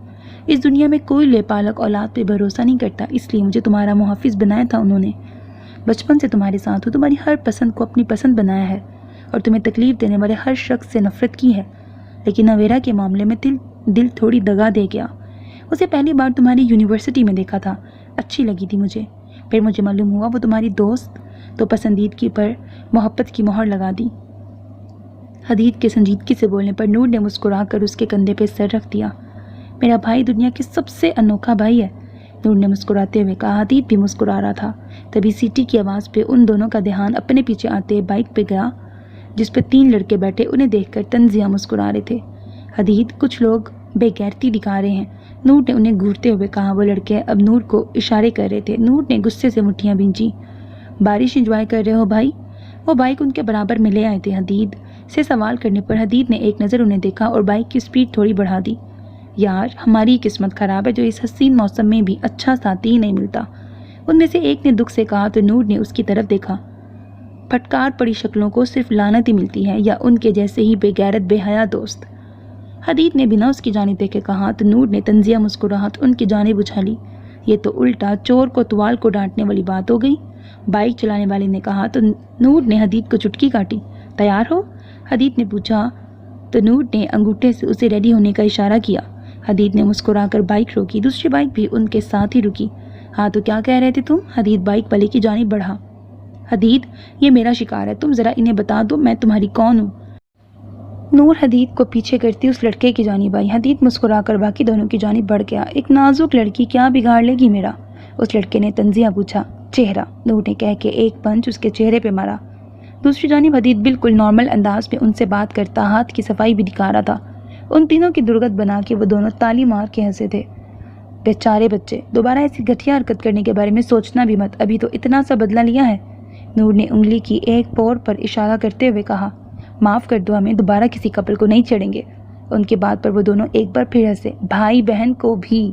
اس دنیا میں کوئی لے پالک اولاد پہ بھروسہ نہیں کرتا، اس لیے مجھے تمہارا محافظ بنایا تھا انہوں نے۔ بچپن سے تمہارے ساتھ ہوں، تمہاری ہر پسند کو اپنی پسند بنایا ہے اور تمہیں تکلیف دینے والے ہر شخص سے نفرت کی ہے، لیکن نویرا کے معاملے میں دل تھوڑی دگا دے گیا۔ اسے پہلی بار تمہاری یونیورسٹی میں دیکھا تھا، اچھی لگی تھی مجھے، پھر مجھے معلوم ہوا وہ تمہاری دوست، تو پسندیدگی پر محبت کی مہر لگا دی۔ حدید کے سنجیدگی سے بولنے پر نور نے مسکرا کر اس کے کندھے پہ سر رکھ دیا۔ میرا بھائی دنیا کی سب سے انوکھا بھائی ہے، نور نے مسکراتے ہوئے کہا۔ حدید بھی مسکرا رہا تھا۔ تبھی سیٹی کی آواز پہ ان دونوں کا دھیان اپنے پیچھے آتے بائک پہ گیا جس پہ 3 لڑکے بیٹھے انہیں دیکھ کر تنزیہ مسکرا رہے تھے۔ حدید، کچھ لوگ بے غیرتی دکھا رہے ہیں، نور نے انہیں گھورتے ہوئے کہا۔ وہ لڑکے اب نور کو اشارے کر رہے تھے۔ نور نے غصے سے مٹھیاں بھینچی۔ بارش انجوائے کر رہے ہو بھائی؟ وہ بائک ان کے برابر میں لے آئے تھے۔ حدید سے سوال کرنے پر حدید نے ایک نظر انہیں دیکھا اور بائک کی سپیڈ تھوڑی بڑھا دی۔ یار ہماری قسمت خراب ہے جو اس حسین موسم میں بھی اچھا ساتھی ہی نہیں ملتا، ان میں سے ایک نے دکھ سے کہا تو نور نے اس کی طرف دیکھا۔ پھٹکار پڑی شکلوں کو صرف لعنت ہی ملتی ہے یا ان کے جیسے ہی بے غیرت بے حیا دوست، حدید نے بنا اس کی جانب دیکھے کہا تو نور نے طنزیہ مسکراہٹ ان کی جانب اچھالی۔ یہ تو الٹا چور کو توال کو ڈانٹنے والی بات ہو گئی، بائک چلانے والے نے کہا تو نور نے حدید کو چٹکی کاٹی۔ تیار ہو؟ حدید نے پوچھا تو نور نے انگوٹھے سے اسے ریڈی ہونے کا اشارہ کیا۔ حدید نے مسکرا کر بائک روکی، دوسری بائک بھی ان کے ساتھ ہی رکی۔ ہاں تو کیا کہہ رہے تھے تم؟ حدید بائک والے کی جانب بڑھا۔ حدید، یہ میرا شکار ہے، تم ذرا انہیں بتا دو میں تمہاری کون ہوں۔ نور حدید کو پیچھے کرتی اس لڑکے کی جانب آئی۔ حدید مسکرا کر باقی دونوں کی جانب بڑھ گیا۔ ایک نازک لڑکی کیا بگاڑ لے گی میرا؟ اس لڑکے نے طنزیہ پوچھا۔ چہرہ، نور نے کہہ کے ایک پنچ اس کے چہرے پہ مارا۔ دوسری جانب حدید بالکل نارمل انداز میں ان سے بات کرتا ہاتھ کی صفائی بھی دکھا رہا تھا۔ ان تینوں کی درگت بنا کے وہ دونوں تالی مار کے ہنسے تھے۔ بیچارے بچے، دوبارہ ایسی گھٹیا حرکت کرنے کے بارے میں سوچنا بھی مت، ابھی تو اتنا سا بدلہ لیا ہے، نور نے انگلی کی ایک پور پر اشارہ کرتے ہوئے کہا۔ معاف کر دو، ہمیں دوبارہ کسی کپل کو نہیں چھیڑیں گے۔ ان کی بات پر وہ دونوں ایک بار پھر ہنسے۔ بھائی بہن کو بھی،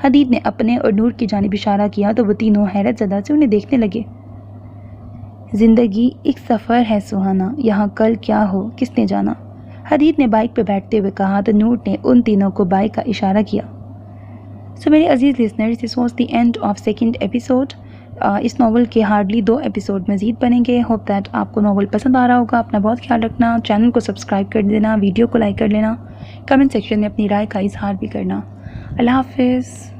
حدید نے اپنے اور نور کی جانب اشارہ کیا تو وہ تینوں حیرت زدہ سے انہیں دیکھنے لگے۔ زندگی ایک سفر ہے سہانا، یہاں کل کیا ہو کس نے جانا، حدید نے بائک پہ بیٹھتے ہوئے کہا تو نور نے ان تینوں کو بائک کا اشارہ کیا۔ سو میرے عزیز listeners, this was the end of second episode. اس ناول کے ہارڈلی 2 ایپیسوڈ مزید بنیں گے۔ ہوپ دیٹ آپ کو ناول پسند آ رہا ہوگا۔ اپنا بہت خیال رکھنا، چینل کو سبسکرائب کر دینا، ویڈیو کو لائک کر لینا، کمنٹ سیکشن میں اپنی رائے کا اظہار بھی کرنا۔ اللہ حافظ۔